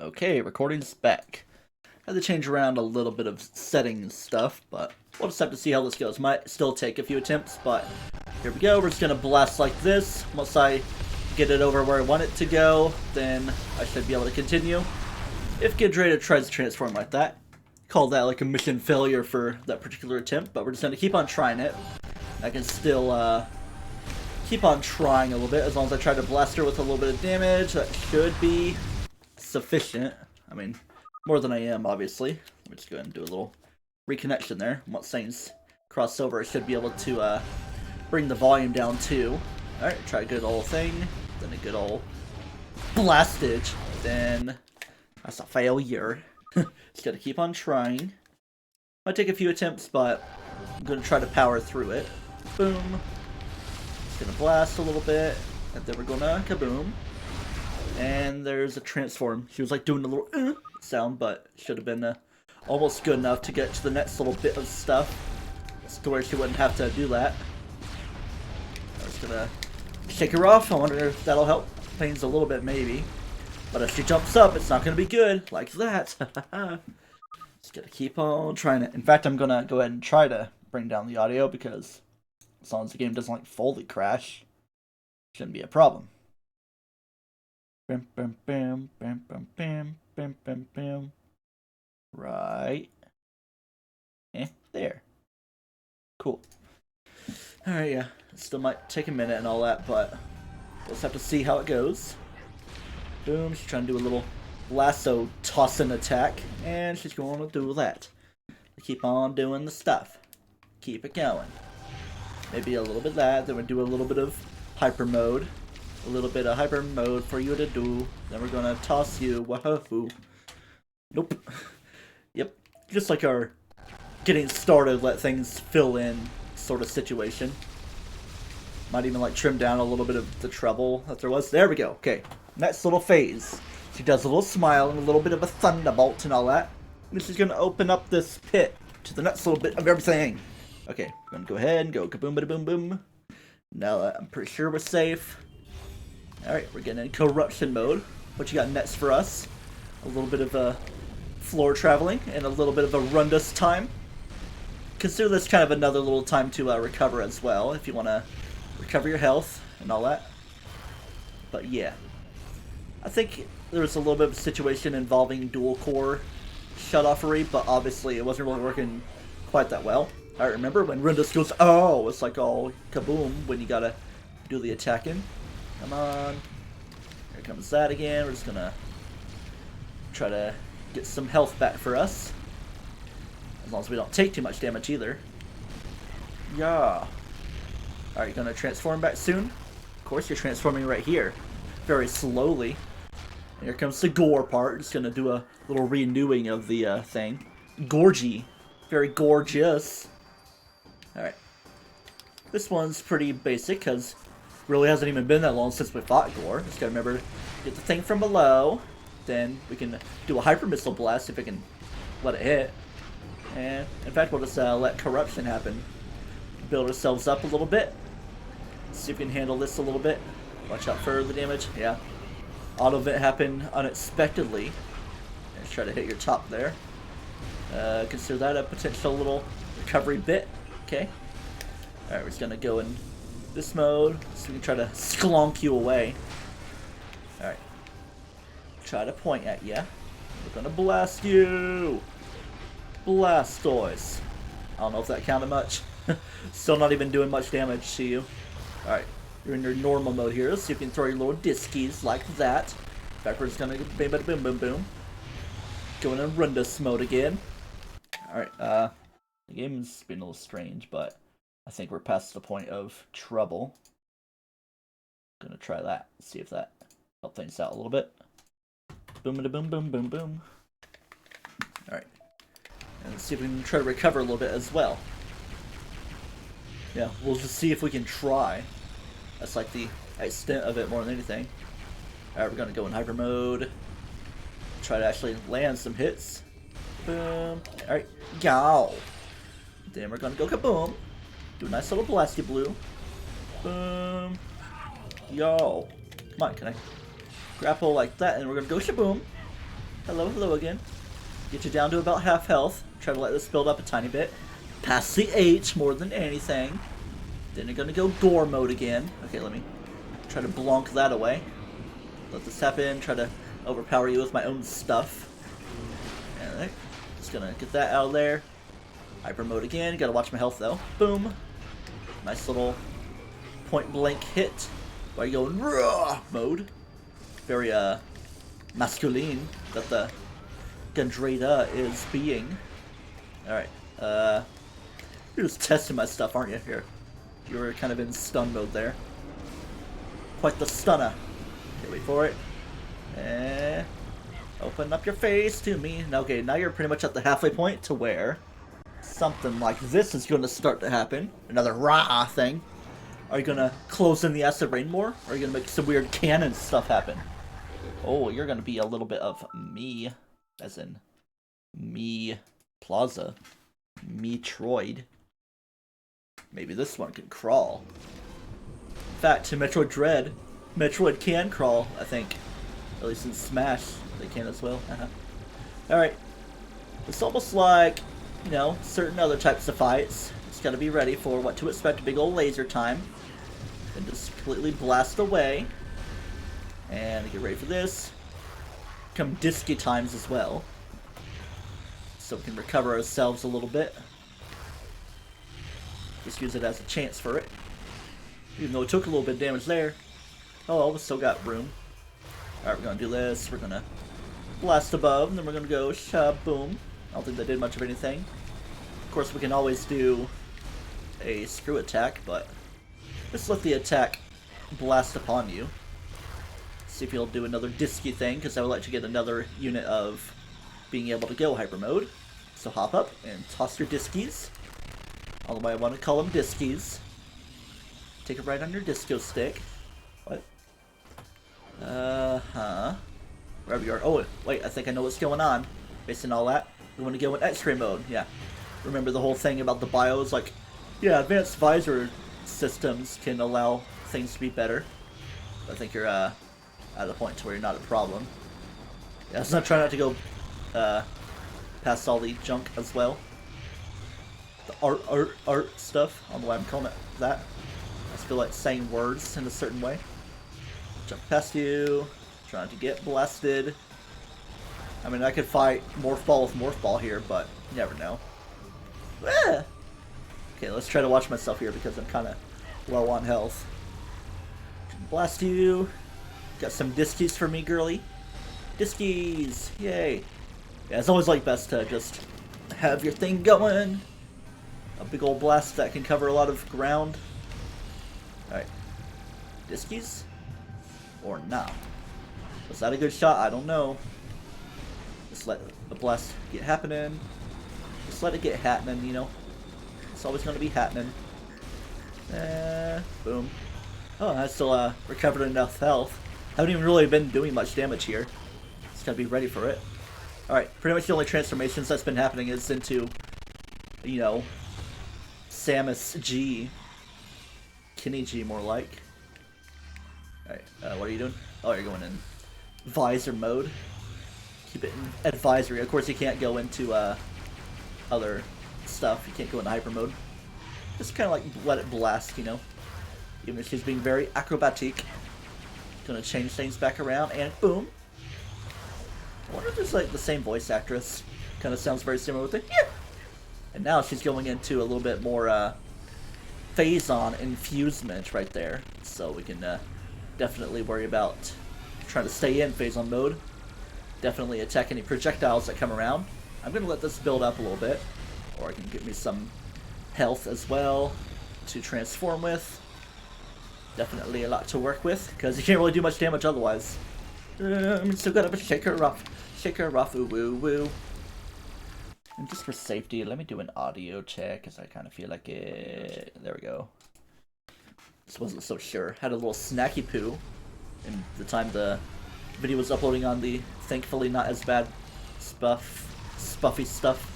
Okay, recording's back. Had to change around a little bit of settings stuff, but we'll just have to see how this goes. Might still take a few attempts, but here we go. We're just gonna blast like this. Once I get it over where I want it to go, then I should be able to continue. If Gidrada tries to transform like that, call that like a mission failure for that particular attempt, but we're just gonna keep on trying it. I can still keep on trying a little bit as long as I try to blast her with a little bit of damage. That should be sufficient. I mean, more than I am, obviously. Let me just go ahead and do a little reconnection there. Once things cross over, I should be able to bring the volume down too. Alright, try a good old thing, then a good old blastage, then that's a failure. Just gotta keep on trying. Might take a few attempts, but I'm gonna try to power through it. Boom. Just gonna blast a little bit, and then we're gonna kaboom. And there's a transform. She was like doing a little sound, but should have been almost good enough to get to the next little bit of stuff. Just to where she wouldn't have to do that. I'm just gonna shake her off. I wonder if that'll help things a little bit, maybe. But if she jumps up, it's not gonna be good. Like that. Just gotta keep on trying it. In fact, I'm gonna go ahead and try to bring down the audio because as long as the game doesn't like fully crash, shouldn't be a problem. Bam, bam, bam, bam, bam, bam, bam, bam, bam. Right. There. Cool. Alright, yeah. It still might take a minute and all that, but we'll just have to see how it goes. Boom, she's trying to do a little lasso tossing attack, and she's going to do that. Keep on doing the stuff. Keep it going. Maybe a little bit of that, then we'll do a little bit of hyper mode. A little bit of hyper mode for you to do. Then we're gonna toss you. Wahoo. Nope. Yep. Just like our getting started, let things fill in sort of situation. Might even like trim down a little bit of the trouble that there was. There we go. Okay. Next little phase. She does a little smile and a little bit of a thunderbolt and all that. And she's gonna open up this pit to the next little bit of everything. Okay. I'm gonna go ahead and go kaboom bada boom boom. Now that I'm pretty sure we're safe. Alright, we're getting in corruption mode. What you got next for us? A little bit of a floor traveling and a little bit of a rundus time. Consider this kind of another little time to recover as well, if you want to recover your health and all that. But yeah. I think there was a little bit of a situation involving dual core shut-offery, but obviously it wasn't really working quite that well. I remember when rundus goes, oh, it's like all kaboom when you gotta do the attacking. Come on. Here comes that again. We're just gonna try to get some health back for us. As long as we don't take too much damage either. Yeah. Alright, gonna transform back soon? Of course you're transforming right here. Very slowly. And here comes the gore part. Just gonna do a little renewing of the thing. Gorgy. Very gorgeous. Alright. This one's pretty basic because really hasn't even been that long since we fought Gore. Just gotta remember, get the thing from below. Then we can do a hyper missile blast if we can let it hit. And in fact, we'll just let corruption happen. Build ourselves up a little bit. See if we can handle this a little bit. Watch out for the damage. Yeah. Auto vent happened unexpectedly. Let's try to hit your top there. Consider that a potential little recovery bit. Okay. Alright, we're just gonna go in this mode, so we can try to sklonk you away. Alright. Try to point at ya. We're gonna blast you! Blastoise. I don't know if that counted much. Still not even doing much damage to you. Alright. You're in your normal mode here, so you can throw your little diskies like that. In fact, we're just gonna boom, boom, boom, boom, boom. Going in rundus mode again. Alright, the game's been a little strange, but I think we're past the point of trouble. Gonna try that. See if that helps things out a little bit. Boom, boom, boom, boom, boom. Alright. And let's see if we can try to recover a little bit as well. Yeah, we'll just see if we can try. That's like the extent of it more than anything. Alright, we're gonna go in hyper mode. Try to actually land some hits. Boom. Alright. Yow. Then we're gonna go kaboom. Do a nice little blasty blue. Boom. Yo. Come on, can I grapple like that? And we're gonna go shaboom. Hello, hello again. Get you down to about half health. Try to let this build up a tiny bit. Past the H more than anything. Then you're gonna go gore mode again. Okay, let me try to blonk that away. Let this happen. Try to overpower you with my own stuff. Alright. Just gonna get that out of there. Hyper mode again. Gotta watch my health though. Boom. Nice little point blank hit. Why are you going raw mode? Very masculine that the Gundrada is being. Alright. You're just testing my stuff, aren't you? Here. You were kind of in stun mode there. Quite the stunner. Okay, wait for it. Open up your face to me. Okay, now you're pretty much at the halfway point to where something like this is going to start to happen. Another rah thing. Are you going to close in the acid rain more? Or are you going to make some weird cannon stuff happen? Oh, you're going to be a little bit of me. As in, me Plaza. Metroid. Maybe this one can crawl. In fact, in Metroid Dread, Metroid can crawl, I think. At least in Smash, they can as well. Alright. It's almost like, you know, certain other types of fights. Just gotta be ready for what to expect. A big old laser time. And just completely blast away. And get ready for this. Come disky times as well. So we can recover ourselves a little bit. Just use it as a chance for it. Even though it took a little bit of damage there. Oh well, we still got room. Alright, we're gonna do this. We're gonna blast above, and then we're gonna go shaboom. I don't think that did much of anything. Of course, we can always do a screw attack, but just let the attack blast upon you. See if he'll do another disky thing, because I would like to get another unit of being able to go hyper mode. So hop up and toss your diskies. Although I want to call them diskies. Take it right on your disco stick. What? Wherever you are. Oh, wait, I think I know what's going on. Based on all that, we want to go in X-ray mode. Yeah. Remember the whole thing about the bios? Like, yeah, advanced visor systems can allow things to be better. I think you're at a point to where you're not a problem. Yeah, let's not try not to go past all the junk as well. The art stuff. I don't know why I'm calling it that. I just feel like saying words in a certain way. Jump past you. Trying to get blasted. I mean, I could fight Morph Ball with Morph Ball here, but you never know. Ah! Okay, let's try to watch myself here because I'm kind of low on health. Blast you. Got some diskies for me, girly. Diskies! Yay! Yeah, it's always like best to just have your thing going. A big old blast that can cover a lot of ground. Alright. Diskies? Or not? Was that a good shot? I don't know. Just let the blast get happening. Just let it get happening, you know? It's always going to be happening. Boom. Oh, I still recovered enough health. Haven't even really been doing much damage here. Just gotta be ready for it. Alright, pretty much the only transformations that's been happening is into, you know, Samus G. Kenny G, more like. Alright, what are you doing? Oh, you're going in visor mode. Keep it in advisory. Of course, you can't go into other stuff. You can't go into hyper mode. Just kind of like let it blast, you know. Even if she's being very acrobatic. Gonna change things back around, and boom. I wonder if there's like the same voice actress. Kind of sounds very similar with it. Yeah. And now she's going into a little bit more phase-on infusement right there. So we can definitely worry about trying to stay in phase-on mode. Definitely attack any projectiles that come around. I'm gonna let this build up a little bit. Or I can get me some health as well to transform with. Definitely a lot to work with, because you can't really do much damage otherwise. Still got to shake her off, ooh woo woo. And just for safety, let me do an audio check, because I kind of feel like it. There we go. Just wasn't so sure. Had a little snacky poo in the time the video was uploading on the thankfully not as bad spuffy stuff.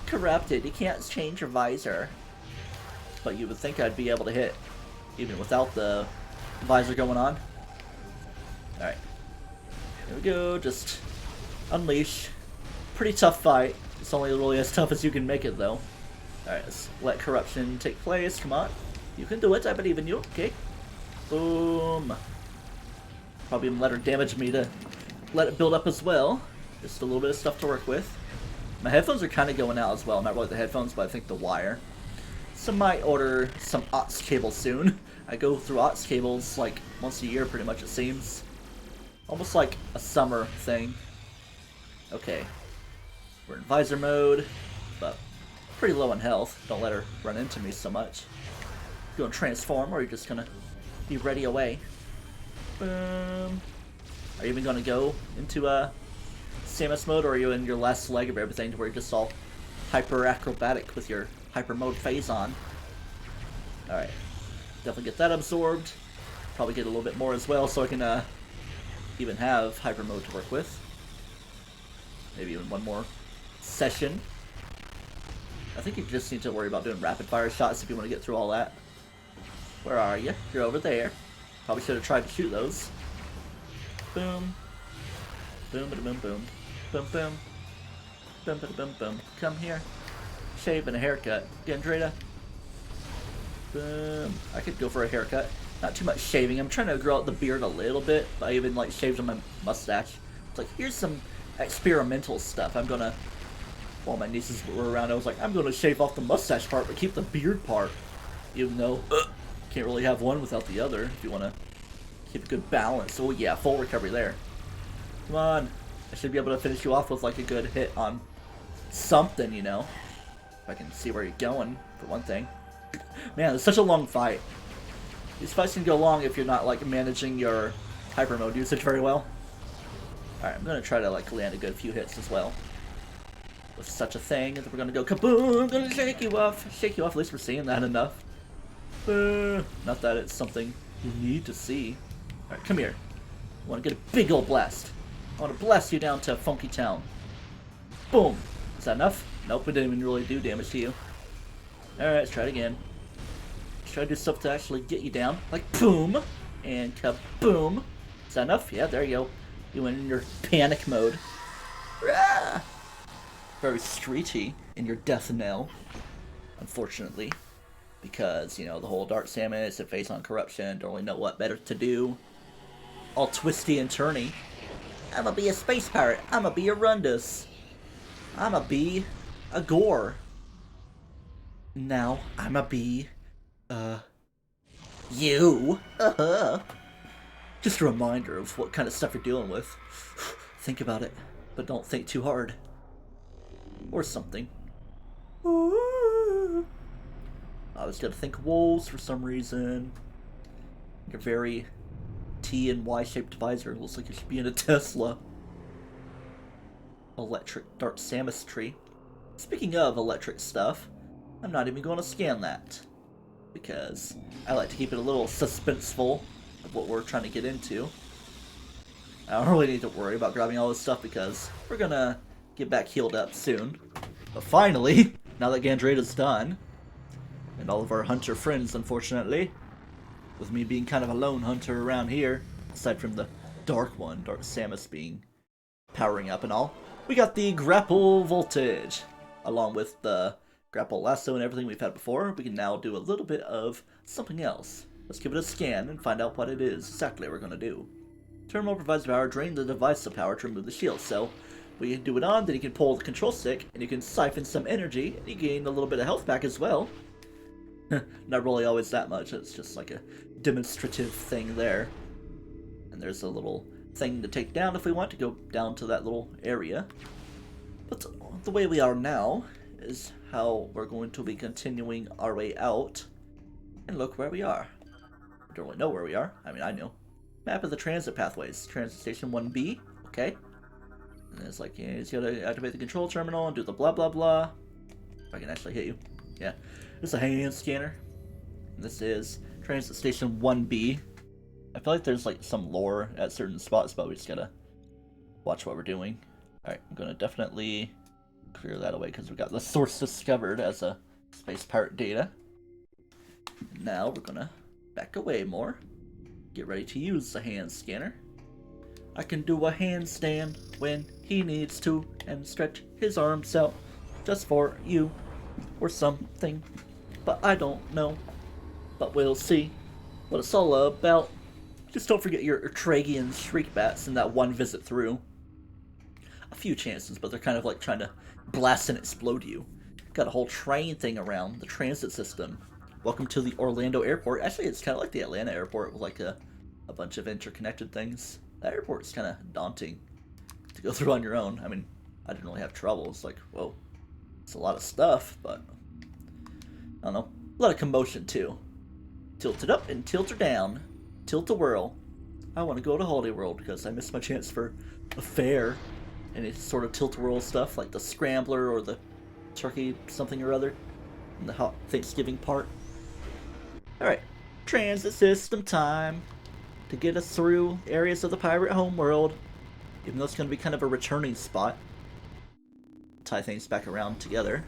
Corrupted, you can't change your visor. But you would think I'd be able to hit even without the visor going on. Alright. Here we go, just Unleash. Pretty tough fight. It's only really as tough as you can make it, though. Alright, let's let corruption take place. Come on. You can do it. I believe in you. Okay. Boom. Probably even let her damage me to let it build up as well. Just a little bit of stuff to work with. My headphones are kind of going out as well. Not really the headphones, but I think the wire. So I might order some aux cables soon. I go through aux cables like once a year pretty much, it seems. Almost like a summer thing. Okay. We're in visor mode, but pretty low on health. Don't let her run into me so much. You gonna transform, or are you just gonna be ready away? Boom. Are you even gonna go into Samus mode, or are you in your last leg of everything to where you're just all hyper acrobatic with your hyper mode phase on? Alright. Definitely get that absorbed. Probably get a little bit more as well, so I can even have hyper mode to work with. Maybe even one more session. I think you just need to worry about doing rapid fire shots if you want to get through all that. Where are you? You're over there. Probably should have tried to shoot those. Boom. Boom, ba boom, boom. Boom, boom. Boom, ba boom, boom. Come here. Shave and a haircut. Gandrada. Boom. I could go for a haircut. Not too much shaving. I'm trying to grow out the beard a little bit. I even like shaved on my mustache. It's like, here's some experimental stuff. I'm gonna, while my nieces were around, I was like, I'm gonna shave off the mustache part but keep the beard part, even though can't really have one without the other if you want to keep a good balance. Oh yeah, full recovery there. Come on, I should be able to finish you off with like a good hit on something, you know, if I can see where you're going for one thing. Man, it's such a long fight. These fights can go long if you're not like managing your hyper mode usage very well. Alright, I'm gonna try to like land a good few hits as well. With such a thing, and then we're gonna go kaboom! I'm gonna shake you off! Shake you off, at least we're seeing that enough. Not that it's something you need to see. Alright, come here. I wanna get a big old blast. I wanna blast you down to Funky Town. Boom! Is that enough? Nope, it didn't even really do damage to you. Alright, let's try it again. Let's try to do stuff to actually get you down. Like boom! And kaboom! Is that enough? Yeah, there you go. You went in your panic mode. Rah! Very streety in your death knell, unfortunately. Because, you know, the whole Dark Samus and face on corruption, don't really know what better to do. All twisty and turny. I'ma be a space pirate. I'ma be a Rundus. I'ma be a Gore. Now, I'ma be, you. Just a reminder of what kind of stuff you're dealing with. Think about it, but don't think too hard. Or something. I was gonna think wolves for some reason. Your very T and Y shaped visor looks like you should be in a Tesla. Electric Dark Samus tree. Speaking of electric stuff, I'm not even going to scan that. Because I like to keep it a little suspenseful of what we're trying to get into. I don't really need to worry about grabbing all this stuff because we're gonna get back healed up soon. But finally, now that Gandrada's done, and all of our hunter friends, unfortunately, with me being kind of a lone hunter around here, aside from the Dark one, Dark Samus being powering up and all, we got the grapple voltage, along with the grapple lasso and everything we've had before. We can now do a little bit of something else. Let's give it a scan and find out what it is exactly we're going to do. Terminal provides power, drain the device of power to remove the shield. So we can do it on, then you can pull the control stick, and you can siphon some energy, and you gain a little bit of health back as well. Not really always that much, it's just like a demonstrative thing there. And there's a little thing to take down if we want to go down to that little area. But the way we are now is how we're going to be continuing our way out. And look where we are. I don't really know where we are. I mean, I know. Map of the transit pathways. Transit station 1B. Okay. And it's like, yeah, you just gotta activate the control terminal and do the blah blah blah. If I can actually hit you. Yeah. This is a hand scanner. This is transit station 1B. I feel like there's like some lore at certain spots, but we just gotta watch what we're doing. Alright, I'm gonna definitely clear that away because we got the source discovered as a space pirate data. Now we're gonna back away more. Get ready to use the hand scanner. I can do a handstand when he needs to and stretch his arms out just for you or something. But I don't know. But we'll see what it's all about. Just don't forget your Tragian Shriek Bats in that one visit through. A few chances, but they're kind of like trying to blast and explode you. Got a whole train thing around the transit system. Welcome to the Orlando airport. Actually, it's kind of like the Atlanta airport with like a bunch of interconnected things. That airport is kind of daunting to go through on your own. I mean, I didn't really have trouble. It's like, whoa, it's a lot of stuff, but I don't know. A lot of commotion too. Tilt it up and tilt it down. Tilt the whirl. I want to go to Holiday World because I missed my chance for a fair. Any sort of tilt-a-whirl stuff, like the Scrambler or the Turkey something or other, in the hot Thanksgiving part. Alright, transit system time to get us through areas of the pirate homeworld, even though it's going to be kind of a returning spot. Tie things back around together.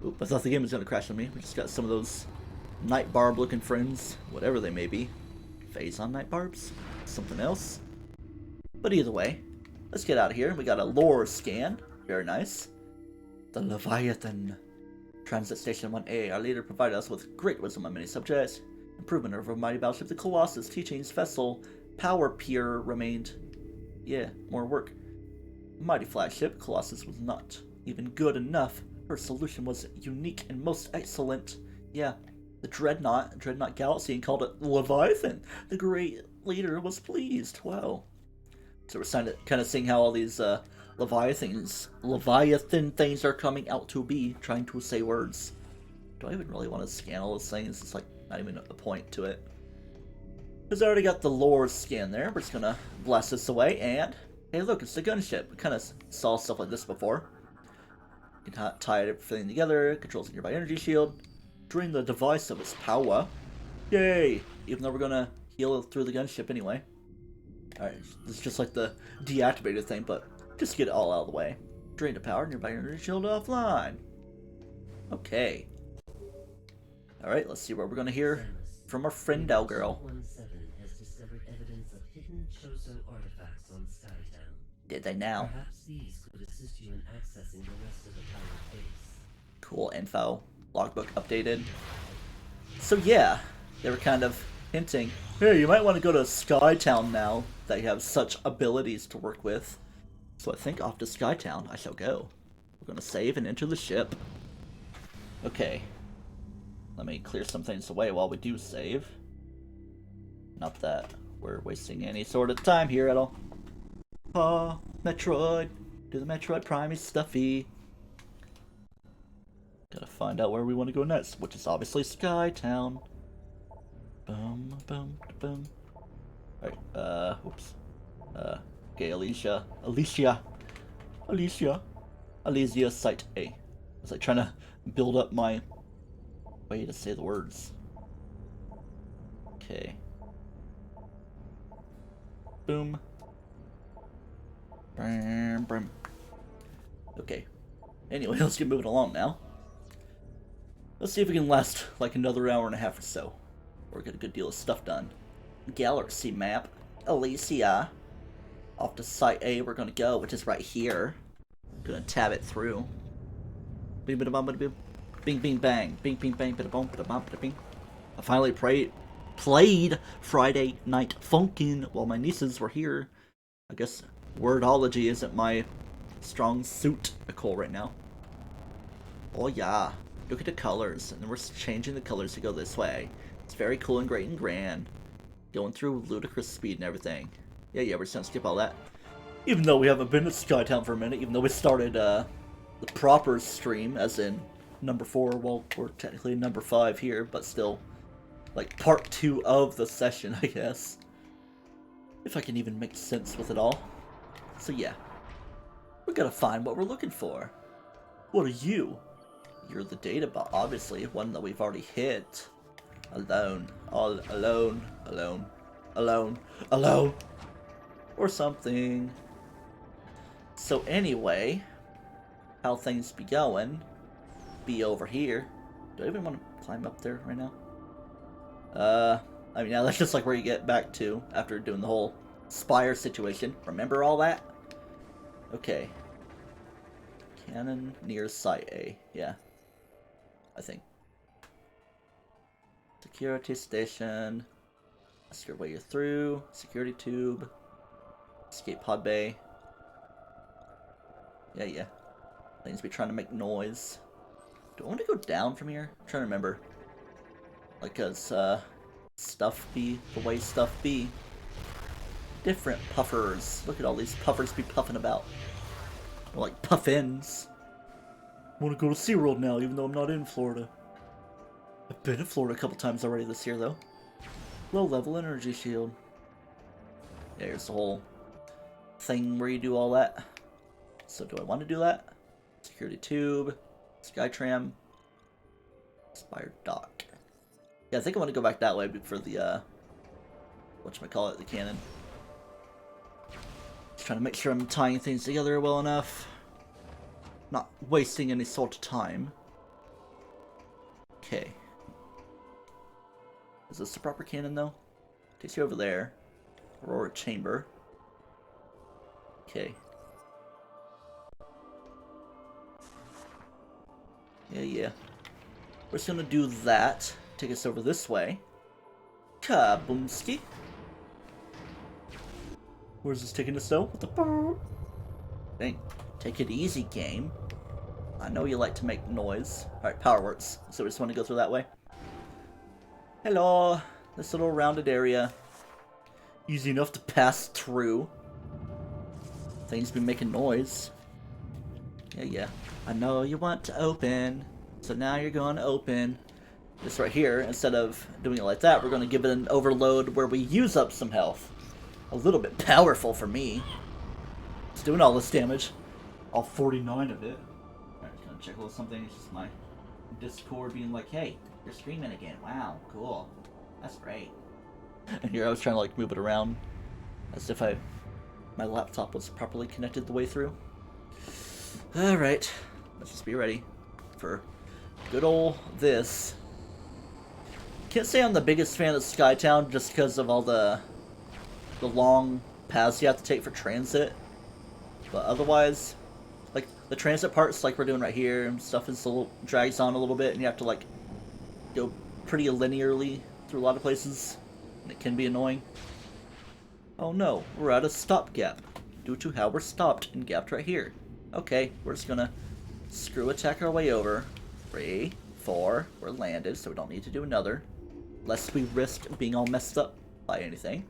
Oop, I thought the game was going to crash on me. We just got some of those night barb looking friends, whatever they may be. Phazon night barbs? Something else? But either way, let's get out of here. We got a lore scan. Very nice. The Leviathan. Transit Station 1A. Our leader provided us with great wisdom on many subjects. Improvement of our mighty battleship, the Colossus. Teachings, vessel, power pier remained. Yeah, more work. Mighty flagship, Colossus was not even good enough. Her solution was unique and most excellent. Yeah, the Dreadnought Galaxy, and called it Leviathan. The great leader was pleased. Wow. So we're kind of seeing how all these Leviathan things are coming out to be, trying to say words. Do I even really want to scan all those things? It's like not even a point to it. Because I already got the lore scan there. We're just gonna blast this away, and hey, look, it's the gunship. We kind of saw stuff like this before. You can tie everything together. Controls a nearby energy shield. Drain the device of its power. Yay! Even though we're gonna heal through the gunship anyway. Alright, this is just like the deactivated thing, but just get it all out of the way. Drain the power, nearby energy shield offline. Okay. Alright, let's see what we're gonna hear from our friend Girl. Has discovered evidence of hidden Chozo artifacts on Skytown. Did they now? Perhaps these could assist you in accessing the rest of the pirate base. Cool info. Logbook updated. So yeah, they were kind of hinting, hey, you might want to go to Skytown now that you have such abilities to work with. So I think off to Skytown I shall go. We're gonna save and enter the ship. Okay. Let me clear some things away while we do save. Not that we're wasting any sort of time here at all. Oh, Metroid. Do the Metroid Prime stuffy. Gotta find out where we want to go next, which is obviously Skytown. Boom, boom, boom. Alright, whoops. Okay, Alicia, Site A. I was like trying to build up my way to say the words. Okay. Boom. Brum, brum. Okay. Anyway, let's get moving along now. Let's see if we can last like another hour and a half or so. Or get a good deal of stuff done. Galaxy map. Alicia. Off to Site A we're gonna go, which is right here. Gonna tab it through. Bing bada bum bada bing. Bing bing bang. Bing bing bang bada bum bada bum bada bing. I finally played Friday Night Funkin' while my nieces were here. I guess wordology isn't my strong suit, Nicole, right now. Oh yeah. Look at the colors, and then we're changing the colors to go this way. It's very cool and great and grand. Going through ludicrous speed and everything. Yeah, we're just gonna skip all that. Even though we haven't been at Skytown for a minute, even though we started the proper stream, as in number 4, well, we're technically number 5 here, but still, like, part 2 of the session, I guess. If I can even make sense with it all. So yeah, we gotta find what we're looking for. What are you? You're the data bot, obviously, one that we've already hit. Alone. All alone. Alone. Alone. Alone. Or something. So anyway, how things be going? Be over here. Do I even want to climb up there right now? I mean, now that's just like where you get back to after doing the whole spire situation. Remember all that? Okay. Cannon near site A. Yeah. I think. Security station. That's your way through. Security tube. Escape pod bay. Yeah. Things be trying to make noise. Do I want to go down from here? I'm trying to remember. Like, cause, stuff be the way stuff be. Different puffers. Look at all these puffers be puffing about. They're like puffins. I want to go to SeaWorld now, even though I'm not in Florida. I've been in Florida a couple times already this year, though. Low level energy shield. Yeah, here's the whole thing where you do all that. So do I want to do that? Security tube. Skytram. Spire dock. Yeah, I think I want to go back that way for the, whatchamacallit, the cannon. Just trying to make sure I'm tying things together well enough. Not wasting any sort of time. Okay. Is this the proper cannon, though? Takes you over there. Aurora chamber. Okay. Yeah. We're just gonna do that. Take us over this way. Kaboomski. Where's this taking us, though? What the? Dang. Take it easy, game. I know you like to make noise. Alright, power works. So we just want to go through that way. Hello. This little rounded area. Easy enough to pass through. Things be making noise. Yeah. I know you want to open. So now you're going to open. This right here, instead of doing it like that, we're going to give it an overload where we use up some health. A little bit powerful for me. It's doing all this damage. All 49 of it. Alright, just gonna check a little something. It's just my Discord being like, hey, you're streaming again. Wow, cool. That's great. And here I was trying to like move it around as if my laptop was properly connected the way through. Alright, let's just be ready for good old this. Can't say I'm the biggest fan of Skytown just because of all the long paths you have to take for transit. But otherwise, like, the transit parts like we're doing right here and stuff is drags on a little bit and you have to, like, go pretty linearly through a lot of places. And it can be annoying. Oh no, we're at a stopgap due to how we're stopped and gapped right here. Okay, we're just gonna screw attack our way over. 3, 4, we're landed, so we don't need to do another. Lest we risk being all messed up by anything.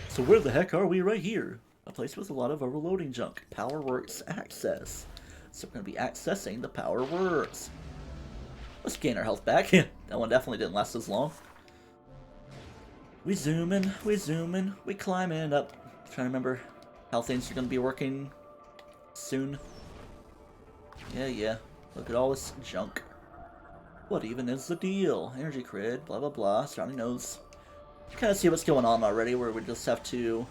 So where the heck are we right here? A place with a lot of overloading junk. Power Works access. So we're going to be accessing the Power Works. Let's gain our health back. That one definitely didn't last as long. We zooming, we climbing up. Trying to remember how things are going to be working soon. Yeah. Look at all this junk. What even is the deal? Energy grid, blah blah blah, surrounding nodes. Kind of see what's going on already, where we just have to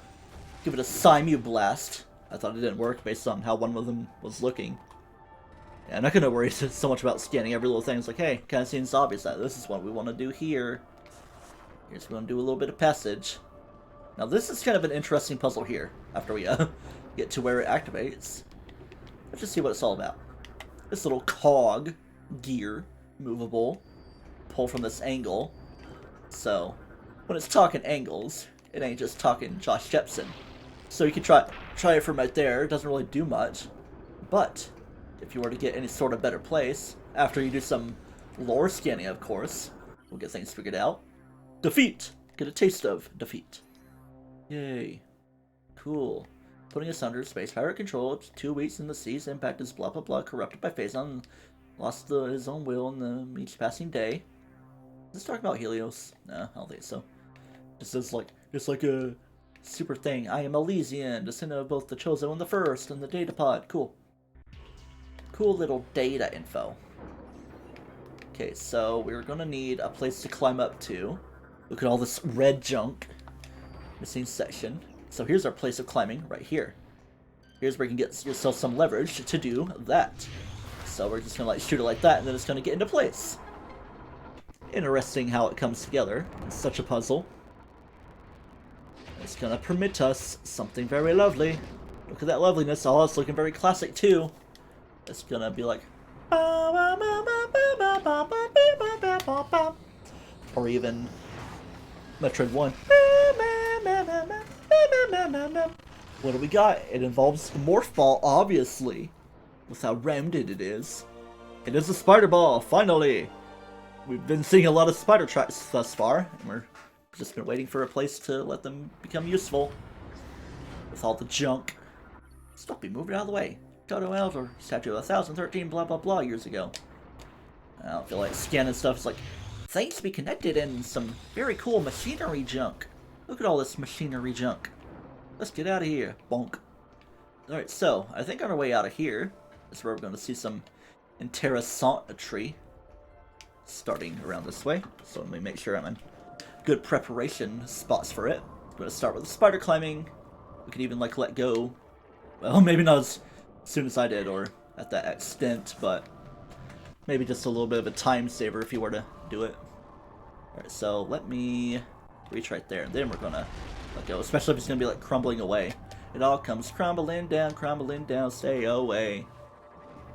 give it a Simu blast. I thought it didn't work based on how one of them was looking. Yeah, I'm not gonna worry so much about scanning every little thing. It's like, hey, kind of seems obvious that this is what we want to do here. Here's going to do a little bit of passage. Now this is kind of an interesting puzzle here. After we get to where it activates, let's just see what it's all about. This little cog gear, movable, pull from this angle. So when it's talking angles, it ain't just talking Josh Jepson. So you can try it from right there. It doesn't really do much. But if you were to get any sort of better place, after you do some lore scanning, of course, we'll get things figured out. Defeat! Get a taste of defeat. Yay. Cool. Putting us under space pirate control. 2 weeks in the seas. Impact is blah blah blah. Corrupted by Phazon. Lost his own will in each passing day. Is this talking about Helios? No, I don't think so. This is like, it's like a super thing. I am Elysian, descendant of both the Chozo and the First, and the data pod. Cool. Cool little data info. Okay, so we're gonna need a place to climb up to. Look at all this red junk. Missing section. So here's our place of climbing, right here. Here's where you can get yourself some leverage to do that. So we're just gonna like shoot it like that, and then it's gonna get into place. Interesting how it comes together. It's such a puzzle. It's gonna permit us something very lovely. Look at that loveliness. Oh, it's looking very classic too. It's gonna be like, or even Metroid 1. What do we got? It involves the Morph Ball, obviously, with how rounded it is. It is a Spider Ball, finally! We've been seeing a lot of spider tracks thus far, and we're just been waiting for a place to let them become useful. With all the junk. Stop me, move it out of the way. Toto Elder, statue of 1013, blah blah blah years ago. I don't feel like scanning stuff. It's like, things to be connected and some very cool machinery junk. Look at all this machinery junk. Let's get out of here. Bonk. Alright, so, I think on our way out of here is where we're going to see some interessantery. Starting around this way. So let me make sure I'm in good preparation spots for it. I'm going to start with the spider climbing. We could even, like, let go. Well, maybe not as soon as I did, or at that extent, but maybe just a little bit of a time saver if you were to do it. Alright, so let me reach right there, and then we're gonna let go, especially if it's gonna be like crumbling away. It all comes crumbling down, stay away.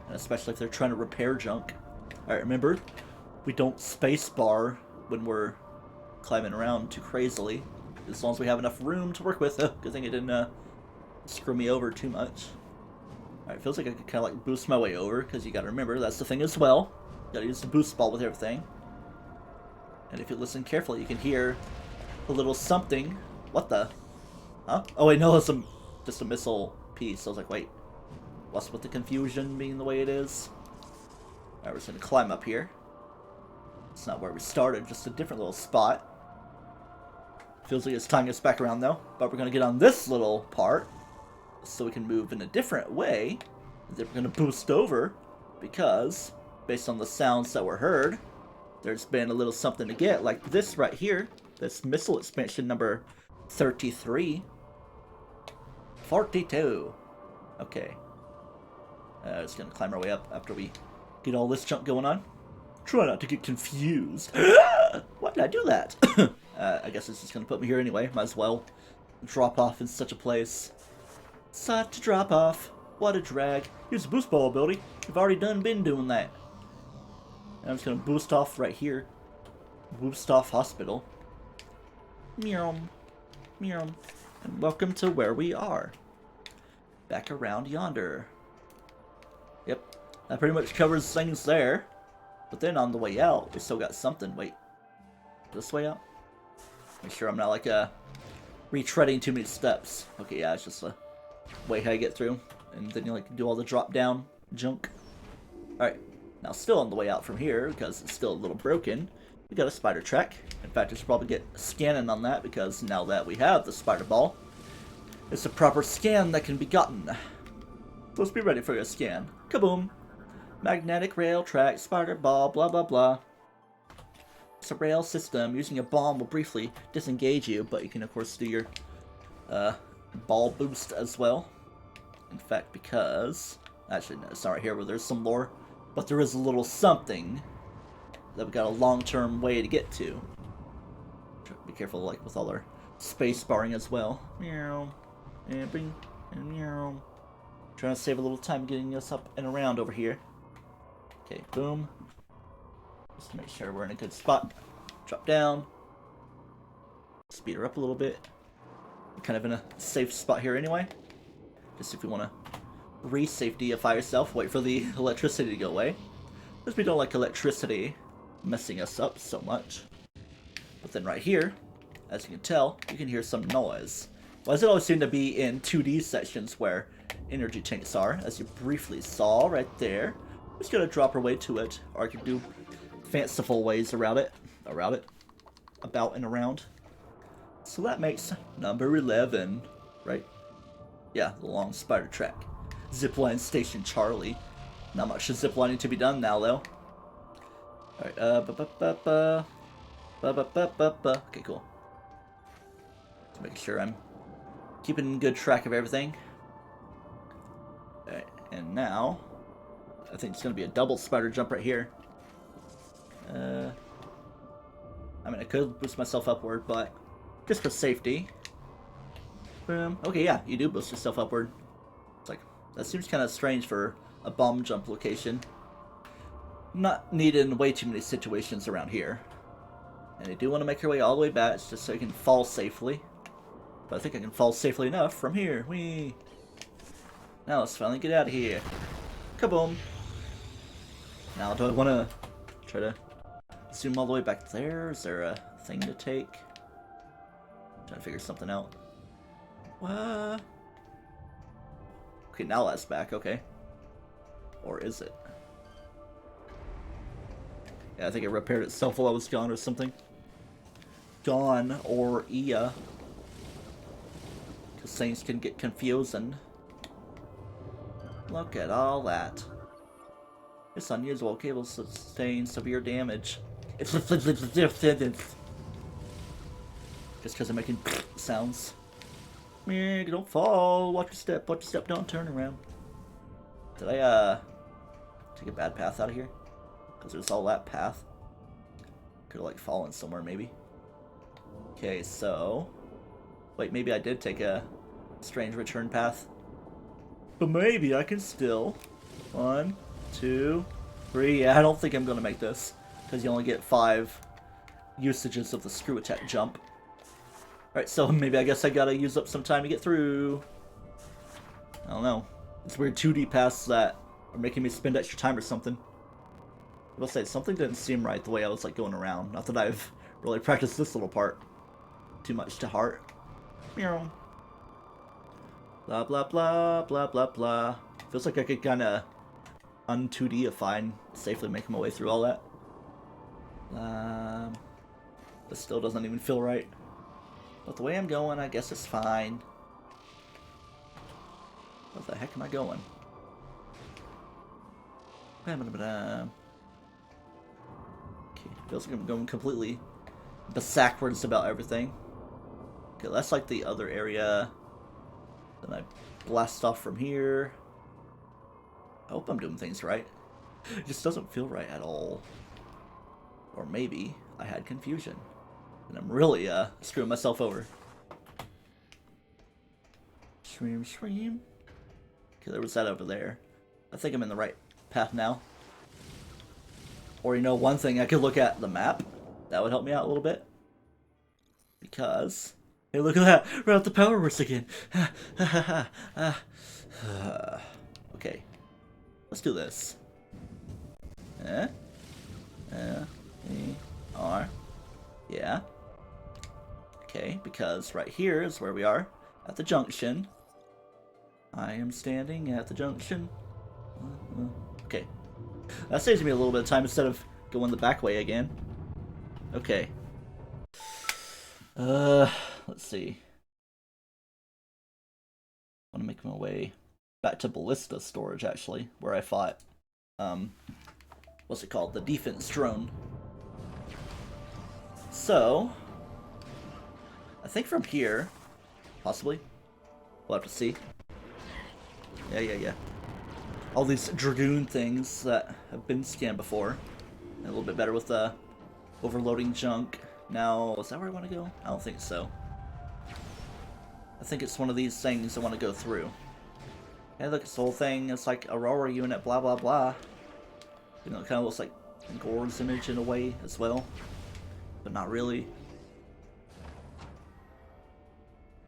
And especially if they're trying to repair junk. Alright, remember, we don't spacebar when we're climbing around too crazily, as long as we have enough room to work with. Good thing it didn't screw me over too much. Alright, feels like I could kind of like boost my way over, because you gotta remember, that's the thing as well. You gotta use the boost ball with everything. And if you listen carefully, you can hear a little something. What the? Huh? Oh wait, no, it's just a missile piece. I was like, wait, what's with the confusion being the way it is? Alright, we're just gonna climb up here. It's not where we started, just a different little spot. Feels like it's tying us back around though. But we're gonna get on this little part, so we can move in a different way. Then we're gonna boost over, because based on the sounds that were heard, there's been a little something to get, like this right here. This missile expansion number 33. 42. Okay. Just gonna climb our way up after we get all this junk going on. Try not to get confused. Why did I do that? I guess it's just gonna put me here anyway. Might as well drop off in such a place. Such a drop off. What a drag. Use the boost ball ability. We've already been doing that. And I'm just gonna boost off right here. Boost off hospital. Meow. Meow. And welcome to where we are. Back around yonder. Yep. That pretty much covers things there. But then on the way out, we still got something. Wait. This way out? Make sure I'm not like retreading too many steps. Okay, yeah, it's just a way how you get through. And then you like do all the drop down junk. Alright. Now still on the way out from here, because it's still a little broken, we got a spider track. In fact, I should probably get scanning on that, because now that we have the spider ball, it's a proper scan that can be gotten. So let's be ready for a scan. Kaboom! Magnetic rail track, spider ball, blah blah blah. It's a rail system. Using a bomb will briefly disengage you, but you can of course do your ball boost as well. In fact, because actually no, it's not right here where there's some lore, but there is a little something that we got a long-term way to get to. Be careful, like with all our space barring as well. Meow, and bing, and meow. Trying to save a little time getting us up and around over here. Okay, boom. Just to make sure we're in a good spot. Drop down. Speed her up a little bit. We're kind of in a safe spot here anyway. Just if you want to re-safetyify yourself, wait for the electricity to go away. Because we don't like electricity messing us up so much. But then right here, as you can tell, you can hear some noise. Why does it always seem to be in 2D sections where energy tanks are, as you briefly saw right there? I'm just gonna drop our way to it, or I could do fanciful ways around it, about and around. So that makes number 11, right? Yeah, the long spider track. Zipline Station Charlie. Not much ziplining to be done now, though. Alright, okay, cool. Just making sure I'm keeping good track of everything. Alright, and now I think it's gonna be a double spider jump right here. I mean, I could boost myself upward, but just for safety, Boom. Okay, yeah, you do boost yourself upward. It's like, that seems kind of strange for a bomb jump location. Not needed in way too many situations around here. And you do want to make your way all the way back just so you can fall safely. But I think I can fall safely enough from here. Whee! Now let's finally get out of here. Kaboom! Now do I want to try to zoom all the way back there? Is there a thing to take? I'm trying to figure something out. What? Okay, now that's back, okay. Or is it? Yeah, I think it repaired itself while I was gone or something. Gone or Ia. Because things can get confusing. Look at all that. This unusual cable sustains severe damage. It's just because I'm making sounds. Don't fall. Watch your step, don't turn around. Did I take a bad path out of here? Because there's all that path. Could have like fallen somewhere maybe. Okay, so wait, maybe I did take a strange return path. But maybe I can still. 1, 2, 3. Yeah, I don't think I'm gonna make this. Because you only get 5 usages of the screw attack jump. Alright, so maybe I guess I gotta use up some time to get through. I don't know. It's weird 2D paths that are making me spend extra time or something. I will say, something didn't seem right the way I was like going around. Not that I've really practiced this little part too much to heart. Meow. Blah blah blah blah blah blah. Feels like I could kinda un-2D-ify and safely make my way through all that. This still doesn't even feel right. But the way I'm going, I guess it's fine. What the heck am I going? Okay, feels like I'm going completely backwards about everything. Okay, that's like the other area. Then I blast off from here. I hope I'm doing things right. It just doesn't feel right at all. Or maybe I had confusion. And I'm really screwing myself over. Shreem, shreem. Okay, there was that over there. I think I'm in the right path now. Or, you know, one thing, I could look at the map. That would help me out a little bit. Because, hey, look at that! We're at the power works again! Okay. Let's do this. R. Yeah. Okay, because right here is where we are. At the junction. I am standing at the junction. Okay. That saves me a little bit of time instead of going the back way again. Okay. Let's see. I want to make my way back to Ballista storage, actually, where I fought, what's it called? The defense drone. So, I think from here, possibly, we'll have to see. Yeah. All these Dragoon things that have been scanned before. And a little bit better with the overloading junk. Now, is that where I want to go? I don't think so. I think it's one of these things I want to go through. Hey, look, this whole thing, it's like Aurora unit, blah, blah, blah. You know, it kind of looks like Gore's image in a way as well. But not really.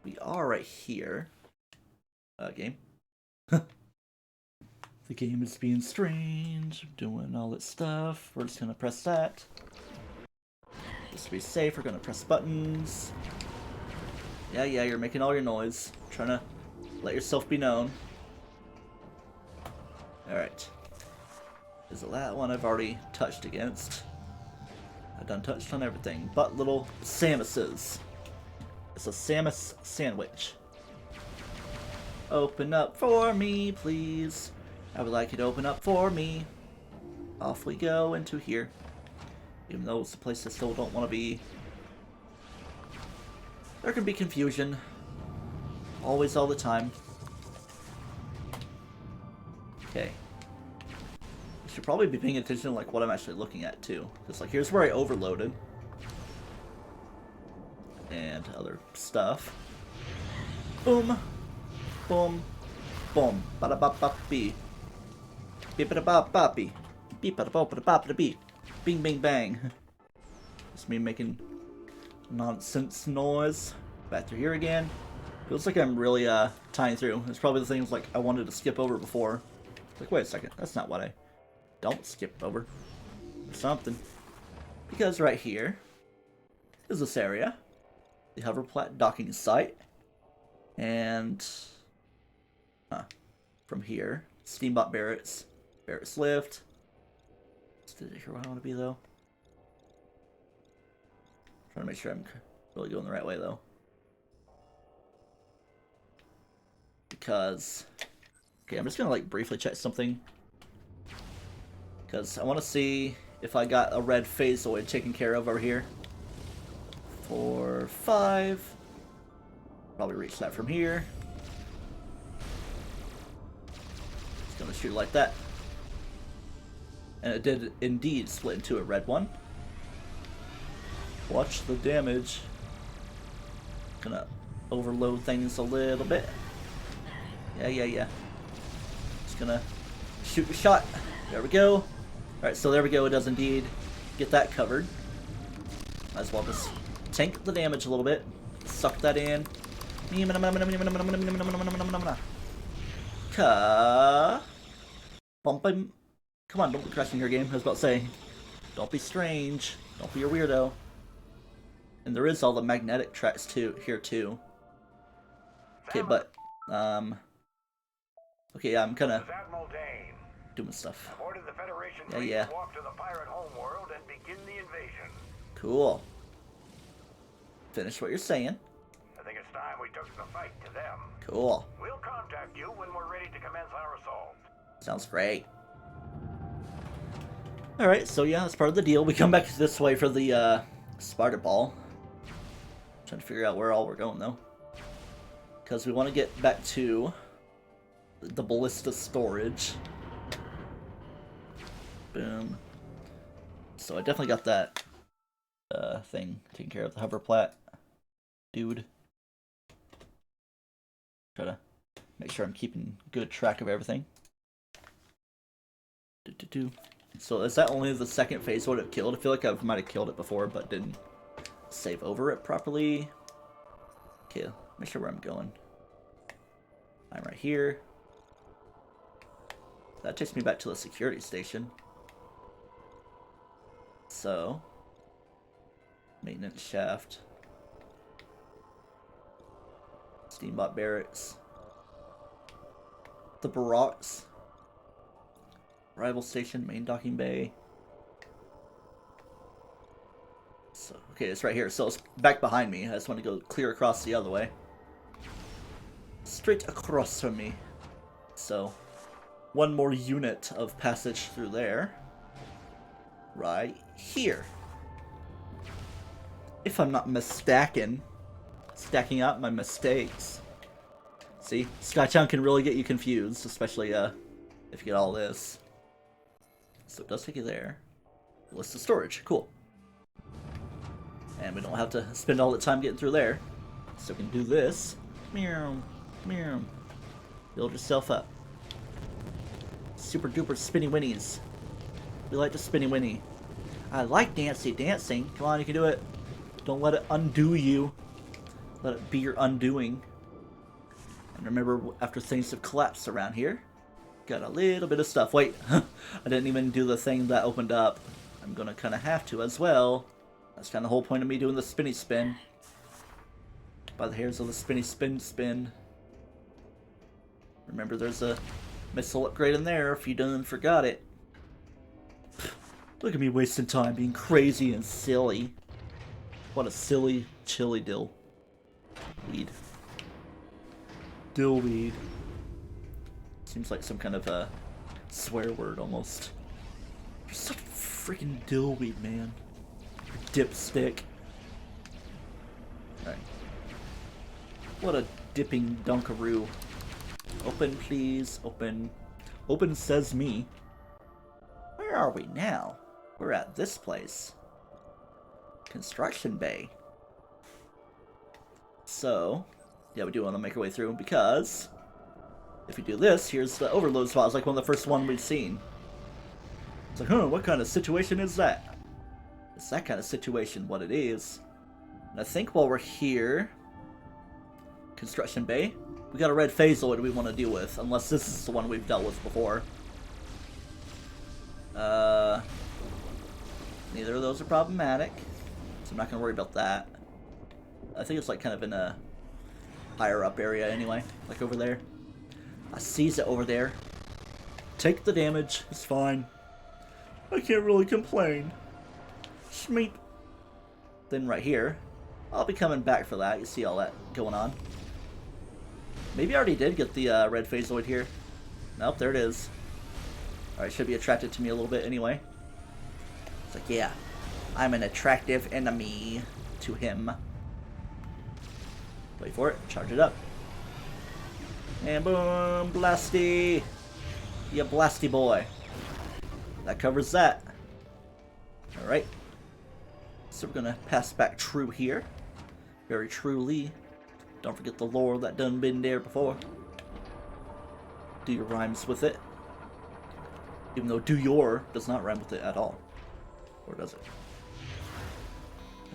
We are right here. Game. The game is being strange, doing all its stuff. We're just gonna press that. Just to be safe, we're gonna press buttons. Yeah, you're making all your noise. Trying to let yourself be known. Alright. Is it that one I've already touched against? I've done touched on everything, but little Samuses. It's a Samus sandwich. Open up for me, please. I would like you to open up for me. Off we go into here. Even though it's a place I still don't want to be. There can be confusion. Always, all the time. Okay. I should probably be paying attention to like what I'm actually looking at too. Because like here's where I overloaded. And other stuff. Boom. Boom. Boom. Bada bop bop bee. Beep bada bop bop bee. Beep bada bop bada bop bada bee. Bing bing bang. It's me making nonsense noise. Back through here again. Feels like I'm really tying through. It's probably the things like I wanted to skip over before. Like, wait a second, that's not what I don't skip over. Or something. Because right here is this area. The hoverplat docking site. And from here, Steambot Barrett's lift. Is it here where I want to be though? Trying to make sure I'm really going the right way though. Because, okay, I'm just gonna like briefly check something. Because I want to see if I got a red phasoid taken care of over here. 4, 5. Probably reach that from here. Just gonna shoot like that. And it did indeed split into a red one. Watch the damage. Gonna overload things a little bit. Yeah. Just gonna shoot a shot. There we go. Alright, so there we go. It does indeed get that covered. Might as well just tank the damage a little bit. Suck that in. Come on, don't be crashing your game. I was about to say, don't be strange. Don't be a weirdo. And there is all the magnetic tracks too here too. Okay, but okay, yeah, I'm kind of doing stuff. Yeah. Cool. Finish what you're saying. I think it's time we took the fight to them. Cool. We'll contact you when we're ready to commence our assault. Sounds great. Alright, so yeah, that's part of the deal. We come back this way for the spider ball. Trying to figure out where all we're going though. Because we want to get back to the ballista storage. Boom. So I definitely got that thing taken care of, the hoverplat dude. Try to make sure I'm keeping good track of everything. So is that only the second phase what it killed? I feel like I might have killed it before, but didn't save over it properly. Okay, make sure where I'm going. I'm right here. That takes me back to the security station. So, maintenance shaft. Steambot barracks. The barracks. Arrival station, main docking bay. So, okay, it's right here. So it's back behind me. I just want to go clear across the other way. Straight across from me. So, one more unit of passage through there. Right here. If I'm not stacking up my mistakes. See, Skytown can really get you confused, especially if you get all this. So it does take you there. List of storage, cool. And we don't have to spend all the time getting through there. So we can do this. Meow, meow. Build yourself up. Super duper spinny winnies. We like to spinny winnie. I like dancing. Come on, you can do it. Don't let it undo you. Let it be your undoing. And remember, after things have collapsed around here, got a little bit of stuff. Wait, I didn't even do the thing that opened up. I'm gonna kind of have to as well. That's kind of the whole point of me doing the spinny spin. By the hairs of the spinny spin. Remember, there's a missile upgrade in there if you done forgot it. Look at me wasting time being crazy and silly. What a silly chili dill. Weed. Dillweed. Seems like some kind of a swear word almost. You're such a freaking dillweed, man. Dipstick. Alright. What a dipping dunkaroo. Open, please. Open. Open says me. Where are we now? We're at this place. Construction bay. So, Yeah, we do want to make our way through, because if we do this, here's the overload spot. It's like one of the first one we've seen. It's like, huh, what kind of situation is that? It's that kind of situation, what it is. And I think while we're here, construction bay, we got a red phaseoid we want to deal with, unless this is the one we've dealt with before. Neither of those are problematic, so I'm not going to worry about that. I think it's like kind of in a higher up area anyway, like over there. I sees it over there. Take the damage, it's fine. I can't really complain. Smeet. Then right here, I'll be coming back for that. You see all that going on. Maybe I already did get the red phaseoid here. Nope, there it is. Alright, should be attracted to me a little bit anyway. It's like, yeah, I'm an attractive enemy to him. Wait for it, charge it up. And boom, blasty! Yeah, blasty boy. That covers that. Alright. So we're gonna pass back true here. Very truly. Don't forget the lore that done been there before. Do your rhymes with it. Even though do your does not rhyme with it at all. Or does it?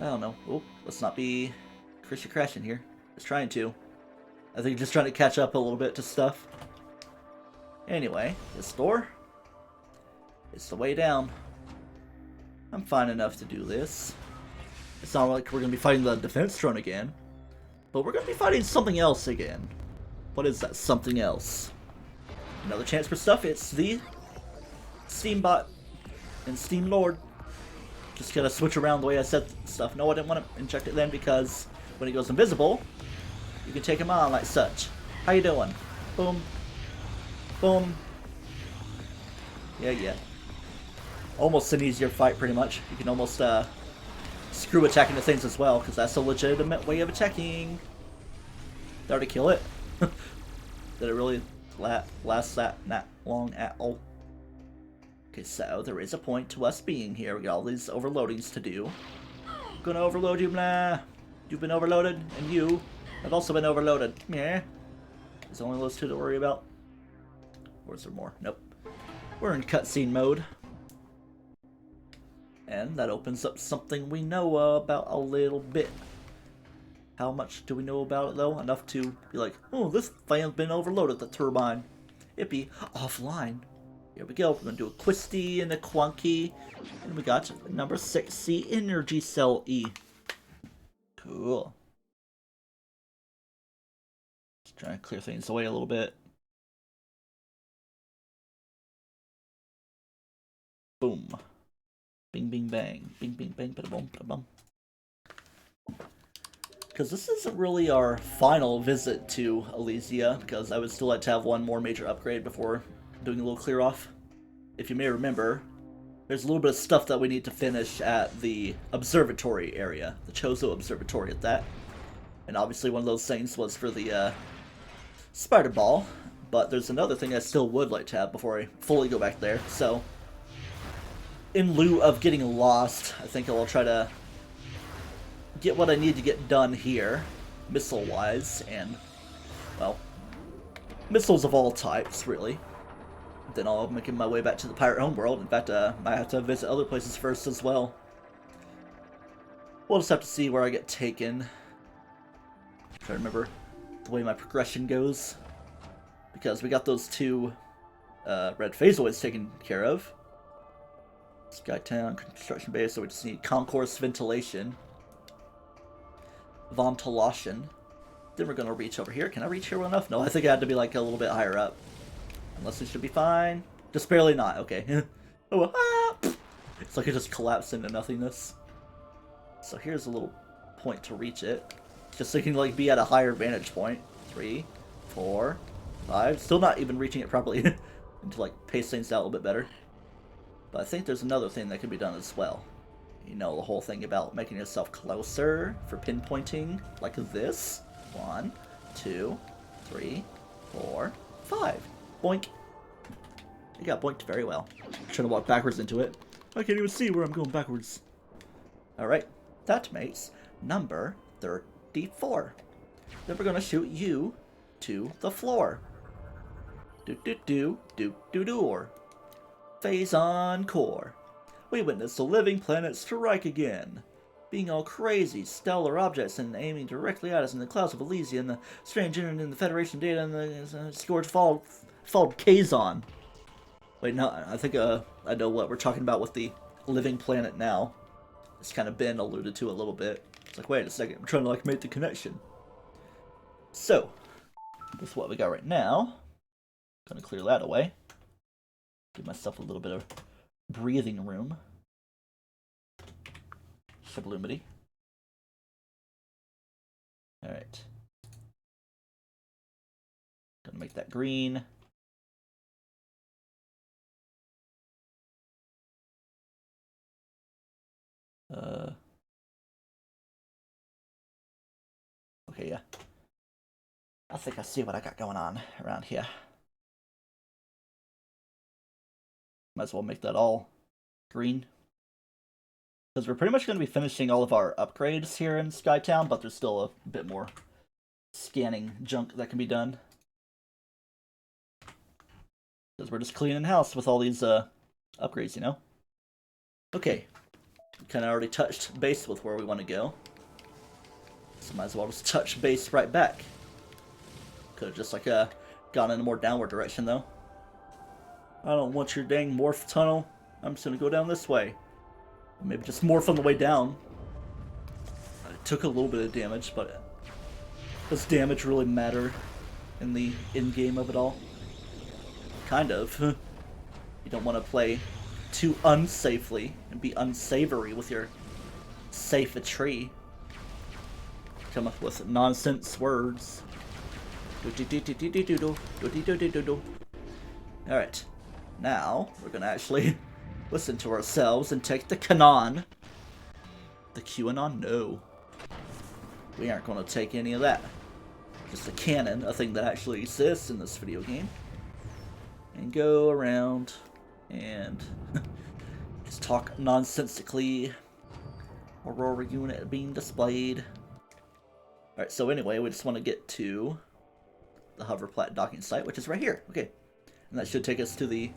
I don't know. Oh, let's not be crashing here. It's trying to. I think just trying to catch up a little bit to stuff. Anyway, this door. It's the way down. I'm fine enough to do this. It's not like we're going to be fighting the defense drone again. But we're going to be fighting something else again. What is that something else? Another chance for stuff. It's the Steambot and Steam Lord. Just gotta switch around the way I said stuff. No, I didn't want to inject it then because when he goes invisible, you can take him on like such. How you doing? Boom. Boom. Yeah. Almost an easier fight, pretty much. You can almost screw attacking the things as well, because that's a legitimate way of attacking. Did I already kill it? Did it really last that long at all? Okay, so there is a point to us being here. We got all these overloadings to do. I'm gonna overload you, blah. You've been overloaded, and you have also been overloaded. Yeah. There's only those two to worry about. Or is there more? Nope. We're in cutscene mode. And that opens up something we know about a little bit. How much do we know about it, though? Enough to be like, oh, this fan's been overloaded, the turbine. It'd be offline. Here we go. We're going to do a Quisty and a Quanky. And we got number 6C Energy Cell E. Cool. Just trying to clear things away a little bit. Boom. Bing, bing, bang. Bing, bing, bang. Ba-da-bum, ba-da-bum. Because this isn't really our final visit to Elysia, because I would still like to have one more major upgrade before doing a little clear off. If you may remember, there's a little bit of stuff that we need to finish at the observatory area, the Chozo Observatory at that. And obviously one of those things was for the Spider Ball, but there's another thing I still would like to have before I fully go back there. So, in lieu of getting lost, I think I'll try to get what I need to get done here, missile-wise, and, well, missiles of all types, really. Then I'll make my way back to the Pirate Homeworld. In fact, I might have to visit other places first as well. We'll just have to see where I get taken. Try to remember the way my progression goes. Because we got those two red phaseoids taken care of. Skytown, construction base, so we just need concourse ventilation. Ventilation. Then we're gonna reach over here. Can I reach here well enough? No, I think I had to be like a little bit higher up. Unless it should be fine. Just barely not, okay. Oh, ah! It's like it just collapsed into nothingness. So here's a little point to reach it. Just so you can like be at a higher vantage point. 3, 4, 5. Still not even reaching it properly. Need to like pace things out a little bit better. But I think there's another thing that can be done as well. You know, the whole thing about making yourself closer for pinpointing, like this. 1, 2, 3, 4, 5. Boink. It got boinked very well. I'm trying to walk backwards into it. I can't even see where I'm going backwards. Alright, that makes number 34. then we're gonna shoot you to the floor. Or phase encore. We witness the living planet strike again. Being all crazy, stellar objects and aiming directly at us in the clouds of Elysia and the strange internet in the Federation data and the scourge followed Kazon. Wait, no, I think I know what we're talking about with the living planet now. It's kind of been alluded to a little bit. It's like, wait a second, I'm trying to like make the connection. So, this is what we got right now. Gonna clear that away. Give myself a little bit of breathing room. Sublimity. Alright. Gonna make that green. Okay, yeah. I think I see what I got going on around here. Might as well make that all green. Because we're pretty much going to be finishing all of our upgrades here in Skytown, but there's still a bit more scanning junk that can be done. Because we're just cleaning house with all these upgrades, you know? Okay. We kind of already touched base with where we want to go. So might as well just touch base right back. Could have just like gone in a more downward direction though. I don't want your dang morph tunnel. I'm just gonna go down this way. Maybe just morph on the way down. I took a little bit of damage, but does damage really matter in the in-game of it all? Kind of. You don't want to play too unsafely and be unsavory with your safetry. Come up with nonsense words. Alright. Now, we're gonna actually listen to ourselves and take the canon. The QAnon? No. We aren't gonna take any of that. Just a canon, a thing that actually exists in this video game. And go around and just talk nonsensically. Aurora unit being displayed. Alright, so anyway, we just want to get to the hoverplat docking site, which is right here. Okay. And that should take us to the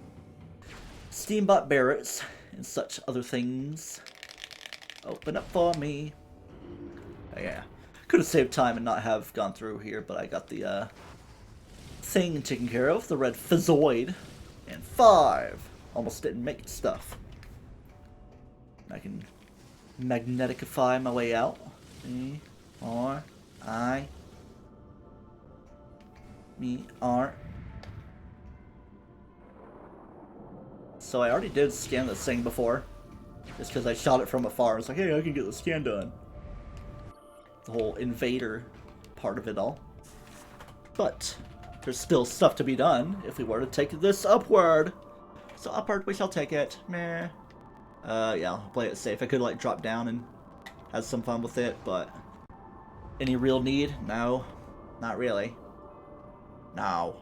Steambot barracks and such other things. Open up for me. Oh, yeah. Could have saved time and not have gone through here, but I got the thing taken care of. The red fizzoid. And 5. Almost didn't make stuff. I can magneticify my way out. Me, R, I, me, R. So I already did scan this thing before. Just because I shot it from afar. It's like, hey, I can get the scan done. The whole invader part of it all. But there's still stuff to be done if we were to take this upward. So upward we shall take it. Meh. Yeah, I'll play it safe. I could like drop down and have some fun with it, but any real need? No. Not really. No.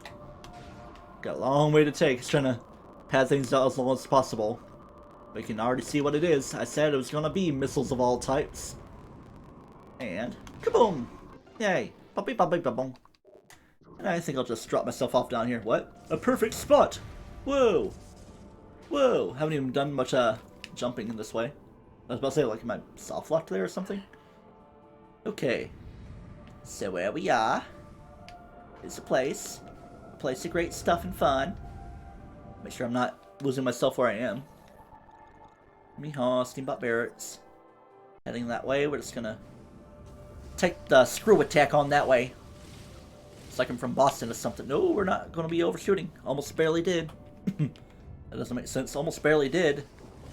Got a long way to take. It's trying to pad things out as long as possible. We can already see what it is. I said it was gonna be missiles of all types. And kaboom! Yay! Boppy boppy boom. And I think I'll just drop myself off down here. What? A perfect spot! Whoa! Whoa! Haven't even done much jumping in this way. I was about to say, like, am I soft locked there or something? Okay. So where we are is a place. A place of great stuff and fun. Make sure I'm not losing myself where I am. Meehaw, Steambot Barracks. Heading that way, we're just gonna take the screw attack on that way. It's like I'm from Boston or something. No, we're not gonna be overshooting. Almost barely did. That doesn't make sense. Almost barely did.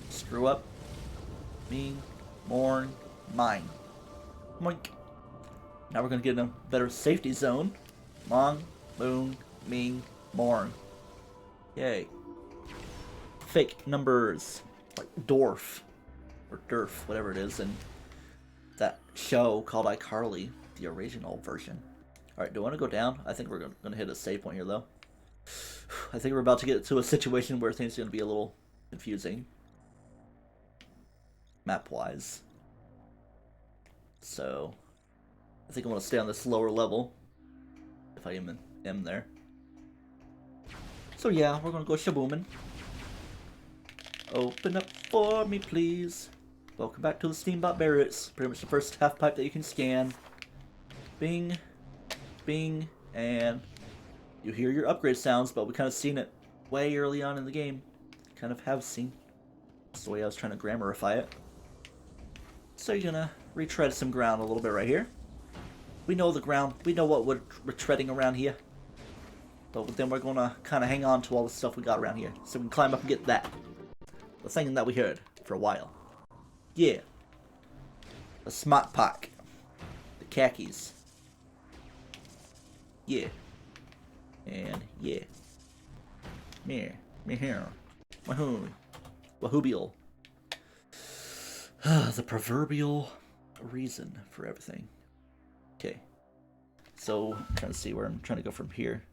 Screw up. Me, mourn, mine. Moink. Now we're gonna get in a better safety zone. Mong, moon, ming, mourn. Yay. Fake numbers. Like Dorf. Or Durf, whatever it is, in that show called iCarly, the original version. Alright, do I want to go down? I think we're going to hit a save point here, though. I think we're about to get to a situation where things are going to be a little confusing. Map-wise. So, I think I want to stay on this lower level. If I even am there. So yeah, we're gonna go shaboomin'. Open up for me, please. Welcome back to the Steambot Barracks. Pretty much the first half pipe that you can scan. Bing, bing, and you hear your upgrade sounds, but we kind of seen it way early on in the game. Kind of have seen. That's the way I was trying to grammarify it. So you're gonna retread some ground a little bit right here. We know the ground. We know what we're treading around here. But then we're gonna kind of hang on to all the stuff we got around here. So we can climb up and get that. The thing that we heard for a while. Yeah. The smart pack. The khakis. Yeah. And yeah. Meh. Meh. Wahoo. Wahoobial. The proverbial reason for everything. Okay. So, I'm trying to see where I'm trying to go from here.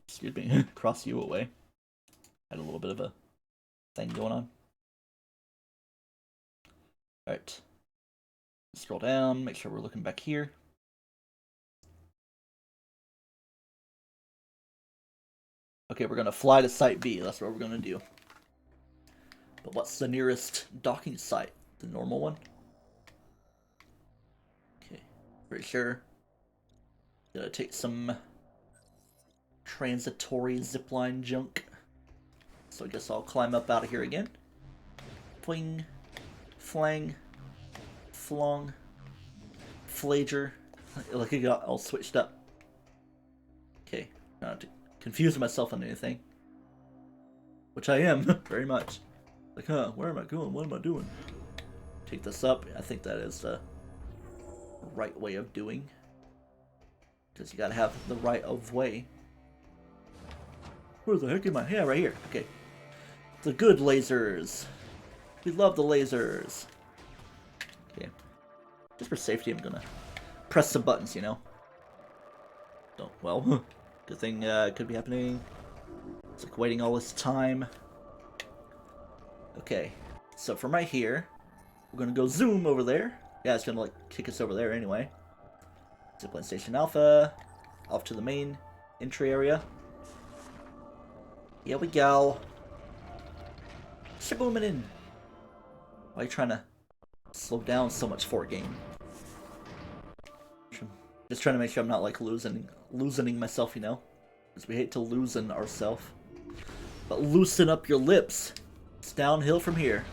Excuse me. Cross you away. Had a little bit of a thing going on. Alright. Scroll down, make sure we're looking back here. Okay, we're gonna fly to Site B. That's what we're gonna do. But what's the nearest docking site? The normal one? Okay, pretty sure. Gotta take some transitory zipline junk. So I guess I'll climb up out of here again. Fling, flang, flong, flager. Like I got all switched up. Okay, not to confuse myself on anything. Which I am, very much. Like, where am I going? What am I doing? Take this up. I think that is the right way of doing. Because you gotta have the right of way. Where the heck am I? Yeah, right here. Okay. The good lasers. We love the lasers. Okay. Just for safety, I'm gonna press some buttons, you know? Don't, well, good thing could be happening. It's like waiting all this time. Okay. So from right here, we're gonna go zoom over there. Yeah, it's gonna like kick us over there anyway. Zipline Station Alpha. Off to the main entry area. Here we go. Shabooming in. Why are you trying to slow down so much for a game? Just trying to make sure I'm not like loosening myself, you know? Because we hate to loosen ourselves. But loosen up your lips. It's downhill from here.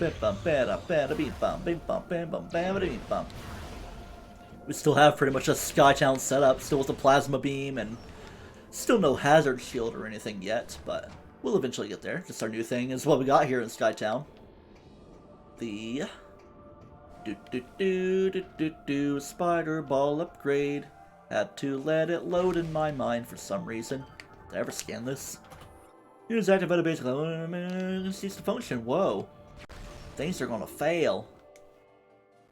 We still have pretty much a Skytown setup, still with a plasma beam, and still no hazard shield or anything yet, but we'll eventually get there. Just our new thing is what we got here in Skytown. The spider ball upgrade. Had to let it load in my mind for some reason. Did I ever scan this? Use activated basic cease to function. Whoa. Things are gonna fail.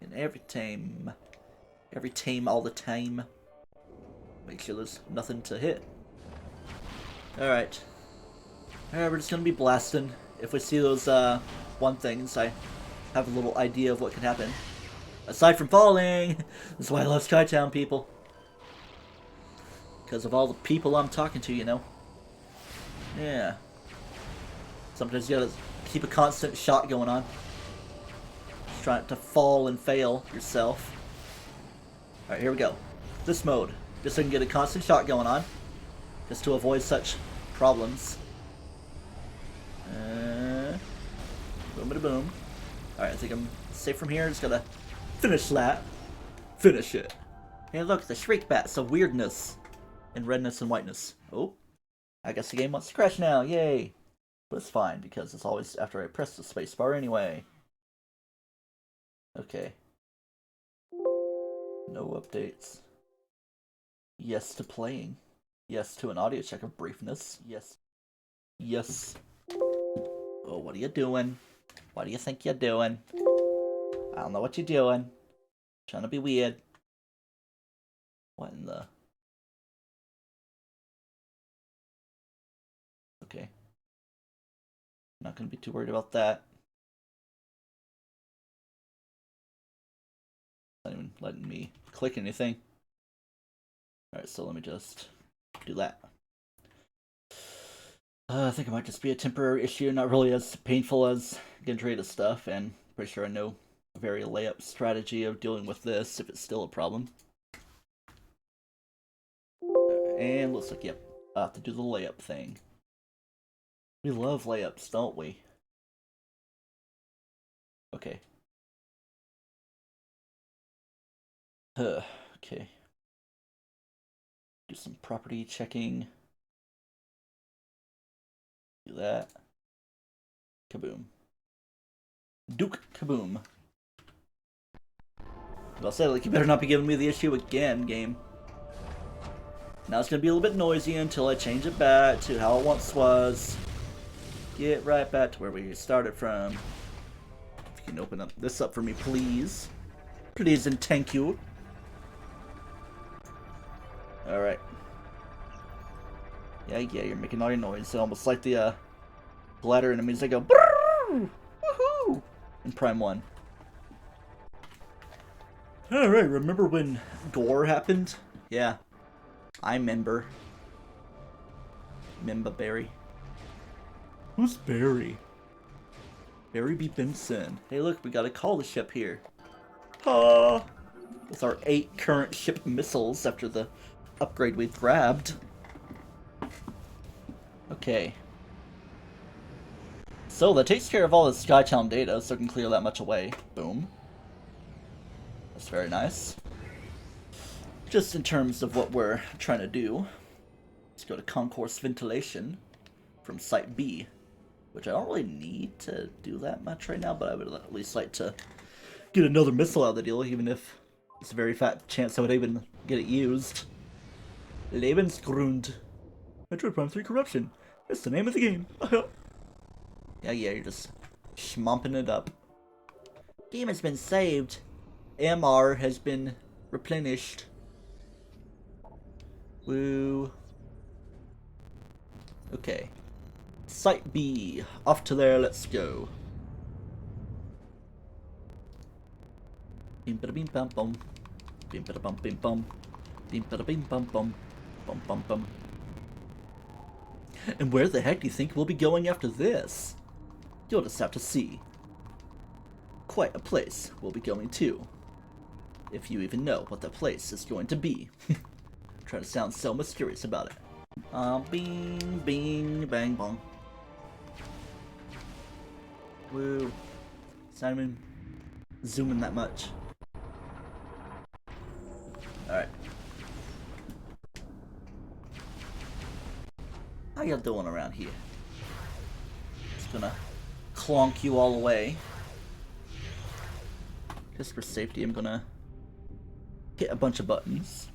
In every time. Every time, all the time. Make sure there's nothing to hit. Alright. Alright, we're just gonna be blasting. If we see those, one things, I have a little idea of what could happen. Aside from falling! That's why I love Skytown, people. Because of all the people I'm talking to, you know? Yeah. Sometimes you gotta keep a constant shot going on. Just trying to fall and fail yourself. Alright, here we go. This mode. Just so I can get a constant shot going on. Just to avoid such problems. Boom-a-da-boom. Alright, I think I'm safe from here. Just gotta finish that. Finish it. Hey look, the Shriek Bats of weirdness. And redness and whiteness. Oh. I guess the game wants to crash now. Yay. But it's fine, because it's always after I press the spacebar anyway. Okay. No updates. Yes to playing. Yes to an audio check of briefness. Yes. Yes. Oh, what are you doing? What do you think you're doing? I don't know what you're doing. Trying to be weird. What in the... Okay. Not gonna be too worried about that. Not even letting me click anything. Alright, so let me just do that. I think it might just be a temporary issue, not really as painful as getting rid of stuff, and pretty sure I know a very layup strategy of dealing with this if it's still a problem. And looks like, yep, I have to do the layup thing. We love layups, don't we? Okay. Okay. Do some property checking. Do that. Kaboom. Duke kaboom. Well said, like, you better not be giving me the issue again, game. Now it's gonna be a little bit noisy until I change it back to how it once was. Get right back to where we started from. If you can open up this up for me, please. Please and thank you. Alright. Yeah, you're making all your noise. Almost like the bladder enemies that go woohoo in Prime 1. Alright, remember when gore happened? Yeah. I remember. Memba Barry. Who's Barry? Barry B. Benson. Hey look, we got a call the ship here. Ah! With our 8 current ship missiles after the upgrade we grabbed. Okay. So that takes care of all the Skytown data, so I can clear that much away. Boom. That's very nice. Just in terms of what we're trying to do, let's go to Concourse Ventilation from Site B, which I don't really need to do that much right now, but I would at least like to get another missile out of the deal, even if it's a very fat chance I would even get it used. Lebensgrund. Metroid Prime 3 Corruption. That's the name of the game. Yeah, you're just schmomping it up. Game has been saved. MR has been replenished. Woo. Okay. Site B. Off to there, let's go. Bim bada bim bum bum. Bim bada bum bim bum. Bim bada bim bum bum. Bum bum bum. And where the heck do you think we'll be going after this? You'll just have to see. Quite a place we'll be going to. If you even know what that place is going to be. Try to sound so mysterious about it. Bing, bing, bang, bong. Woo. It's not even zooming that much. Alright. How y'all doing around here? Just gonna clonk you all away. Just for safety, I'm gonna hit a bunch of buttons.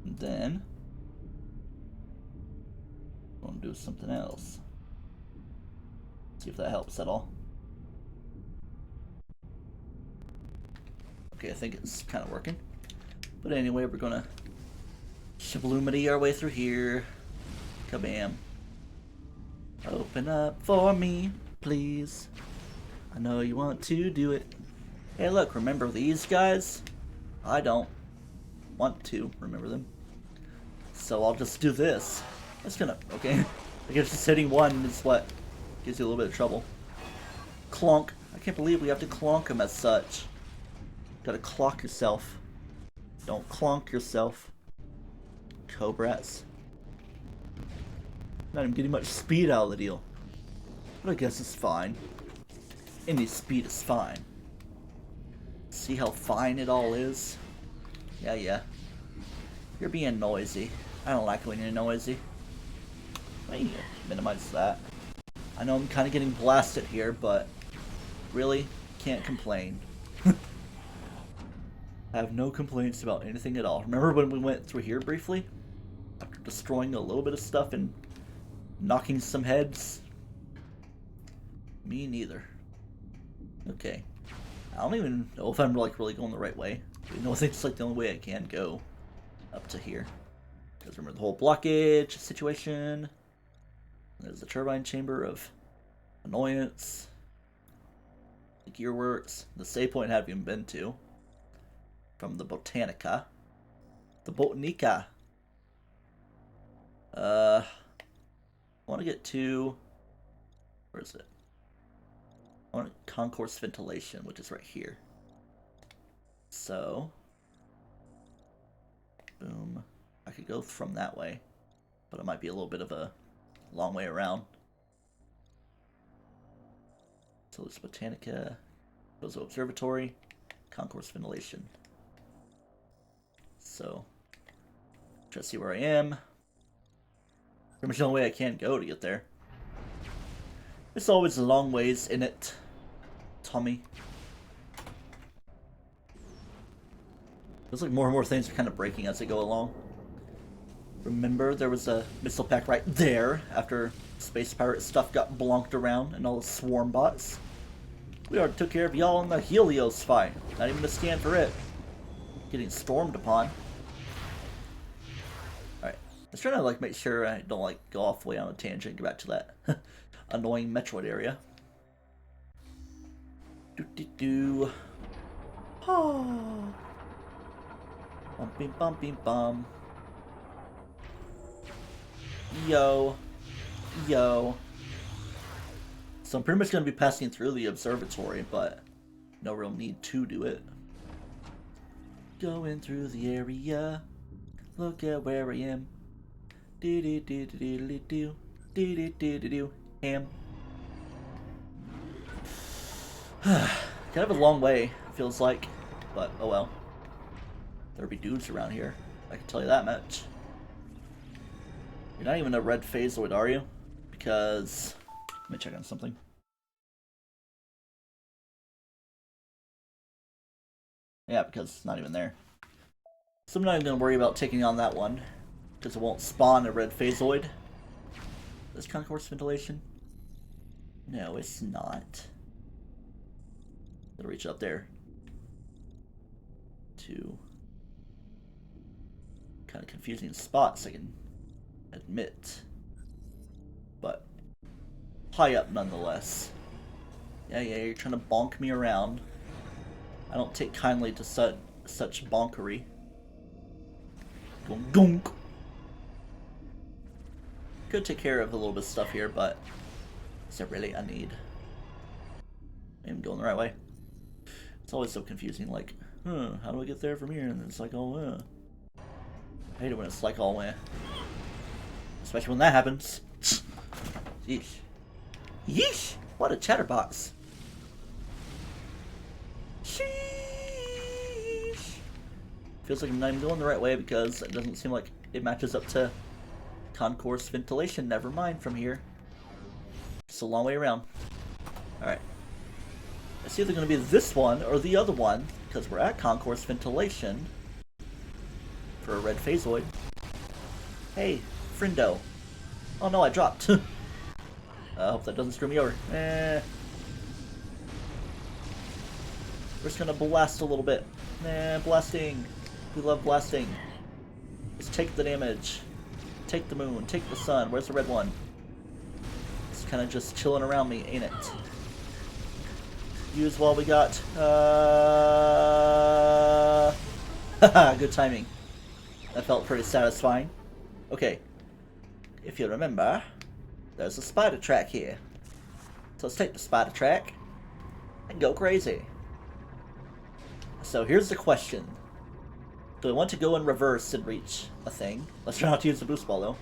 And then I'm gonna do something else. See if that helps at all. Okay, I think it's kind of working. But anyway, we're gonna Shablumity our way through here. Kabam. Open up for me, please. I know you want to do it. Hey look, remember these guys? I don't want to remember them. So I'll just do this. That's gonna, okay. I guess just hitting one is what gives you a little bit of trouble. Clonk. I can't believe we have to clonk them as such. Gotta clock yourself. Don't clonk yourself. Cobrats. Not even getting much speed out of the deal. But I guess it's fine. Any speed is fine. See how fine it all is? Yeah. You're being noisy. I don't like when you're noisy. Let me minimize that. I know I'm kind of getting blasted here, but really, can't complain. I have no complaints about anything at all. Remember when we went through here briefly? After destroying a little bit of stuff and knocking some heads? Me neither. Okay. I don't even know if I'm like really going the right way. I think it's like the only way I can go up to here. Because remember the whole blockage situation. There's the turbine chamber of annoyance. The gearworks, the save point I haven't even been to. From the Botanica. The Botanica. I want to get to... Where is it? I want concourse ventilation, which is right here. So... Boom. I could go from that way. But it might be a little bit of a long way around. So this Botanica, goes to Observatory, concourse ventilation. So, try to see where I am. Pretty much the only way I can go to get there. It's always a long ways in it, Tommy. Feels like more and more things are kind of breaking as they go along. Remember, there was a missile pack right there after Space Pirate stuff got blonked around and all the swarm bots. We already took care of y'all in the Helios fight. Not even a scan for it. Getting stormed upon. Alright. Let's try to make sure I don't go off way on a tangent and get back to that annoying Metroid area. Do. Oh. Bum bum bum bum. Yo. So I'm pretty much going to be passing through the observatory, but no real need to do it. Going through the area. Look at where I am. Do. Ham. Kind of a long way, feels like. But, oh well. There'll be dudes around here. I can tell you that much. You're not even a red phaseoid, are you? Because... Let me check on something. Yeah, because it's not even there. So I'm not even going to worry about taking on that one. Because it won't spawn a red phaseoid. This concourse ventilation? No, it's not. It'll reach up there. To... kind of confusing spots, I can admit. But... high up nonetheless. Yeah, you're trying to bonk me around. I don't take kindly to such bonkery. Gunk. Could take care of a little bit of stuff here, but is it really a need? I'm going the right way. It's always so confusing, like, how do I get there from here? And it's like, oh, I hate it when it's like, oh, especially when that happens. Yeesh. Yeesh! What a chatterbox. Sheesh! Feels like I'm not even going the right way because it doesn't seem like it matches up to concourse ventilation. Never mind from here. Just a long way around. Alright. It's either going to be this one or the other one because we're at concourse ventilation for a red phaseoid. Hey, friendo. Oh no, I dropped. I hope that doesn't screw me over. We're just gonna blast a little bit. Blasting. We love blasting. Just take the damage. Take the moon. Take the sun. Where's the red one? It's kind of just chilling around me, ain't it? Use while we got. Haha, good timing. That felt pretty satisfying. Okay. If you remember, there's a spider track here. So let's take the spider track and go crazy. So here's the question. Do I want to go in reverse and reach a thing? Let's try not to use the boost ball though.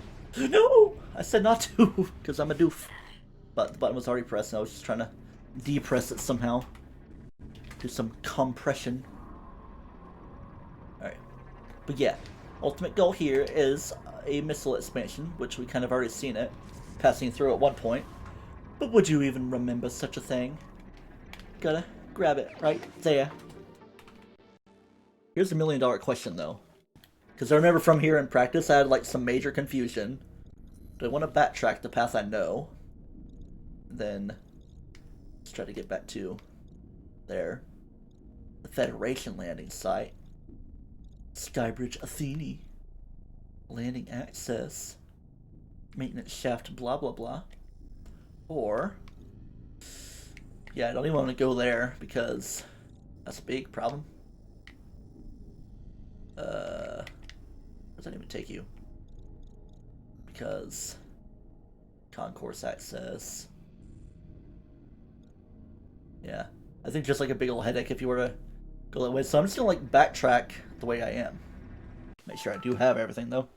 No! I said not to, because I'm a doof. But the button was already pressed and I was just trying to depress it somehow. Do some compression. Alright. But yeah, ultimate goal here is a missile expansion, which we kind of already seen it, passing through at one point. But would you even remember such a thing? Gotta grab it right there. Here's a $1 million question though. Because I remember from here in practice I had like some major confusion. Do I want to backtrack the path I know? Then let's try to get back to there. The Federation landing site. Skybridge Athene. Landing access. Maintenance shaft blah blah blah. Or Yeah, I don't even want to go there because that's a big problem. Where does that even take you? Because concourse access. Yeah, I think just like a big old headache if you were to go that way. So I'm just gonna like backtrack the way I am. Make sure I do have everything though.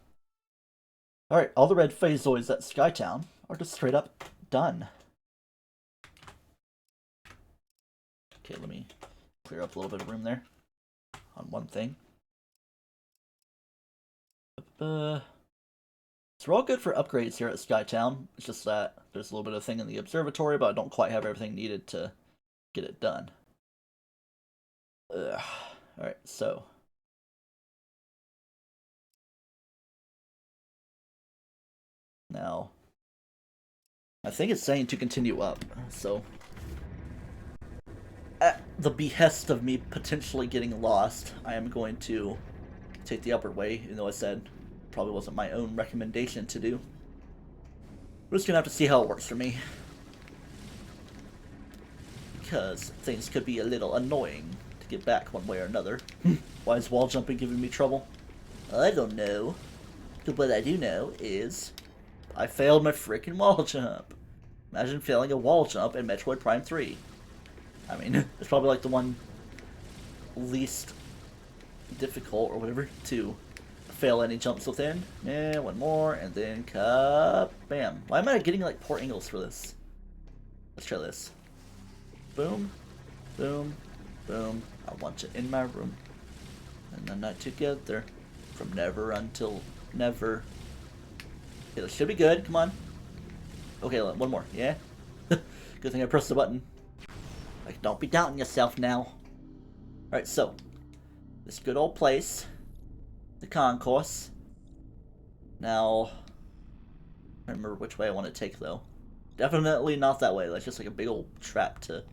Alright, all the red phasoids at Skytown are just straight up done. Okay, let me clear up a little bit of room there on one thing. So we're all good for upgrades here at Skytown. It's just that there's a little bit of thing in the observatory, but I don't quite have everything needed to get it done. Alright, so. Now, I think it's saying to continue up, so. At the behest of me potentially getting lost, I am going to take the upward way, even though I said probably wasn't my own recommendation to do. We're just gonna have to see how it works for me. Because things could be a little annoying to get back one way or another. Why is wall jumping giving me trouble? I don't know. But what I do know is I failed my freaking wall jump. Imagine failing a wall jump in Metroid Prime 3. I mean, it's probably like the one least difficult or whatever to fail any jumps within. Yeah, one more, and then bam. Why am I getting like poor angles for this? Let's try this. Boom, boom, boom. I want you in my room. And the night together from never until never. Okay, this should be good. Come on. Okay, one more. Yeah? Good thing I pressed the button. Like, don't be doubting yourself now. Alright, so. This good old place. The concourse. Now. I don't remember which way I want to take, though. Definitely not that way. That's just like a big old trap to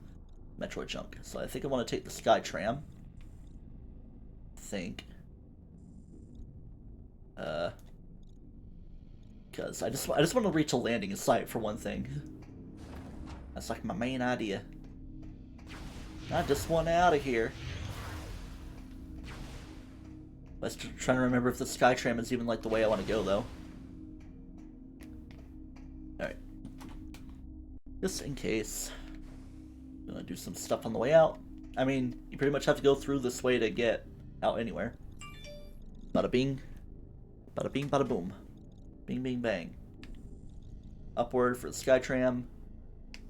Metroid junk. So I think I want to take the Sky Tram. I think. Because I just want to reach a landing site for one thing. That's like my main idea. I just want out of here. Let's try to remember if the Sky Tram is even like the way I want to go, though. Alright. Just in case. I'm gonna do some stuff on the way out. I mean, you pretty much have to go through this way to get out anywhere. Bada bing. Bada bing, bada boom. Bing, bing, bang. Upward for the Sky Tram.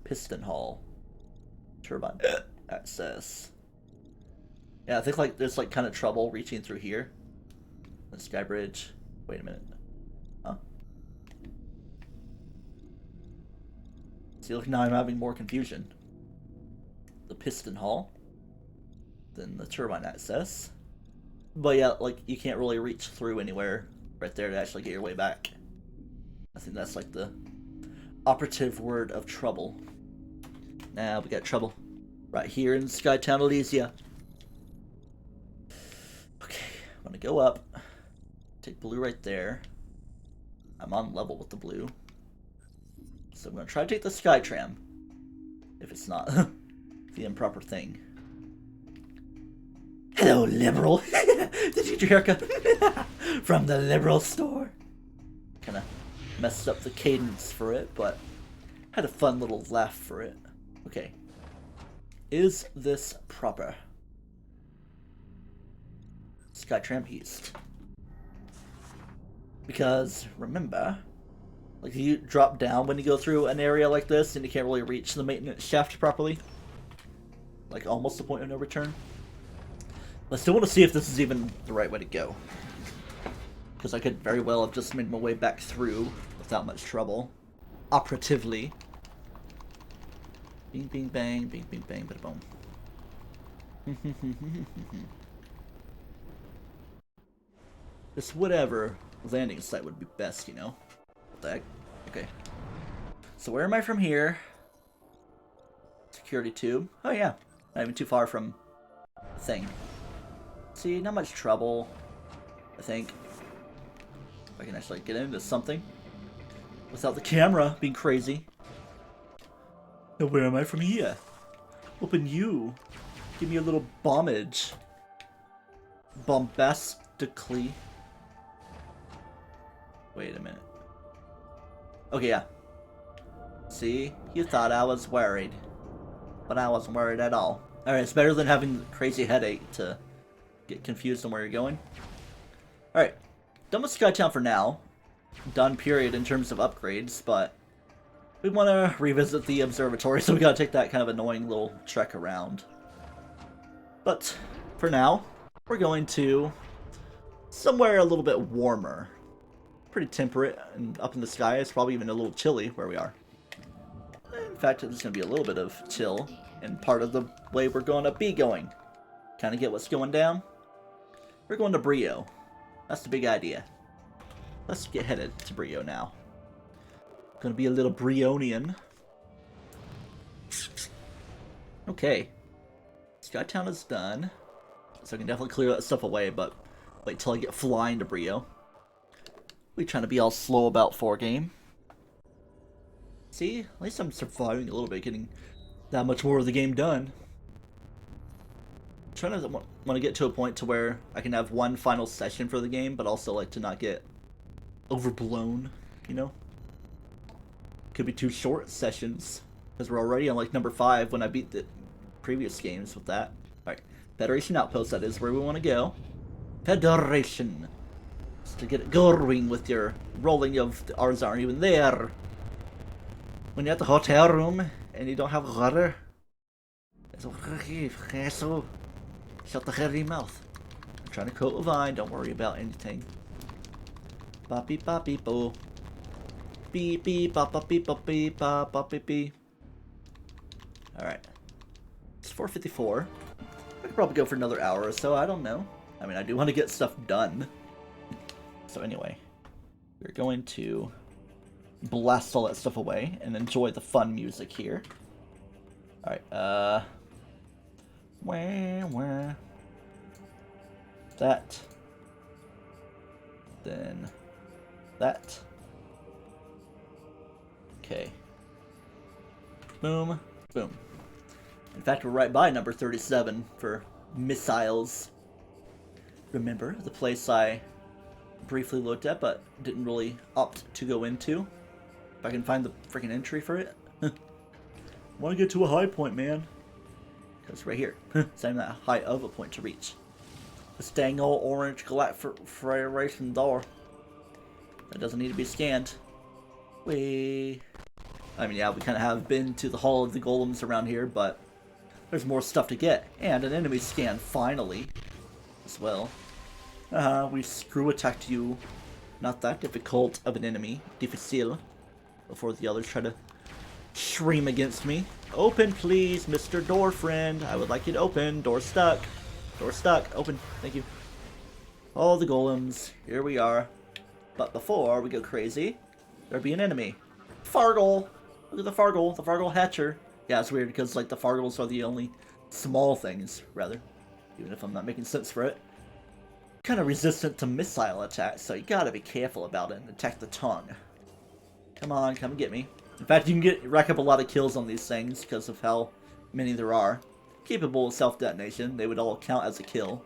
Piston Hall. Turbine access. Yeah, I think like there's like kind of trouble reaching through here. The Sky Bridge. Wait a minute. Huh? See, look, now I'm having more confusion. The Piston Hall. Then the turbine access. But yeah, like you can't really reach through anywhere right there to actually get your way back. I think that's like the operative word of trouble. Now we got trouble right here in Skytown, Elysia. Okay, I'm gonna go up. Take blue right there. I'm on level with the blue. So I'm gonna try to take the Sky Tram. If it's not the improper thing. Hello, liberal. Did you get your haircut? From the liberal store. Kinda messed up the cadence for it, but had a fun little laugh for it. Okay. Is this proper? Skytram East. Because, remember, like you drop down when you go through an area like this and you can't really reach the maintenance shaft properly. Like almost the point of no return. I still want to see if this is even the right way to go. Because I could very well have just made my way back through without much trouble. Operatively. Bing, bing, bang, bing, bing, bang, bada boom. Just whatever landing site would be best, you know? What the heck? Okay. So where am I from here? Security tube. Oh yeah. Not even too far from the thing. See, not much trouble, I think. If I can actually get into something without the camera being crazy. So where am I from here? Open you. Give me a little bombage. Bombastically. Wait a minute. Okay, yeah. See? You thought I was worried. But I wasn't worried at all. Alright, it's better than having a crazy headache to get confused on where you're going. Alright. Done with Skytown for now. Done, period, in terms of upgrades, but we want to revisit the observatory, so we gotta take that kind of annoying little trek around. But, for now, we're going to somewhere a little bit warmer. Pretty temperate, and up in the sky, it's probably even a little chilly where we are. In fact, there's going to be a little bit of chill in part of the way we're going to be going. Kind of get what's going down? We're going to Brio. That's the big idea. Let's get headed to Brio now. Gonna be a little Brionian. Okay. Skytown is done. So I can definitely clear that stuff away, but wait till I get flying to Brio. We trying to be all slow about 4 game. See? At least I'm surviving a little bit, getting that much more of the game done. I'm trying to want to get to a point to where I can have one final session for the game, but also like to not get overblown, you know? Could be 2 short sessions, because we're already on like number 5 when I beat the previous games with that. Alright, Federation Outpost, that is where we want to go. Federation. Just to get it going with your rolling of the R's aren't even there. When you're at the hotel room and you don't have water, so shut the head of your mouth. I'm trying to coat a vine, don't worry about anything. Bop beep bop beep bo. Beep beep bop bop beep bop beep bop bop beep beep. Alright. It's 4:54. I could probably go for another hour or so, I don't know. I mean, I do want to get stuff done. So anyway, we're going to blast all that stuff away and enjoy the fun music here. Alright, where? That. Then that. Okay. Boom, boom. In fact, we're right by number 37 for missiles. Remember the place I briefly looked at but didn't really opt to go into? If I can find the freaking entry for it. Want to get to a high point, man. Because right here. It's not even that high of a point to reach. This dang old orange galactic door. That doesn't need to be scanned. I mean, yeah, we kind of have been to the Hall of the Golems around here, but there's more stuff to get. And an enemy scan, finally, as well. We screw attacked you. Not that difficult of an enemy. Difficile. Before the others try to shreem against me. Open, please, Mr. Door Friend. I would like you to open. Door stuck. Door stuck. Open. Thank you. All the golems. Here we are. But before we go crazy, there'd be an enemy. Fargle! Look at the Fargle. The Fargle Hatcher. Yeah, it's weird because, like, the Fargles are the only small things, rather. Even if I'm not making sense for it. Kind of resistant to missile attacks, so you gotta be careful about it and attack the tongue. Come on, come and get me. In fact, you can rack up a lot of kills on these things because of how many there are. Capable of self-detonation, they would all count as a kill.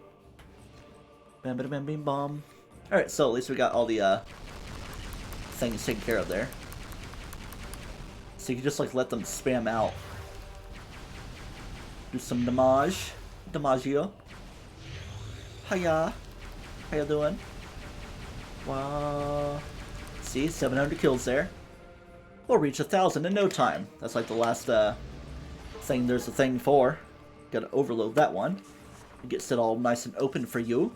Bam bam bam bam bomb. Alright, so at least we got all the things taken care of there. So you can just like let them spam out. Do some damage. Damaggio. Hiya. How you doing? Wow. See, 700 kills there. We'll reach 1,000 in no time. That's like the last thing there's a thing for. Gotta overload that one. It gets it all nice and open for you.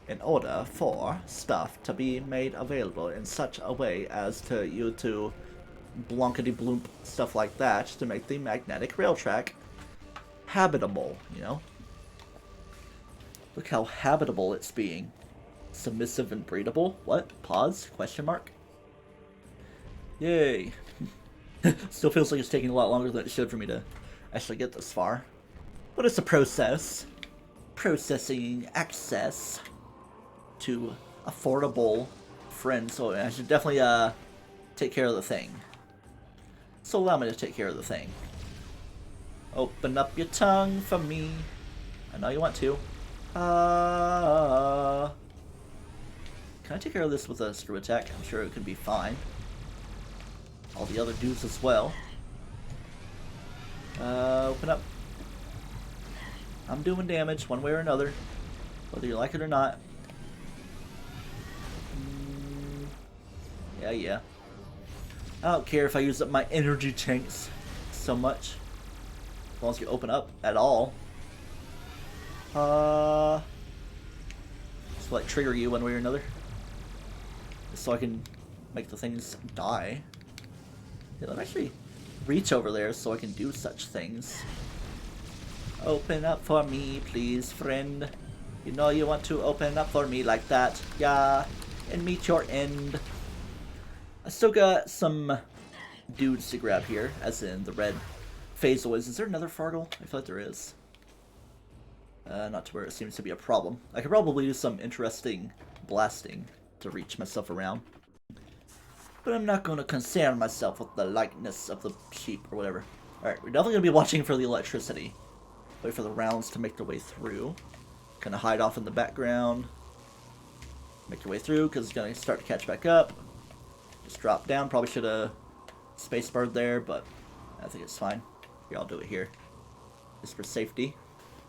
In order for stuff to be made available in such a way as to you to blonkety-bloomp stuff like that to make the magnetic rail track habitable, you know? Look how habitable it's being. Submissive and breedable? What? Pause? Question mark? Yay. Still feels like it's taking a lot longer than it should for me to actually get this far. But it's a process. Processing access to affordable friends. So I should definitely take care of the thing. So allow me to take care of the thing. Open up your tongue for me. I know you want to. Can I take care of this with a screw attack? I'm sure it could be fine. All the other dudes as well. Open up. I'm doing damage one way or another, whether you like it or not. Yeah. I don't care if I use up my energy tanks so much, as long as you open up at all. Just like trigger you one way or another, just so I can make the things die. Yeah, let me actually reach over there so I can do such things. Open up for me, please, friend. You know you want to open up for me like that, yeah, and meet your end. I still got some dudes to grab here, as in the red phasoids. Is there another Fargle? I feel like there is. Not to where it seems to be a problem. I could probably do some interesting blasting to reach myself around. But I'm not going to concern myself with the likeness of the sheep or whatever. Alright, we're definitely going to be watching for the electricity. Wait for the rounds to make their way through. Kind of hide off in the background. Make your way through, because it's going to start to catch back up. Just drop down. Probably should have spacebarred there, but I think it's fine. Here, I'll do it here. Just for safety.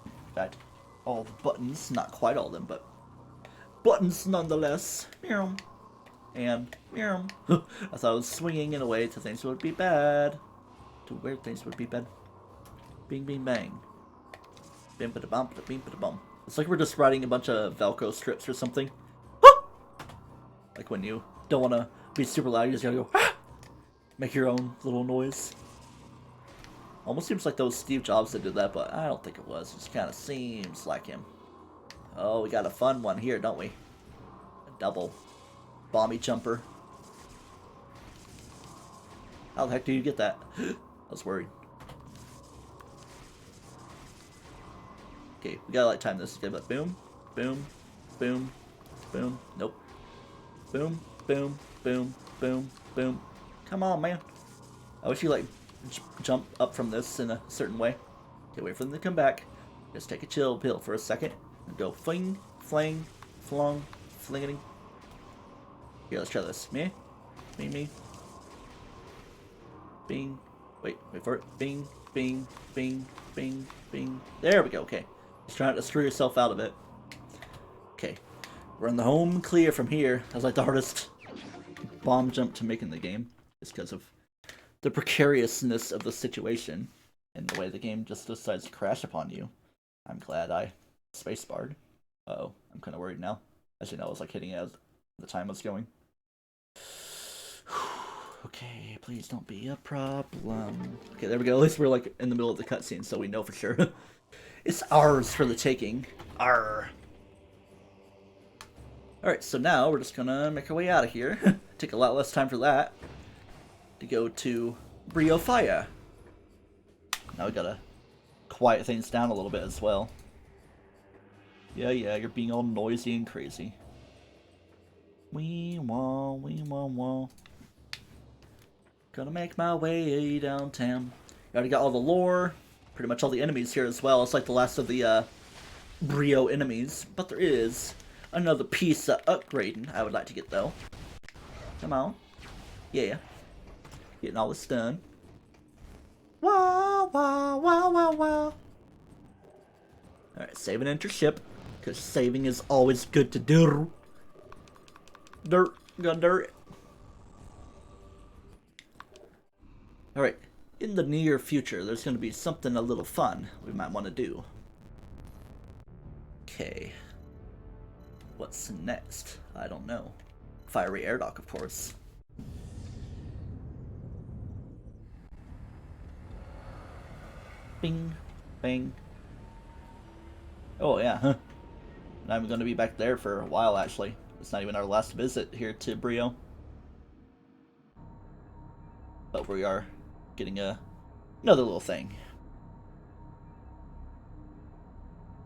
In fact, all the buttons, not quite all of them, but buttons nonetheless. Meow. And meow. I thought I was swinging in a way to things would be bad. To where things would be bad. Bing, bing, bang. Bim, ba da bum, ba da bim, ba da bum. It's like we're just writing a bunch of Velcro strips or something. Like when you don't want to be super loud, you just gotta go, make your own little noise. Almost seems like those Steve Jobs that did that, but I don't think it was. It just kind of seems like him. Oh, we got a fun one here, don't we? A double bomby jumper. How the heck do you get that? I was worried. Okay, we gotta like time this. Like boom, boom, boom, boom. Nope. Boom, boom, boom, boom, boom. Come on, man. I wish you like jump up from this in a certain way. Okay, wait for them to come back. Just take a chill pill for a second and go fling, flang, flong, flinging. Here, let's try this. Me, me. Bing. Wait for it. Bing, bing, bing, bing, bing. There we go. Okay. Just trying to screw yourself out of it. Okay. We're in the home clear from here. That was like the hardest bomb jump to make in the game. Just because of the precariousness of the situation and the way the game just decides to crash upon you. I'm glad I spacebarred. Uh-oh. I'm kind of worried now. Actually, no, I was like hitting it as the time was going. Okay, please don't be a problem. Okay, there we go. At least we're like in the middle of the cutscene, so we know for sure. It's ours for the taking. Arr. Alright, so now we're just gonna make our way out of here. Take a lot less time for that. To go to Brio Fire. Now we gotta quiet things down a little bit as well. Yeah, you're being all noisy and crazy. Wee wah. Gonna make my way downtown. You already got all the lore. Pretty much all the enemies here as well. It's like the last of the Brio enemies. But there is another piece of upgrading I would like to get though. Come on. Yeah. Getting all this done. Wow. Alright, save and enter ship. Because saving is always good to do. Dirt. Got dirt. Alright. In the near future, there's going to be something a little fun we might want to do. Okay. What's next? I don't know. Fiery air dock, of course. Bing. Bang. Oh, yeah, huh? I'm going to be back there for a while, actually. It's not even our last visit here to Brio. But we are getting another little thing.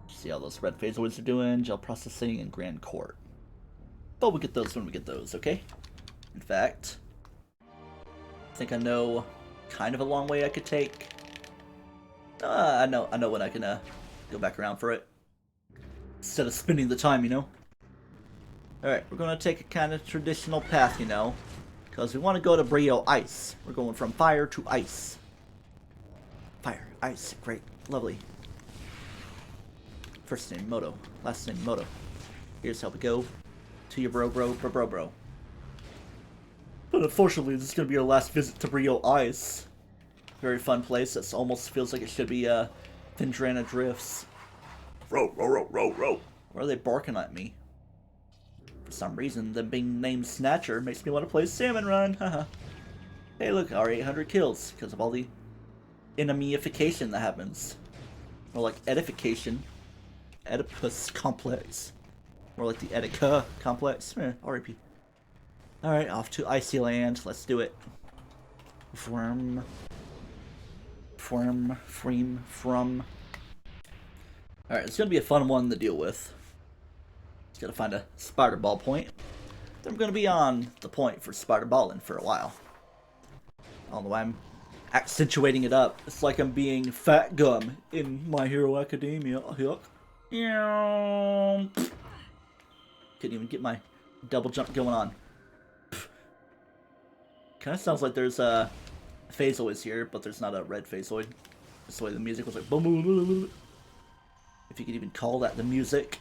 See how those red phasoids are doing, gel processing, and Grand Court. But we'll get those when we get those, okay? In fact, I think I know kind of a long way I could take. I know when I can go back around for it. Instead of spending the time, you know? Alright, we're gonna take a kind of traditional path, you know? Because we want to go to Brio Ice. We're going from fire to ice. Fire, ice, great, lovely. First name Moto, last name Moto. Here's how we go to your bro. But unfortunately, this is going to be our last visit to Brio Ice. Very fun place. That almost feels like it should be Findrana Drifts. Row. Why are they barking at me? For some reason, them being named Snatcher makes me want to play Salmon Run. Haha. Hey, look, our 800 kills because of all the enemyification that happens. Or like edification. Oedipus complex. More like the Etika complex. R.I.P. Alright, off to Icy Land. Let's do it. From. Alright, it's gonna be a fun one to deal with. Just gotta find a spider ball point. Then I'm gonna be on the point for spider balling for a while. I don't know why I'm accentuating it up. It's like I'm being Fat Gum in My Hero Academia. Yuck. Couldn't even get my double jump going on. Kind of sounds like there's a phasoids here, but there's not a red phasoid. That's the way the music was like boom, boom, boom, boom. If you could even call that the music.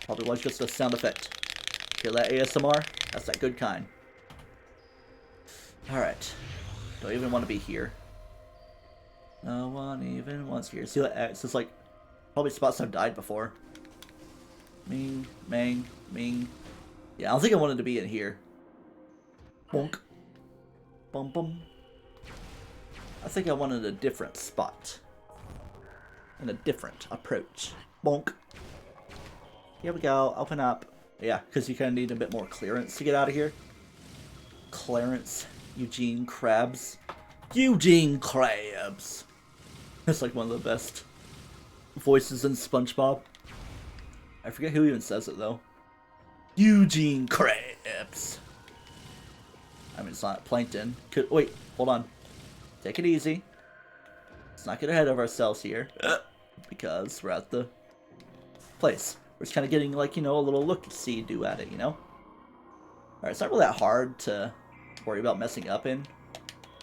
Probably was just a sound effect. Hear that ASMR? That's that good kind. Alright. Don't even want to be here. No one even wants here. See that X is like probably spots I've died before. Ming, Mang, Ming. Yeah, I don't think I wanted to be in here. Bonk. Bum bum. I think I wanted a different spot. And a different approach. Bonk. Here we go. Open up. Yeah, because you kind of need a bit more clearance to get out of here. Clarence. Eugene Krabs. Eugene Krabs. That's like one of the best voices in SpongeBob. I forget who even says it though. Eugene Krabs. I mean, it's not Plankton. Wait, hold on. Take it easy. Let's not get ahead of ourselves here. Because we're at the place. We're just kind of getting, like, you know, a little look-see do at it, you know? Alright, it's not really that hard to worry about messing up in.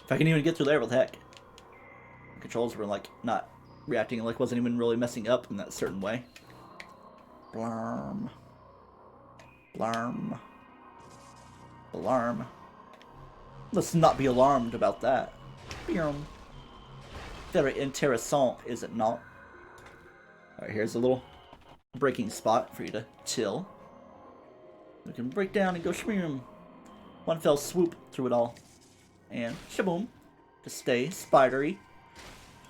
If I can even get through there, what the heck? The controls were, like, not reacting, like, wasn't even really messing up in that certain way. Blarm. Blarm. Alarm. Let's not be alarmed about that. Very interessant, is it not? Alright, here's a little breaking spot for you to chill. We can break down and go shmoom. One fell swoop through it all. And shaboom. To stay spidery.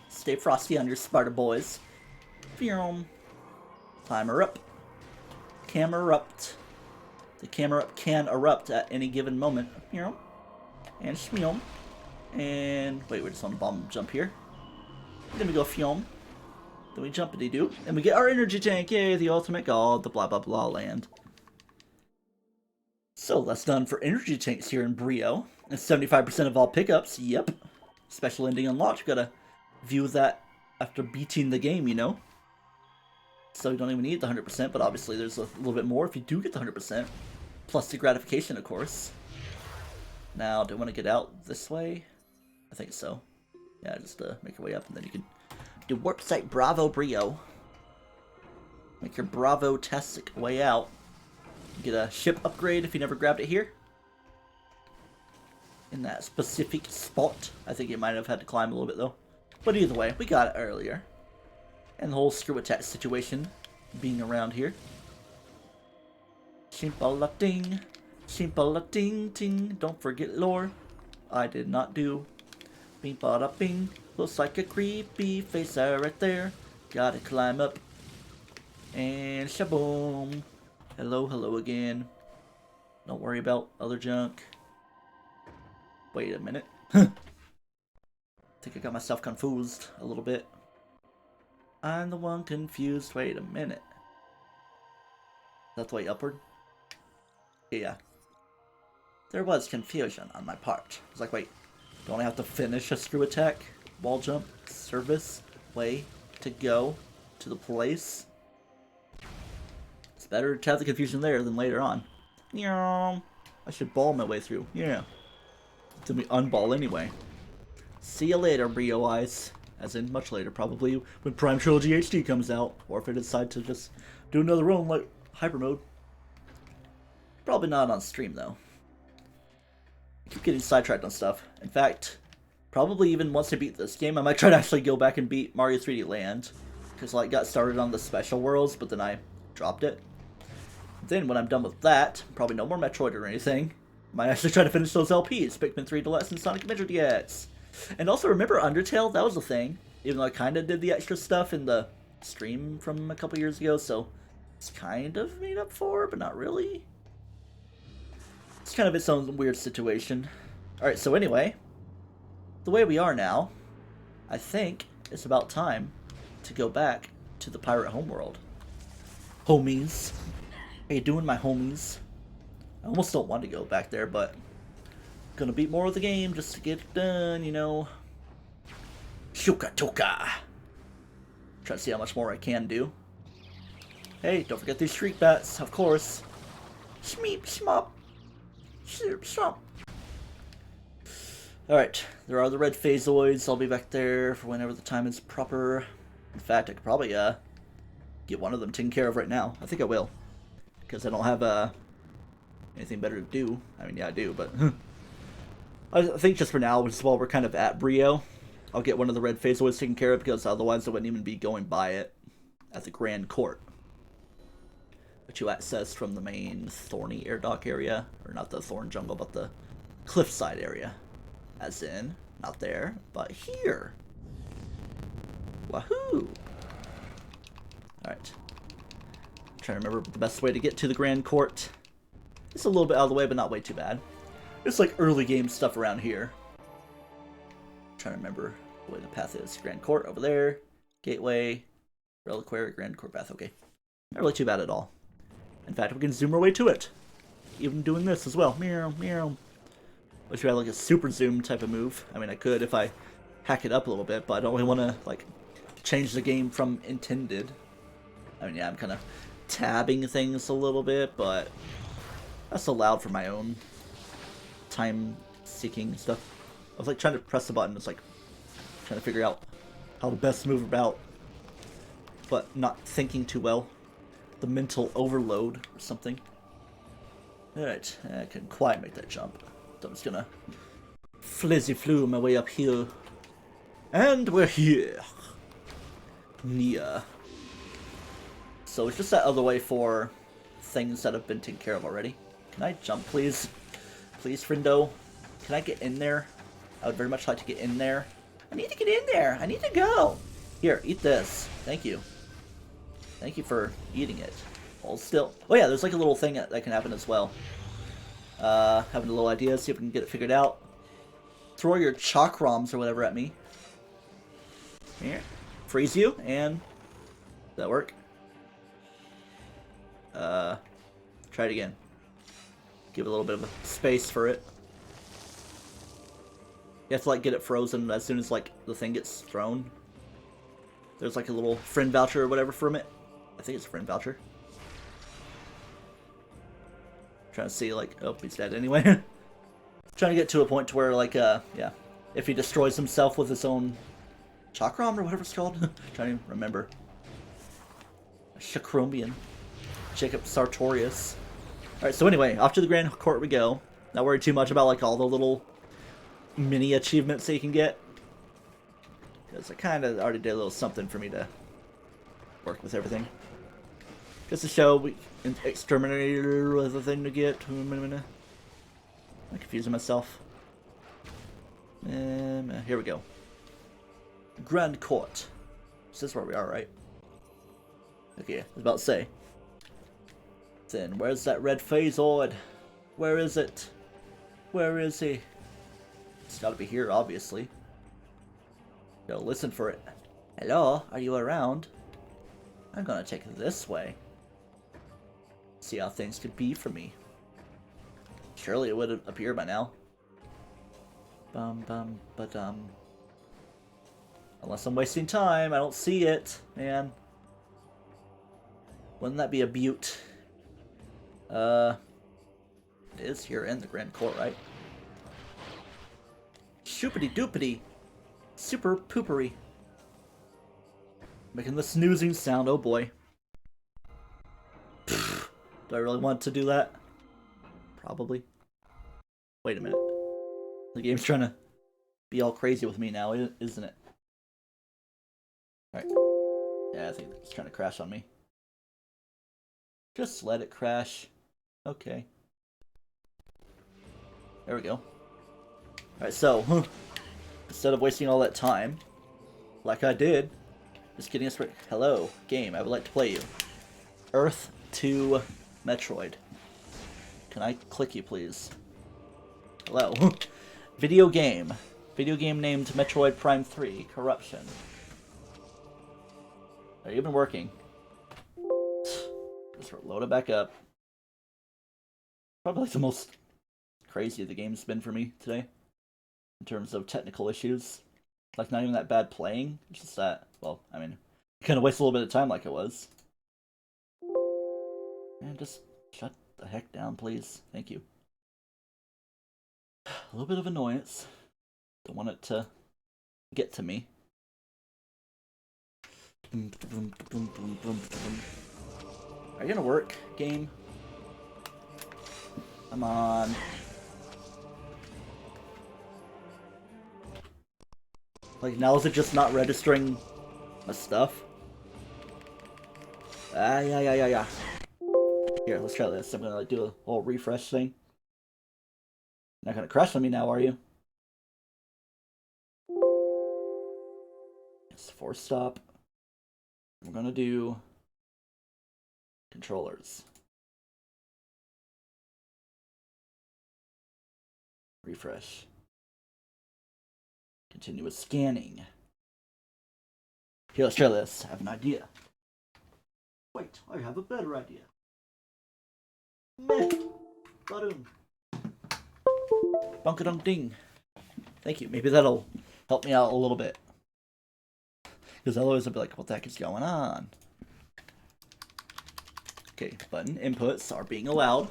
Stay frosty on your spider boys. Climber up. Cam erupt. The camera can erupt at any given moment. And shmeom. And wait, we're just on bomb jump here. Then we go fium. Then we jumpity doo. And we get our energy tank. Yay, the ultimate god, the blah blah blah land. So that's done for energy tanks here in Brio. And 75% of all pickups. Yep. Special ending unlocked. You gotta view that after beating the game, you know. So you don't even need the 100%, but obviously there's a little bit more if you do get the 100%. Plus the gratification, of course. Now, do I want to get out this way? I think so. Yeah, just make your way up, and then you can do warp site Bravo Brio. Make your Bravo-tastic way out. Get a ship upgrade if you never grabbed it here. In that specific spot. I think you might have had to climb a little bit, though. But either way, we got it earlier. And the whole screw attack situation being around here. Shimpalating. Shimpalating ting. Don't forget lore. I did not do. Bing bada bing. Looks like a creepy face right there. Gotta climb up. And shaboom. Hello, hello again. Don't worry about other junk. Wait a minute. I think I got myself confused a little bit. I'm the one confused. Wait a minute. Is that the way upward? Yeah. There was confusion on my part. I was like, wait, don't I have to finish a screw attack wall jump service way to go to the place. It's better to have the confusion there than later on. Yeah, I should ball my way through. Yeah. Then we unball anyway. See you later, Brio Eyes. As in, much later, probably, when Prime Trilogy HD comes out. Or if I decide to just do another run like Hyper Mode. Probably not on stream, though. I keep getting sidetracked on stuff. In fact, probably even once I beat this game, I might try to actually go back and beat Mario 3D Land. Because I got started on the special worlds, but then I dropped it. Then, when I'm done with that, probably no more Metroid or anything. Might actually try to finish those LPs, Pikmin 3 Deluxe and Sonic Adventure DX. And also, remember Undertale? That was a thing. Even though I kind of did the extra stuff in the stream from a couple years ago, so it's kind of made up for, but not really. It's kind of its own weird situation. Alright, so anyway, the way we are now, I think it's about time to go back to the pirate homeworld. Homies. How you doing, my homies? I almost don't want to go back there, but gonna beat more of the game just to get it done, you know. Shuka toka. Try to see how much more I can do. Hey, don't forget these streak bats, of course. Shmeep shmop. Shmeep shmop. Alright, there are the red phasoids. I'll be back there for whenever the time is proper. In fact, I could probably get one of them taken care of right now. I think I will. Because I don't have anything better to do. I mean, yeah, I do, but I think just for now, just while we're kind of at Brio, I'll get one of the red phasoids taken care of, because otherwise I wouldn't even be going by it at the Grand Court, which you access from the main Thorny Air Dock area, or not the Thorn Jungle, but the Cliffside area, as in, not there, but here. Wahoo! Alright. Trying to remember the best way to get to the Grand Court. It's a little bit out of the way, but not way too bad. It's like early game stuff around here. Trying to remember the way the path is. Grand Court over there. Gateway. Reliquary. Grand Court path. Okay. Not really too bad at all. In fact, we can zoom our way to it. Even doing this as well. Meow, meow. Wish we had like a super zoom type of move. I mean, I could if I hack it up a little bit, but I don't really want to like change the game from intended. I mean, yeah, I'm kind of tabbing things a little bit, but that's allowed for my own time-seeking stuff. I was like trying to press the button, it's like trying to figure out how to best move about, but not thinking too well. The mental overload or something. Alright, I can quite make that jump. So I'm just gonna flizzy flew my way up here. And we're here. Nia. So it's just that other way for things that have been taken care of already. Can I jump, please? Please, friendo. Can I get in there? I would very much like to get in there. I need to get in there. I need to go. Here, eat this. Thank you. Thank you for eating it. Hold still. Oh yeah, there's like a little thing that can happen as well. Having a little idea, see if we can get it figured out. Throw your chakrams or whatever at me. Here. Freeze you, and... Does that work? Try it again. Give it a little bit of a space for it. You have to like get it frozen as soon as like the thing gets thrown. There's like a little friend voucher or whatever from it. I think it's a friend voucher. Trying to see like, oh, he's dead anyway. Trying to get to a point to where like, yeah, if he destroys himself with his own chakram or whatever it's called. Trying to remember. Chakromian. Jacob Sartorius. Alright, so anyway, off to the Grand Court we go. Not worry too much about like all the little mini achievements that you can get. Because I kind of already did a little something for me to work with everything. Just to show we exterminator was the thing to get. I'm confusing myself. Here we go. Grand Court. This is where we are, right? Okay, I was about to say. Then, where's that red phasoid? Where is it? Where is he? It's gotta be here, obviously. Gotta listen for it. Hello, are you around? I'm gonna take it this way. See how things could be for me. Surely it would appear by now. Bum bum ba-dum. Unless I'm wasting time, I don't see it, man. Wouldn't that be a beaut? It is here in the Grand Court, right? Shoopity doopity. Super poopery. Making the snoozing sound, oh boy. Do I really want to do that? Probably. Wait a minute. The game's trying to be all crazy with me now, isn't it? Alright. Yeah, I think it's trying to crash on me. Just let it crash. Okay. There we go. Alright, so, instead of wasting all that time, like I did, just getting us ready. Hello, game, I would like to play you. Earth 2 Metroid. Can I click you, please? Hello. Video game. Video game named Metroid Prime 3 Corruption. Are you even working? Just load it back up. Probably the most crazy the game's been for me today. In terms of technical issues. Like, not even that bad playing. It's just that, well, I mean, you kind of waste a little bit of time like it was. Man, just shut the heck down, please. Thank you. A little bit of annoyance. Don't want it to get to me. Are you gonna work, game? Come on. Like, now is it just not registering my stuff? Yeah. Here, let's try this. I'm gonna like do a whole refresh thing. Not gonna crash on me now, are you? Yes, force stop. We're gonna do controllers. Refresh. Continue with scanning. Here, let's try this. I have an idea. Wait, I have a better idea. Meh. Ba-doom. Bunk-a-dunk ding. Thank you. Maybe that'll help me out a little bit. Because otherwise I'll be like, what the heck is going on? Okay, button inputs are being allowed.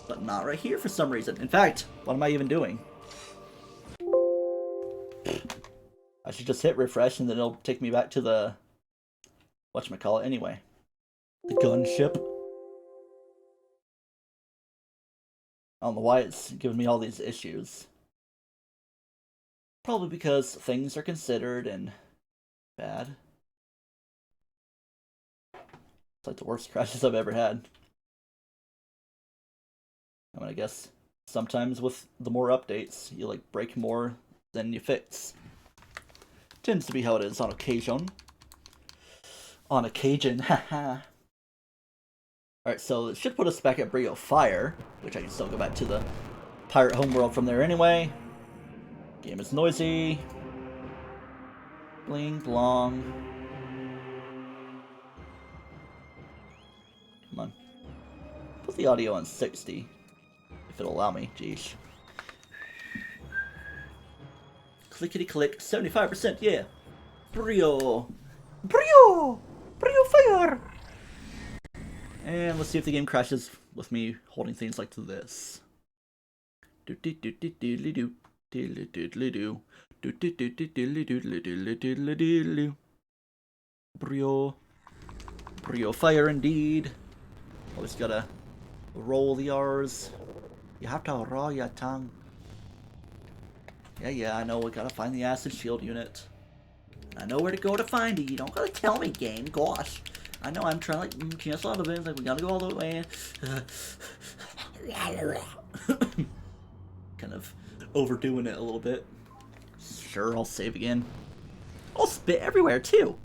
But not right here for some reason. In fact, what am I even doing? I should just hit refresh and then it'll take me back to the... whatchamacallit anyway. The gunship. I don't know why it's giving me all these issues. Probably because things are considered and bad. It's like the worst crashes I've ever had. I mean, I guess sometimes with the more updates, you like break more than you fix. Tends to be how it is on occasion. On occasion, haha. Alright, so it should put us back at Brio Fire, which I can still go back to the pirate homeworld from there anyway. Game is noisy. Bling blong. Come on. Put the audio on 60. If it'll allow me, jeez. Clickety click, 75%, yeah. Brio! Brio! Brio Fire! And let's see if the game crashes with me holding things like this. Do do do do do do do do do do do do do do do do do do. Brio. Brio Fire indeed. Always gotta roll the R's. You have to roll your tongue. Yeah, I know, we gotta find the acid shield unit. I know where to go to find it. You don't gotta tell me, game. Gosh. I know, I'm trying to, like, cancel out of it. It's like, we gotta go all the way. Kind of overdoing it a little bit. Sure, I'll save again. I'll spit everywhere, too.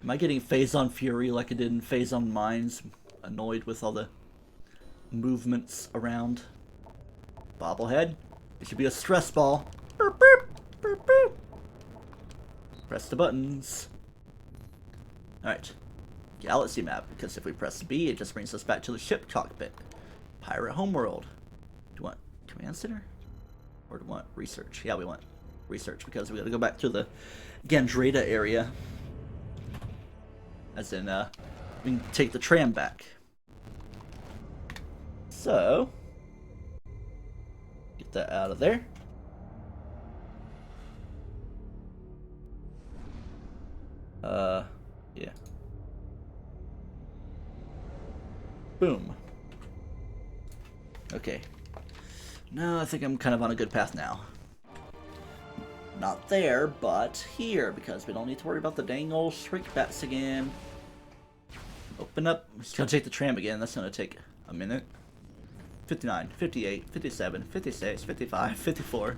Am I getting Phase on Fury like I did in Phase on Mines? Annoyed with all the movements around. Bobblehead. It should be a stress ball. Burp, burp, burp, burp. Press the buttons. Alright. Galaxy map, because if we press B, it just brings us back to the ship cockpit. Pirate homeworld. Do you want command center? Or do we want research? Yeah, we want research because we gotta go back to the Gandreda area. As in, we can take the tram back. So, get that out of there. Yeah. Boom. Okay. No, I think I'm kind of on a good path now. Not there, but here, because we don't need to worry about the dang old shrink bats again. Open up. Just gonna take the tram again. That's gonna take a minute. 59, 58, 57, 56, 55, 54.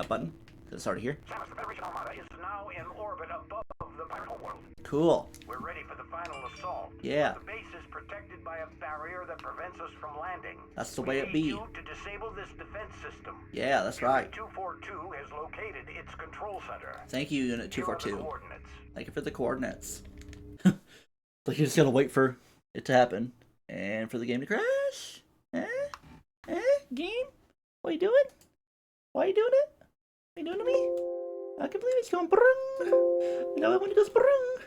Button. It's already here. Samus, the Federation Armada is now in orbit above the pirate homeworld. Cool. We're ready for the final assault. Yeah. The base is protected by a barrier that prevents us from landing. That's the way it be. We need you to disable this defense system. Yeah, that's right. Unit 242 has located its control center. Thank you, Unit Here are the 242. coordinates. Thank you for the coordinates. Like, you just gotta wait for it to happen. And for the game to crash? Game? What are you doing? Why are you doing it? What are you doing to me? I can't believe it's going brung. You know when it goes brung.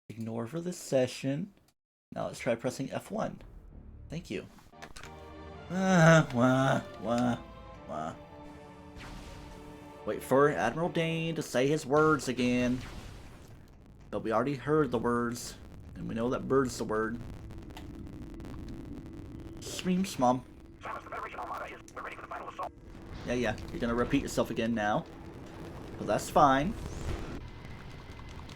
Ignore for this session. Now let's try pressing F1. Thank you. Wait for Admiral Dane to say his words again. But we already heard the words, and we know that bird's the word. Scream, Mom. Samus, the Federation Armada is ready for the final assault. Yeah, you're gonna repeat yourself again now. But that's fine.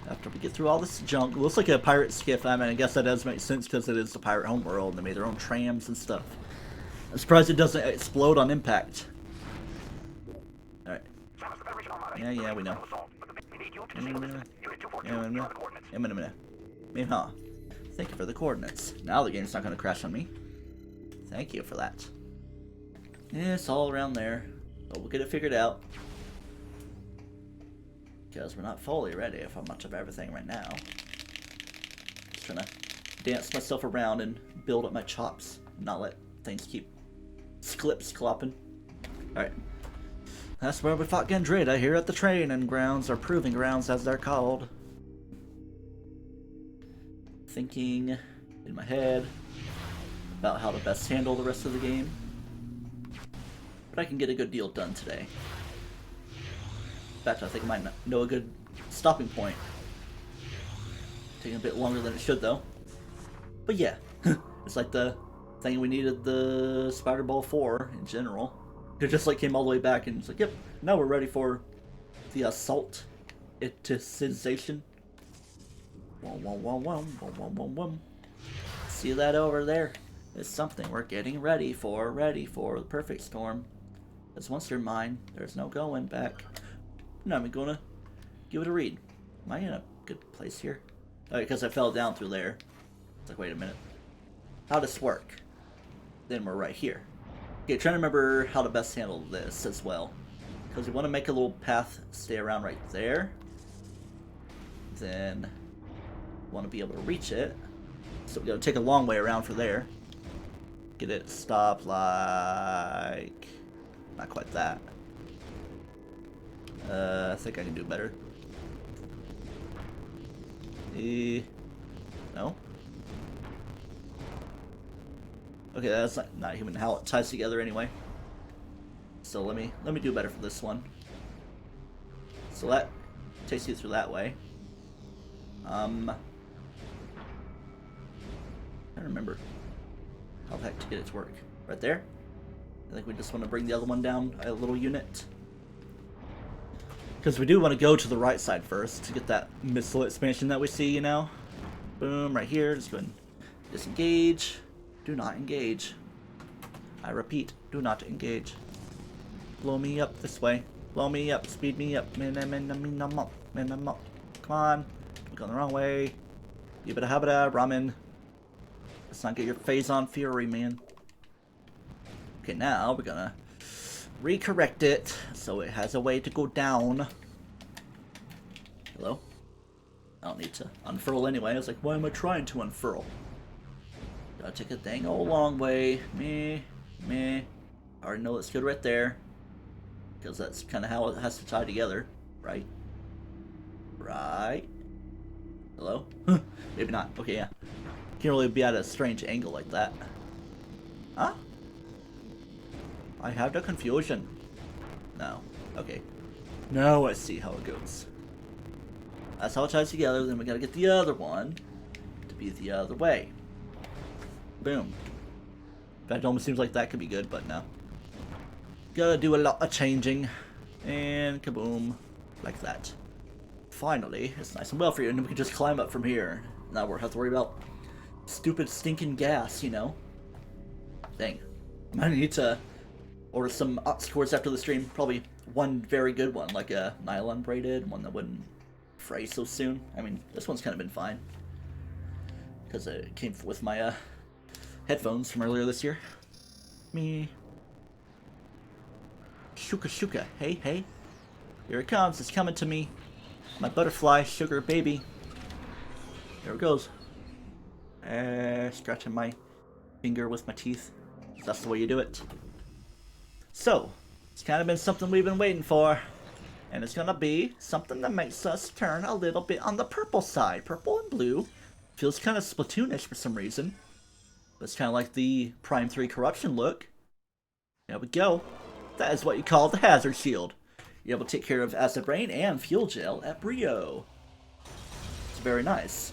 After we get through all this junk, it looks like a pirate skiff. I mean, I guess that does make sense because it is the pirate homeworld, and they made their own trams and stuff. I'm surprised it doesn't explode on impact. Alright. Samus, the Federation Armada is Yeah, ready we for the know. final assault, but we need you to disable this. Unit 242, Yeah, here are the coordinates. Thank you for the coordinates. Now the game's not gonna crash on me. Thank you for that. Yeah, it's all around there. But we'll get it figured out. Because we're not fully ready for much of everything right now. Just trying to dance myself around and build up my chops. Not let things keep clopping. Alright. That's where we fought Gandreda, here at the training grounds, or proving grounds as they're called. Thinking in my head about how to best handle the rest of the game. But I can get a good deal done today. In fact, I think I might know a good stopping point. Taking a bit longer than it should, though. But yeah, it's like the thing we needed the Spider Ball for in general. It just like came all the way back and it's like, yep, now we're ready for the assault. Sensation. See that over there? It's something we're getting ready for the perfect storm. Because once you're mine, there's no going back. No, I'm gonna give it a read. Am I in a good place here? Oh, because I fell down through there. It's like, wait a minute. How does this work? Then we're right here. Okay, trying to remember how to best handle this as well. Because we want to make a little path stay around right there. Then want to be able to reach it. So we gotta take a long way around for there. Get it stopped like... not quite that. I think I can do better. No? Okay, that's not even how it ties together anyway. So let me do better for this one. So that takes you through that way. I don't remember how the heck to get it to work. Right there? I think we just want to bring the other one down a little unit. Because we do want to go to the right side first to get that missile expansion that we see, you know? Boom, right here. Just go ahead and disengage. Do not engage. I repeat, do not engage. Blow me up this way. Blow me up, speed me up. Come on. I'm going the wrong way. Yibba habba ramen. Let's not get your phase on fury, man. Okay, now we're gonna recorrect it so it has a way to go down. Hello? I don't need to unfurl anyway. I was like, why am I trying to unfurl? Gotta take a dang old long way. Meh. I already know it's good right there. Because that's kind of how it has to tie together. Right? Right? Hello? Maybe not. Okay, yeah. Can't really be at a strange angle like that. Huh? I have the confusion. No. Okay. Now I see how it goes. That's how it ties together. Then we gotta get the other one to be the other way. Boom. In fact, it almost seems like that could be good, but no. Gotta do a lot of changing. And kaboom. Like that. Finally, it's nice and well for you, and then we can just climb up from here. Now we'll have to worry about stupid stinking gas, you know? Dang. I might need to order some ox cords after the stream. Probably one very good one, like a nylon braided, one that wouldn't fray so soon. I mean, this one's kind of been fine. Because it came with my headphones from earlier this year. Me. Shuka. Hey. Here it comes. It's coming to me. My butterfly sugar baby. There it goes. Scratching my finger with my teeth. That's the way you do it. So, it's kind of been something we've been waiting for. And it's gonna be something that makes us turn a little bit on the purple side. Purple and blue. Feels kind of Splatoonish for some reason. But it's kind of like the Prime 3 Corruption look. There we go. That is what you call the hazard shield. You're able to take care of acid rain and fuel gel at Brio. It's very nice.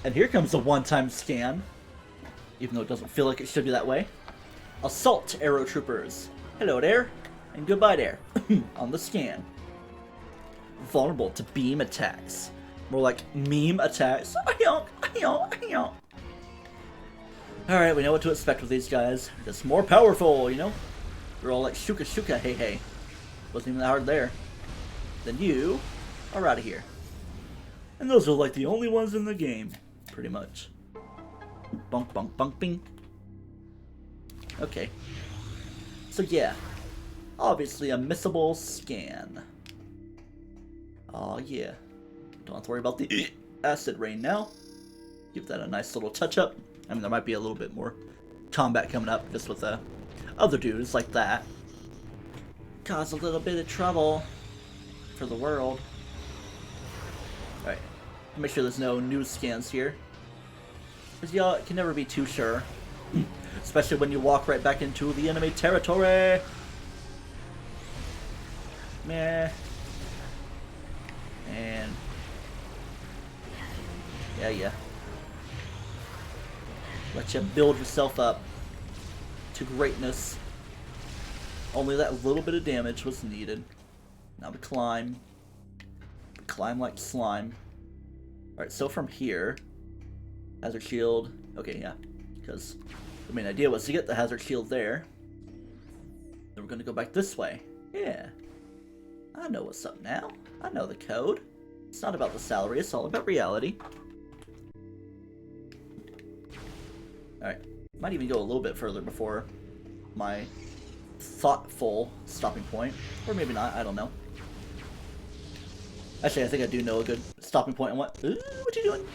And here comes the one-time scan. Even though it doesn't feel like it should be that way. Assault Aero Troopers. Hello there. And goodbye there. On the scan. Vulnerable to beam attacks. More like meme attacks. Alright, we know what to expect with these guys. Just more powerful, you know? They're all like shuka, hey. Wasn't even that hard there. Then you are out of here. And those are like the only ones in the game, pretty much. Bonk, bing. Okay. So yeah, obviously a missable scan. Oh yeah. Don't have to worry about the acid rain now. Give that a nice little touch up. I mean, there might be a little bit more combat coming up just with other dudes like that. Cause a little bit of trouble for the world. Alright, make sure there's no new scans here. Because y'all can never be too sure. Especially when you walk right back into the enemy territory. Meh. And yeah. Let you build yourself up to greatness. Only that little bit of damage was needed. Now we climb. Climb like slime. Alright, so from here, hazard shield. Okay, yeah. Because the main idea was to get the hazard shield there. Then we're going to go back this way. Yeah. I know what's up now. I know the code. It's not about the salary, it's all about reality. Alright. Might even go a little bit further before my thoughtful stopping point. Or maybe not, I don't know. Actually, I think I do know a good stopping point. And what you doing?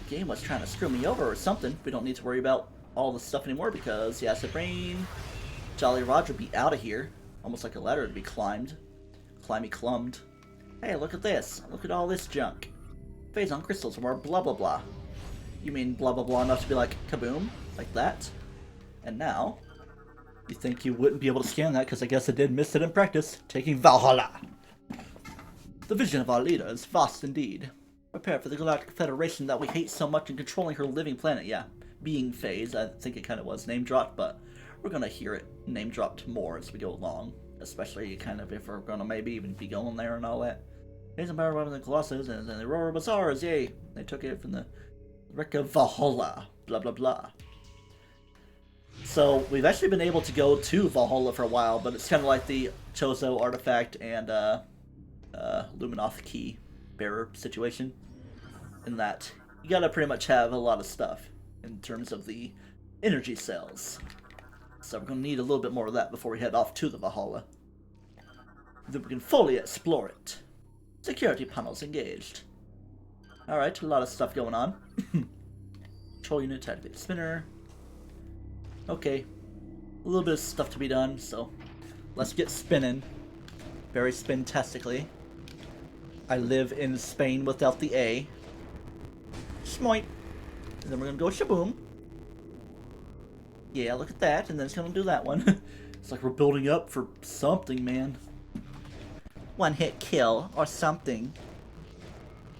The game was trying to screw me over or something. We don't need to worry about all this stuff anymore because the acid rain. Jolly Roger be out of here. Almost like a ladder to be climbed. Climby clumbed. Hey, look at this. Look at all this junk. Phase on crystals or blah blah blah. You mean blah blah blah enough to be like kaboom? Like that? And now, you think you wouldn't be able to scan that because I guess I did miss it in practice. Taking Valhalla. The vision of our leader is vast indeed. Prepare for the Galactic Federation that we hate so much and controlling her living planet. Yeah, being phase, I think it kind of was name dropped, but we're going to hear it name dropped more as we go along. Especially kind of if we're going to maybe even be going there and all that. There's some power weapons and Colossus and the Aurora Bazaars, yay! They took it from the wreck of Valhalla. Blah blah blah. So, we've actually been able to go to Valhalla for a while, but it's kind of like the Chozo artifact and Luminoth key bearer situation. In that, you gotta pretty much have a lot of stuff in terms of the energy cells. So we're gonna need a little bit more of that before we head off to the Valhalla. Then we can fully explore it. Security panels engaged. Alright, a lot of stuff going on. control unit to activate the spinner. Okay. A little bit of stuff to be done, so let's get spinning. Very spin-tastically. I live in Spain without the A. Smoit. And then we're gonna go shaboom. Yeah, look at that, and then it's gonna do that one. It's like we're building up for something, man. One hit kill, or something.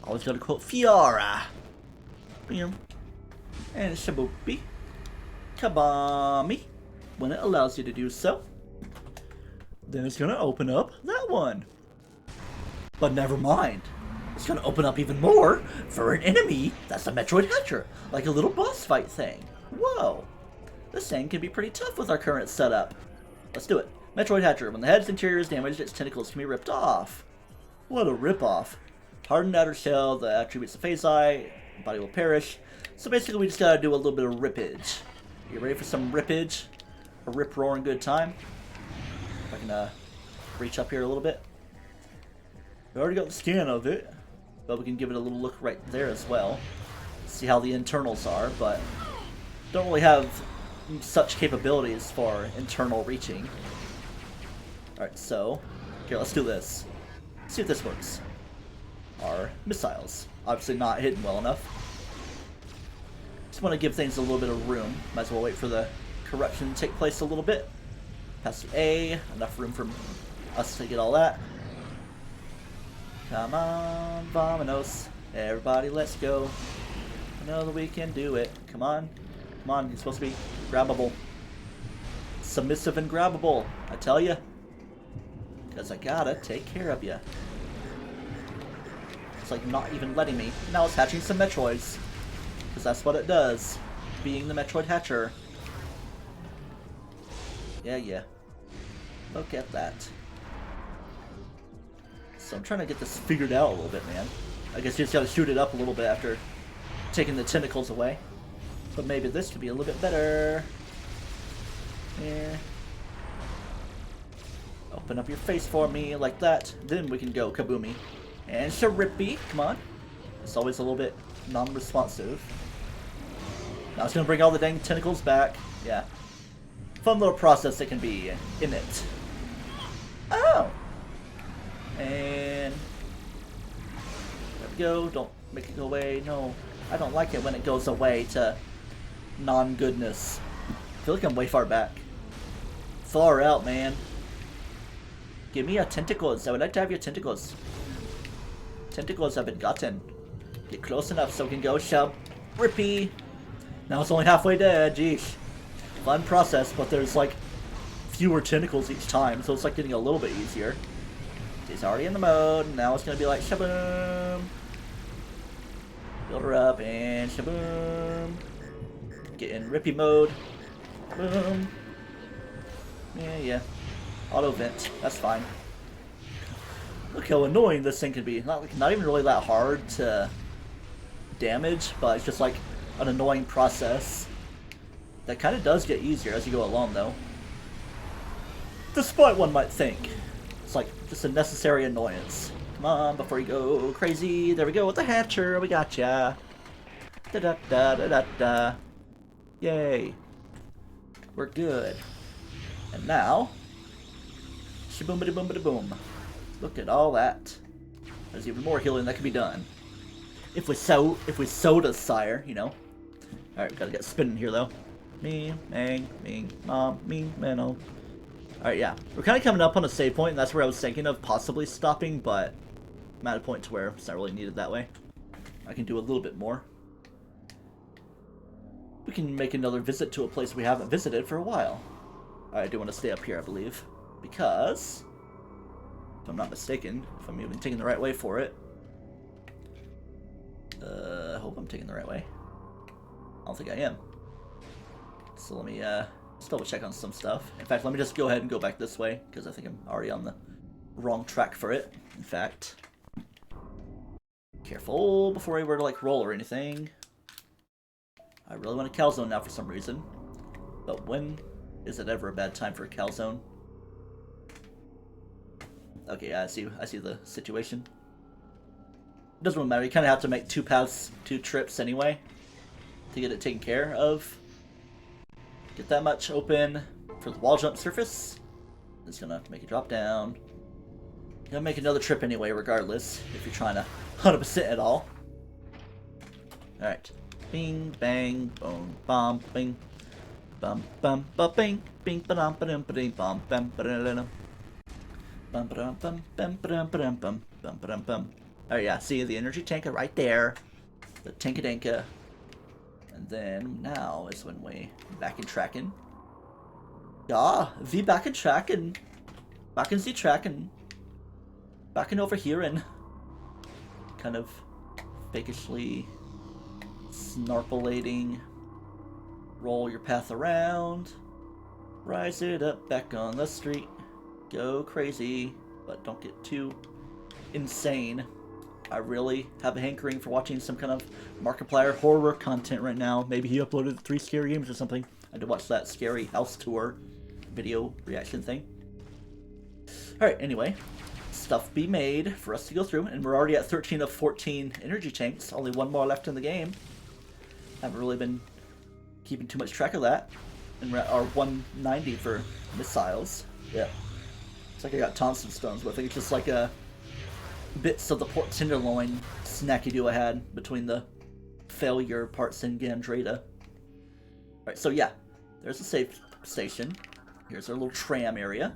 Always gotta quote Fiora. Boom. And shaboopy. Kabami. When it allows you to do so. Then it's gonna open up that one. But never mind. It's gonna open up even more for an enemy that's a Metroid Hatcher. Like a little boss fight thing. Whoa. This thing can be pretty tough with our current setup. Let's do it. Metroid Hatcher. When the head's interior is damaged, its tentacles can be ripped off. What a rip-off. Hardened outer shell, the attributes of Phase Eye, body will perish. So basically we just gotta do a little bit of rippage. You ready for some rippage? A rip-roaring good time? If I can reach up here a little bit. We already got the scan of it, but we can give it a little look right there as well. See how the internals are, but don't really have such capabilities for internal reaching. Alright, so, here, let's do this. See if this works. Our missiles. Obviously not hidden well enough. Just want to give things a little bit of room. Might as well wait for the corruption to take place a little bit. Pass through A. Enough room for us to get all that. Come on, Vominos. Everybody, let's go. I know that we can do it. Come on. Come on, you're supposed to be grabbable. Submissive and grabbable, I tell ya. Because I gotta take care of ya. It's like not even letting me. Now it's hatching some Metroids. Because that's what it does. Being the Metroid Hatcher. Yeah, yeah. Look at that. So I'm trying to get this figured out a little bit, man. I guess you just gotta shoot it up a little bit after taking the tentacles away. But maybe this could be a little bit better. Yeah. Open up your face for me like that. Then we can go kaboomy. And Sharippy, come on. It's always a little bit non-responsive. Now it's gonna bring all the dang tentacles back. Yeah. Fun little process it can be in it. Oh! And there we go. Don't make it go away. No. I don't like it when it goes away to non-goodness. I feel like I'm way far back. Far out, man. Give me your tentacles. I would like to have your tentacles. Tentacles have been gotten. Get close enough so we can go shove. Rippy. Now it's only halfway dead. Jeez. Fun process, but there's like fewer tentacles each time, so it's like getting a little bit easier. He's already in the mode, and now it's gonna be like shaboom. Build her up and shaboom. Get in rippy mode. Boom. Yeah, yeah. Auto vent. That's fine. Look how annoying this thing can be. Not even really that hard to damage, but it's just like an annoying process. That kind of does get easier as you go along, though. Despite one might think. It's like just a necessary annoyance. Come on, before you go crazy. There we go with the Hatcher. We gotcha. Da da da da da da. Yay. We're good. And now, shaboom-a-da-boom-a-da-boom. Look at all that. There's even more healing that can be done. If we so desire, you know. Alright, we gotta get spinning here, though. Me, Mang, Ming, Mom, me, Mano. Alright, yeah. We're kind of coming up on a save point, and that's where I was thinking of possibly stopping, but I'm at a point to where it's not really needed that way. I can do a little bit more. We can make another visit to a place we haven't visited for a while. I do want to stay up here, I believe. Because, if I'm not mistaken, if I'm even taking the right way for it. I hope I'm taking the right way. I don't think I am. So let me just double check on some stuff. In fact, let me just go ahead and go back this way, because I think I'm already on the wrong track for it. In fact, careful before I were to like roll or anything. I really want a calzone now for some reason. But when is it ever a bad time for a calzone? Okay, yeah, I see the situation. It doesn't really matter. You kind of have to make two paths, two trips anyway. to get it taken care of. Get that much open for the wall jump surface. It's gonna make it drop down. You're gonna make another trip anyway, regardless, if you're trying to 100% at all. Alright. Bing, bang, boom, bum, bing. Bum, bum, ba, bing, bing, ba, dum, ba, dum, ba, ding, bum, bum, ba, da, da, dum. Bum, ba, dum, bum, bum, ba, dum, ba, dum, bum, bum, ba, dum, bum. Oh yeah, see the energy tanker right there. The tanka. And then now is when we back in tracking. Yeah, we back in tracking. Back in the tracking. Back in over here and kind of fakishly snarpulating. Roll your path around. Rise it up back on the street. Go crazy, but don't get too insane. I really have a hankering for watching some kind of Markiplier horror content right now. Maybe he uploaded 3 scary games or something. I had to watch that scary house tour video reaction thing. Alright, anyway. Stuff be made for us to go through. And we're already at 13 of 14 energy tanks. Only 1 more left in the game. Haven't really been keeping too much track of that. And we're at our 190 for missiles. Yeah. It's like I got Thompson stones, but I think it's just like a bits of the pork tenderloin snacky do I had between the failure parts in Gandreda. Alright, so yeah, there's a safe station. Here's our little tram area.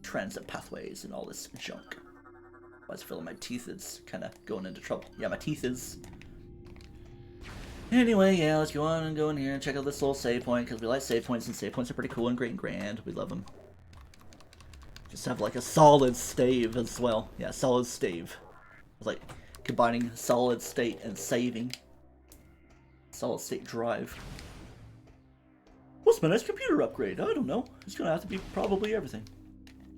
Transit pathways and all this junk. I was feeling my teeth is kind of going into trouble. Yeah, my teeth is. Anyway, yeah, let's go on and go in here and check out this little save point, because we like save points, and save points are pretty cool and great and grand. We love them. Just have like a solid stave as well. Yeah, solid stave. It's like combining solid state and saving. Solid state drive. What's my next computer upgrade? I don't know. It's gonna have to be probably everything.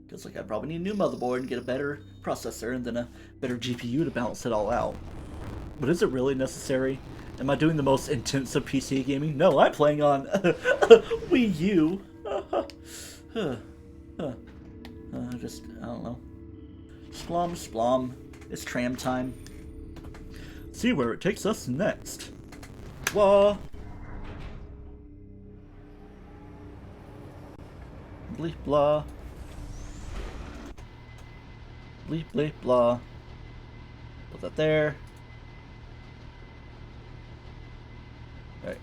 Because like I probably need a new motherboard and get a better processor and then a better GPU to balance it all out. But is it really necessary? Am I doing the most intensive PC gaming? No, I'm playing on Wii U. I don't know. Splom, splom. It's tram time. See where it takes us next. Wah. Bleep blah. Bleep bleep blah. Put that there. Alright.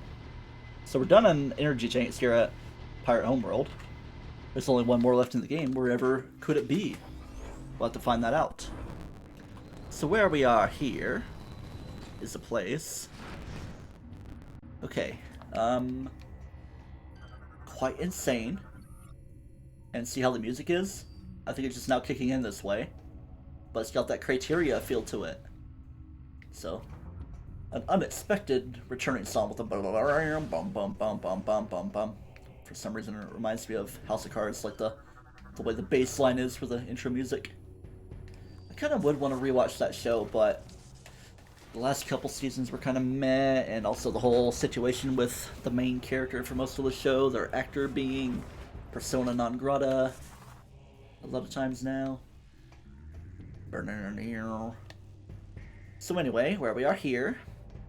So we're done on energy tanks here at Pirate Homeworld. There's only 1 more left in the game. Wherever could it be? We'll have to find that out. So where we are here is a place. Okay. Quite insane. And see how the music is? I think it's just now kicking in this way. But it's got that criteria feel to it. So, an unexpected returning song with a bum bum bum bum bum bum bum. For some reason it reminds me of House of Cards, like the way the bass line is for the intro music. I kind of would want to rewatch that show, but the last couple seasons were kind of meh, and also the whole situation with the main character for most of the show, their actor being persona non grata a lot of times now. So anyway, where we are here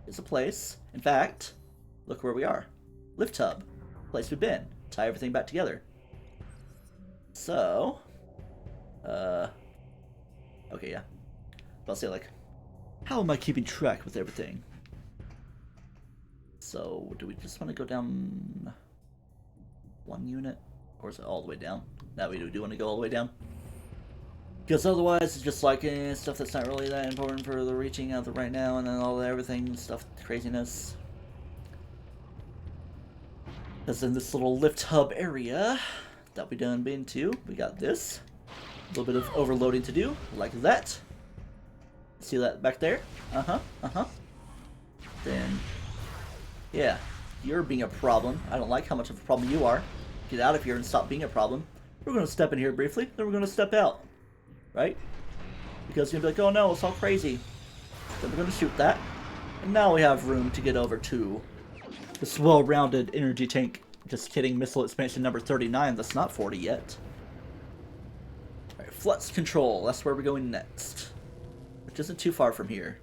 is a place. In fact, look where we are. Lift hub. Place we've been. Tie everything back together. So, okay, yeah. I'll say like, how am I keeping track with everything? So, do we just want to go down 1 unit? Or is it all the way down? No, we do want to go all the way down. Because otherwise, it's just like stuff that's not really that important for the reaching out the right now, and then all the everything stuff, craziness. Because in this little lift hub area that we done been to, we got this. A little bit of overloading to do, like that. See that back there? Then, yeah, you're being a problem. I don't like how much of a problem you are. Get out of here and stop being a problem. We're going to step in here briefly, then we're going to step out. Right? Because you're going to be like, oh no, it's all crazy. Then we're going to shoot that. And now we have room to get over to this well-rounded energy tank. Just kidding, missile expansion number 39. That's not 40 yet. Alright, flux control. That's where we're going next. Which isn't too far from here.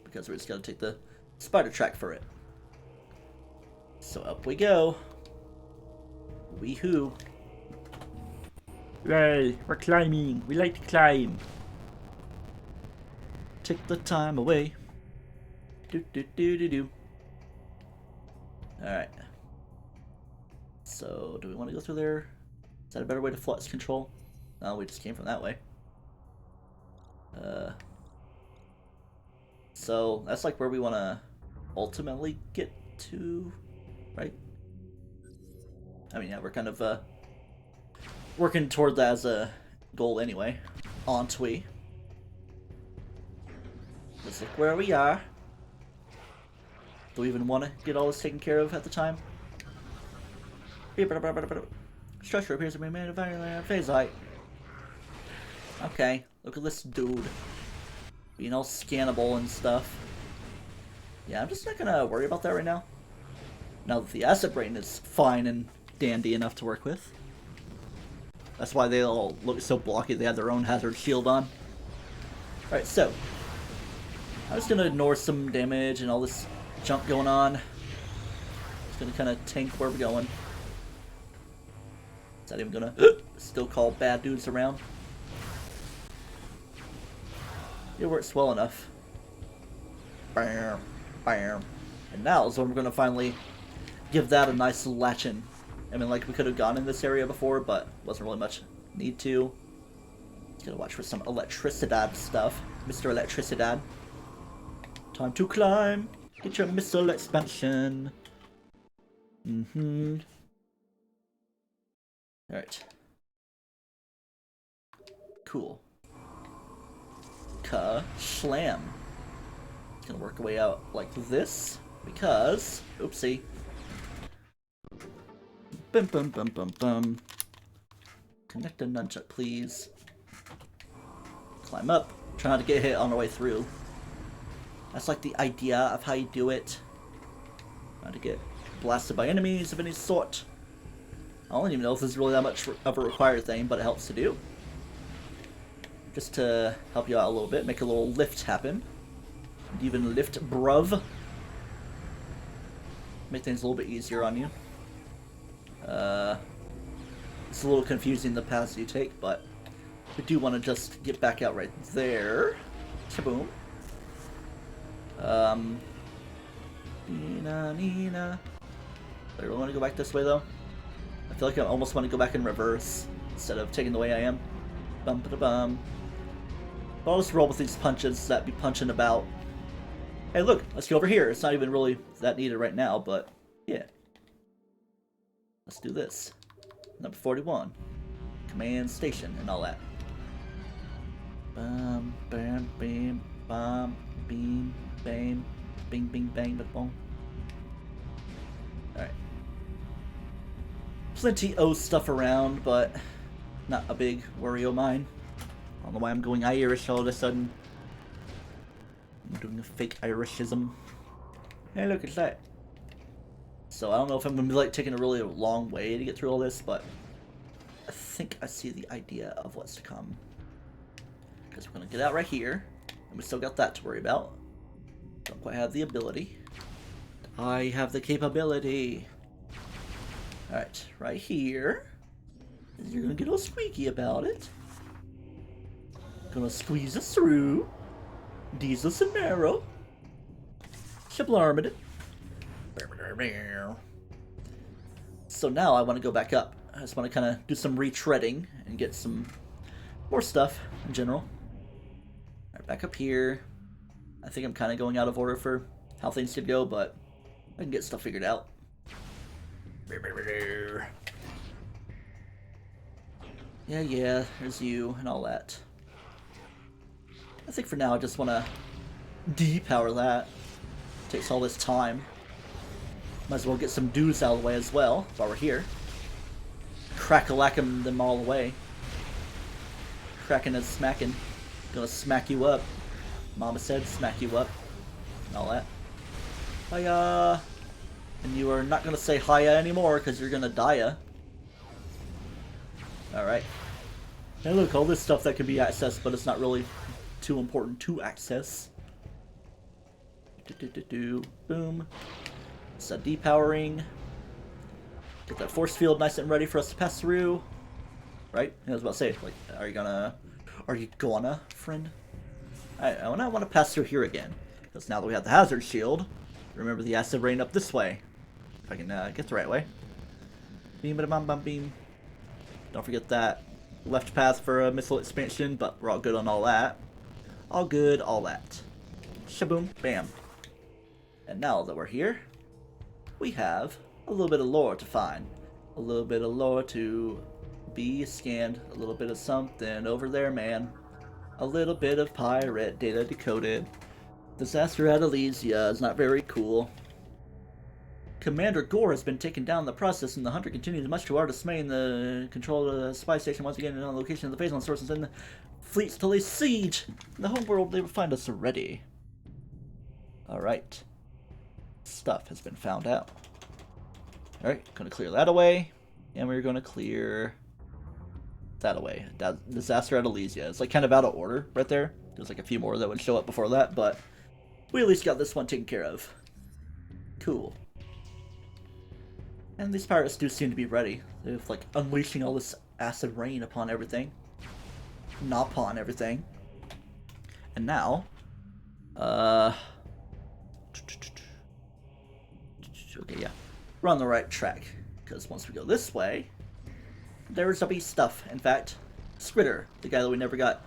Because we just got to take the spider track for it. So up we go. Wee-hoo. Yay, we're climbing. We like to climb. Take the time away. Do do do do do. Alright. So, do we want to go through there? Is that a better way to flux control? No, we just came from that way. So, that's like where we want to ultimately get to, right? I mean, yeah, we're kind of working toward that as a goal anyway. Aren't we? Let's look where we are. Do we even want to get all this taken care of at the time? Structure appears to be made of phase height. Okay, look at this dude. Being all scannable and stuff. Yeah, I'm just not gonna worry about that right now. Now that the acid brain is fine and dandy enough to work with. That's why they all look so blocky. They have their own hazard shield on. Alright, so. I'm just gonna ignore some damage and all this junk going on. Just gonna kind of tank where we're going. Is that even gonna still call bad dudes around? It works well enough. Bam, bam. And now is when we're gonna finally give that a nice latch-in. I mean, like, we could have gone in this area before, but wasn't really much need to. Just gotta watch for some electricidad stuff. Mr. Electricidad. Time to climb. Get your missile expansion. Alright. Cool. Ka-slam. It's gonna work our way out like this, because... Oopsie. Bum bum bum bum bum. Connect a nunchuck, please. Climb up. Try not to get hit on the way through. That's like the idea of how you do it. Not to get blasted by enemies of any sort. I don't even know if this is really that much of a required thing, but it helps to do. Just to help you out a little bit, make a little lift happen. And even lift bruv. Make things a little bit easier on you. It's a little confusing the paths you take, but we do want to just get back out right there. Kaboom. Nina. I really want to go back this way though. I feel like I almost want to go back in reverse instead of taking the way I am. Bum ba da bum. But I'll just roll with these punches that be punching about. Hey, look, let's go over here. It's not even really that needed right now, but yeah. Let's do this. Number 41. Command station and all that. Bam, bam, bam, bam, beam, bam, bing, bing, bang, but boom. Alright. Plenty of stuff around, but not a big worry of mine. I don't know why I'm going Irish all of a sudden. I'm doing a fake Irishism. Hey, look at that. So I don't know if I'm going to be like taking a really long way to get through all this, but I think I see the idea of what's to come. Because we're going to get out right here, and we still got that to worry about. Don't quite have the ability. I have the capability. Alright, right here. You're going to get all squeaky about it. Gonna squeeze us through. Diesel and narrow. Shablarmid it. So now I want to go back up. I just want to kind of do some retreading and get some more stuff in general. Alright, back up here. I think I'm kind of going out of order for how things could go, but I can get stuff figured out. Yeah, there's you and all that. I think for now I just want to depower that. Takes all this time. Might as well get some dudes out of the way as well while we're here. Crack-a-lacking them all away. Cracking and smacking. Gonna smack you up. Mama said smack you up. And all that. Hiya! And you are not gonna say hiya anymore because you're gonna die-a. Alright. Hey look, all this stuff that can be accessed, but it's not really too important to access. Boom. It's depowering. Get that force field nice and ready for us to pass through. Right? I was about to say, like, are you gonna, friend? I want to pass through here again. Because now that we have the hazard shield, remember the acid rain up this way. If I can get the right way. Beam, bam, bam, beam. Don't forget that left path for a missile expansion, but we're all good on all that. All good, all that. Shaboom, bam. And now that we're here, we have a little bit of lore to find. A little bit of lore to be scanned. A little bit of something over there, man. A little bit of pirate data decoded. Disaster at Elysia is not very cool. Commander Gore has been taken down in the process, and the hunter continues much to our dismay in the control of the spy station once again on the location of the phase on sources and the fleets to lay siege. In the homeworld, they will find us already. Alright. Stuff has been found out. Alright, gonna clear that away. And we're gonna clear that away. Disaster at Elysia. It's like kind of out of order right there. There's like a few more that would show up before that, but we at least got this one taken care of. Cool. And these pirates do seem to be ready. They're like unleashing all this acid rain upon everything. Not upon everything. And now, okay, yeah, we're on the right track. Because once we go this way, there's be stuff. In fact, Skritter, the guy that we never got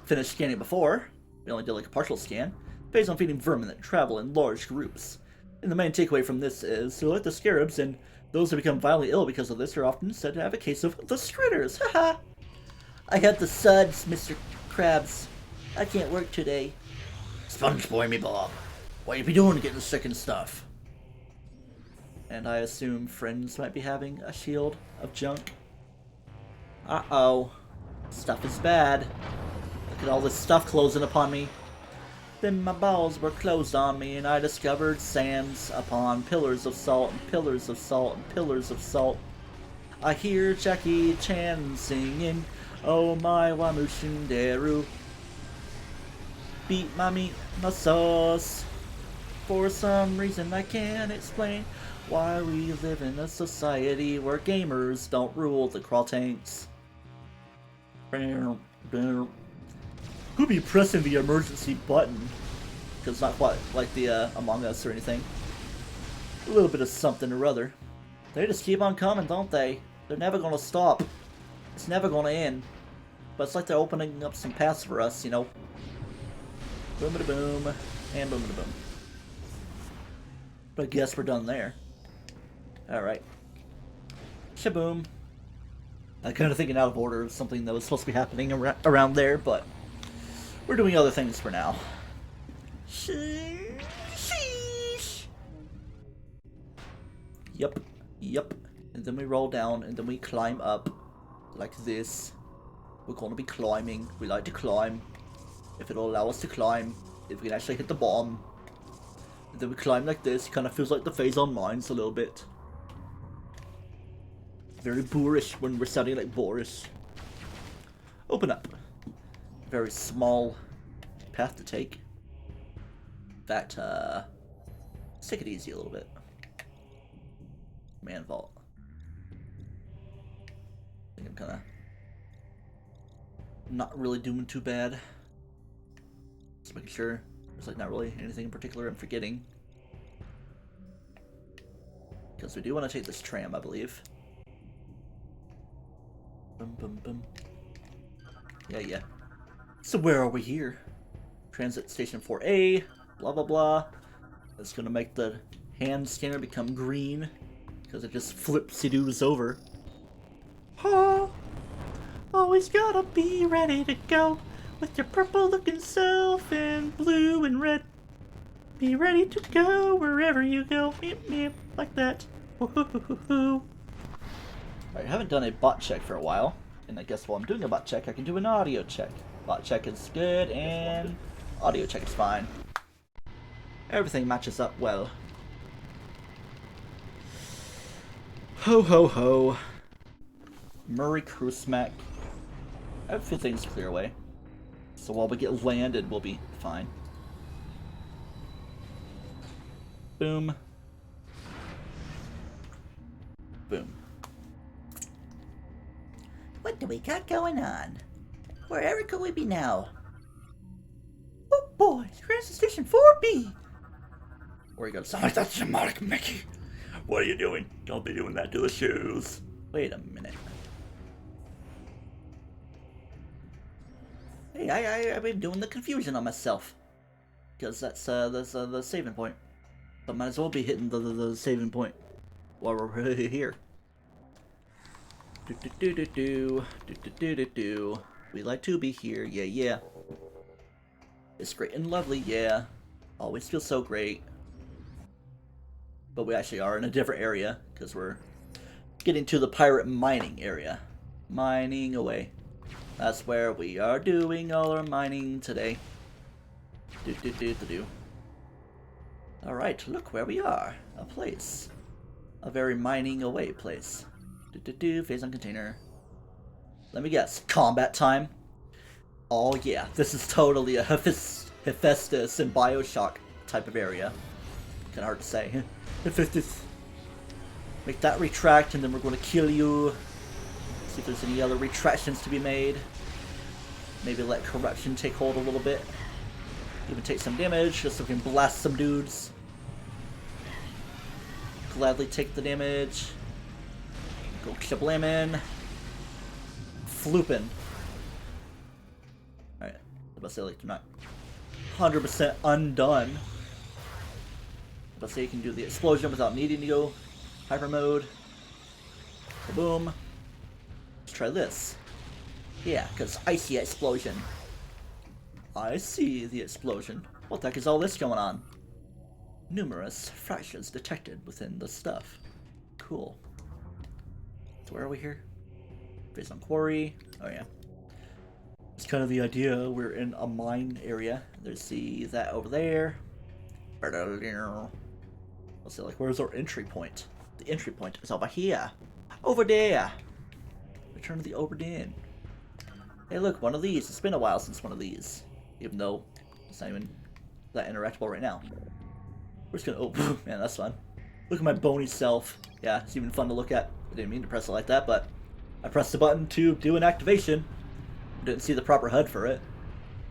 finished scanning before, we only did like a partial scan, based on feeding vermin that travel in large groups. And the main takeaway from this is, so like the scarabs and those who become violently ill because of this are often said to have a case of the Skritters. Haha! I had the suds, Mr. Krabs. I can't work today. Sponge boy me, Bob. What you be doing getting sick and stuff? And I assume friends might be having a shield of junk. Uh-oh. Stuff is bad. Look at all this stuff closing upon me. Then my balls were closed on me, and I discovered sands upon pillars of salt, and pillars of salt, and pillars of salt. I hear Jackie Chan singing, oh my wamushinderu. Beat my meat, my sauce. For some reason I can't explain why we live in a society where gamers don't rule the crawl tanks. Who be pressing the emergency button? Because it's not quite like the Among Us or anything. A little bit of something or other. They just keep on coming, don't they? They're never gonna stop. It's never gonna end. But it's like they're opening up some paths for us, you know. Boom a boom and boom a boom. But I guess we're done there. Alright. Shaboom. I'm kind of thinking out of order of something that was supposed to be happening around there, but we're doing other things for now. Sheesh. Yup. Yup. And then we roll down, and then we climb up. Like this. We're gonna be climbing. We like to climb. If it'll allow us to climb. If we can actually hit the bottom. And then we climb like this. It kind of feels like the phase on mines a little bit. Very boorish when we're sounding like Boris. Open up. Very small path to take. In fact, let's take it easy a little bit. Man vault. I think I'm kinda not really doing too bad. Just making sure there's like not really anything in particular I'm forgetting. Because we do want to take this tram, I believe. Boom, boom, boom. Yeah. So where are we here? Transit Station 4A, blah, blah, blah. That's going to make the hand scanner become green, because it just flipsy-doos over. Oh, always gotta be ready to go, with your purple-looking self and blue and red. Be ready to go wherever you go, meep, meep, like that. Woo-hoo-hoo-hoo-hoo. I haven't done a bot check for a while, and I guess while I'm doing a bot check, I can do an audio check. Bot check is good, and audio check is fine. Everything matches up well. Ho ho ho. Murray Cruisemac. I have a few things to clear away. So while we get landed, we'll be fine. Boom. we got going on? Wherever could we be now? Oh boy, Transit Station 4B! Where you gonna sound like that demonic Mickey? What are you doing? Don't be doing that to the shoes. Wait a minute. Hey, I've been doing the confusion on myself. Because that's the saving point. But might as well be hitting the saving point while we're here. We like to be here, yeah. It's great and lovely, yeah. Always feels so great. But we actually are in a different area, because we're getting to the pirate mining area. Mining away. That's where we are doing all our mining today. Alright, look where we are. A place. A very mining away place. Phase on container. Let me guess. Combat time? Oh yeah, this is totally a Hephaestus and Bioshock type of area. Kinda hard to say. Hephaestus. Make that retract and then we're going to kill you. See if there's any other retractions to be made. Maybe let corruption take hold a little bit. Even take some damage just so we can blast some dudes. Gladly take the damage. Go shablamin'. Floopin'. Alright, let's say like they're not 100% undone. Let's say you can do the explosion without needing to go hyper mode. Boom. Let's try this. Yeah, because I see explosion. I see the explosion. What the heck is all this going on? Numerous fractures detected within the stuff. Cool. So where are we here? Based on quarry. Oh yeah. It's kind of the idea. We're in a mine area. There's that over there. Let's see, like, where's our entry point? The entry point is over here. Over there. Return to the Oberdin. Hey look, one of these. It's been a while since one of these. Even though it's not even that interactable right now. We're just gonna, oh man, that's fun. Look at my bony self. Yeah, it's even fun to look at. I didn't mean to press it like that, but I pressed the button to do an activation. Didn't see the proper HUD for it.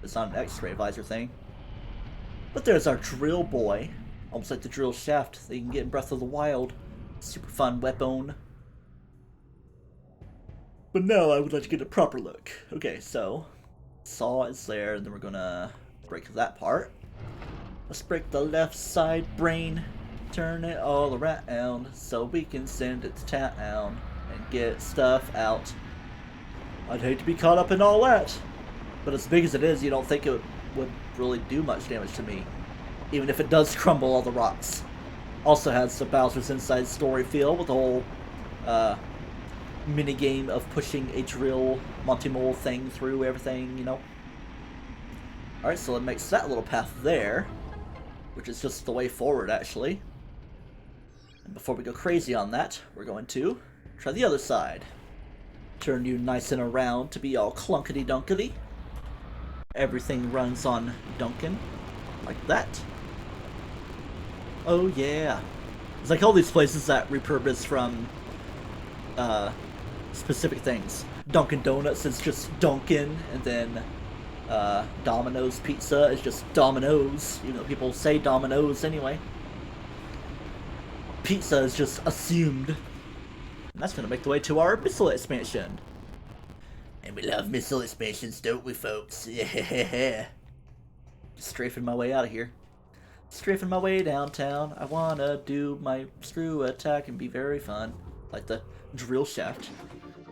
It's not an X-ray visor thing. But there's our drill boy. Almost like the drill shaft that you can get in Breath of the Wild. Super fun weapon. But now I would like to get a proper look. Okay, so saw is there, and then we're gonna break that part. Let's break the left side brain, turn it all around, so we can send it to town and get stuff out. I'd hate to be caught up in all that, but as big as it is, you don't think it would really do much damage to me, even if it does crumble all the rocks. Also has the Bowser's Inside story feel with the whole minigame of pushing a drill Monty Mole thing through everything, you know. Alright, so it makes that little path there, which is just the way forward, actually. And before we go crazy on that, we're going to try the other side. Turn you nice and around to be all clunkety-dunkety. Everything runs on Duncan, like that. Oh yeah. It's like all these places that repurpose from specific things. Dunkin' Donuts is just Dunkin', and then Domino's Pizza is just Domino's. You know, people say Domino's anyway. Pizza is just assumed. And that's gonna make the way to our missile expansion. And we love missile expansions, don't we, folks? Yeah. Just strafing my way out of here. Strafing my way downtown. I wanna do my screw attack and be very fun. Like the drill shaft.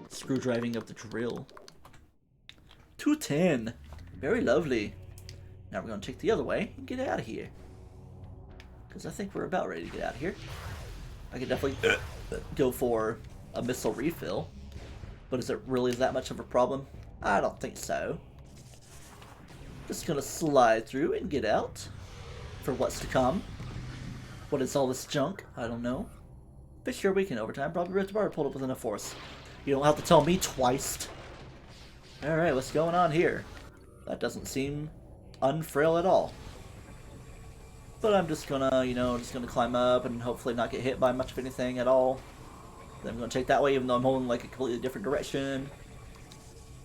Screw driving of the drill. 210. Very lovely. Now we're gonna take the other way and get out of here. Because I think we're about ready to get out of here. I could definitely go for a missile refill. But is it really that much of a problem? I don't think so. Just gonna slide through and get out. For what's to come. What is all this junk? I don't know. But sure, we can overtime. Probably Rift Bar pulled up with enough force. You don't have to tell me twice. Alright, what's going on here? That doesn't seem unfrail at all. But I'm just gonna, you know, climb up and hopefully not get hit by much of anything at all. Then I'm gonna take that way even though I'm holding like a completely different direction.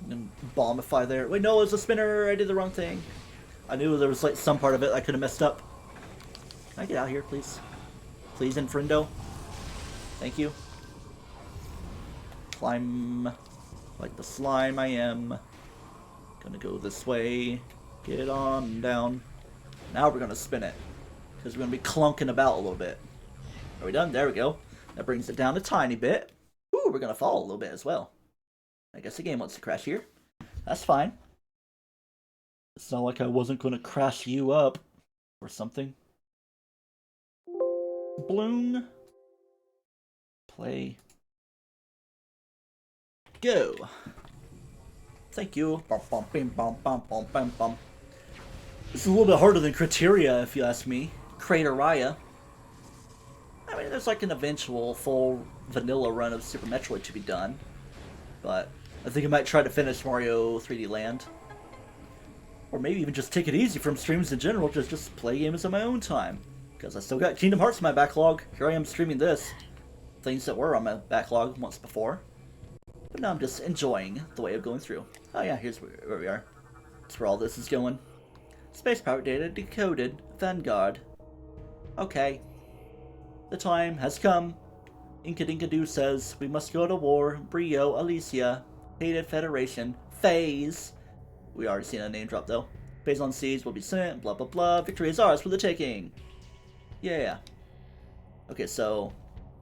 And then bombify there. Wait, no, it was a spinner. I did the wrong thing. I knew there was like some part of it I could have messed up. Can I get out here, please? Please, Infrindo. Thank you. Climb like the slime I am. Gonna go this way. Get on down. Now we're gonna spin it. Because we're gonna be clunking about a little bit. Are we done? There we go. That brings it down a tiny bit. Ooh, we're gonna fall a little bit as well. I guess the game wants to crash here. That's fine. It's not like I wasn't gonna crash you up. Or something. Bloom. Play. Go. Thank you. Bum, bum, bim, bum, bum, bum, bum, bum. This is a little bit harder than Criteria, if you ask me. Crateria. I mean, there's like an eventual full vanilla run of Super Metroid to be done. But I think I might try to finish Mario 3D Land. Or maybe even just take it easy from streams in general, just play games on my own time. Because I still got Kingdom Hearts in my backlog. Here I am streaming this. Things that were on my backlog once before. But now I'm just enjoying the way of going through. Oh yeah, here's where we are. That's where all this is going. Space power data decoded. Vanguard. Okay. The time has come. Inkadinkadoo says, we must go to war. Brio, Alicia. Hated Federation. Phase. We already seen a name drop though. Phase on seas will be sent. Blah blah blah. Victory is ours for the taking. Yeah. Okay, so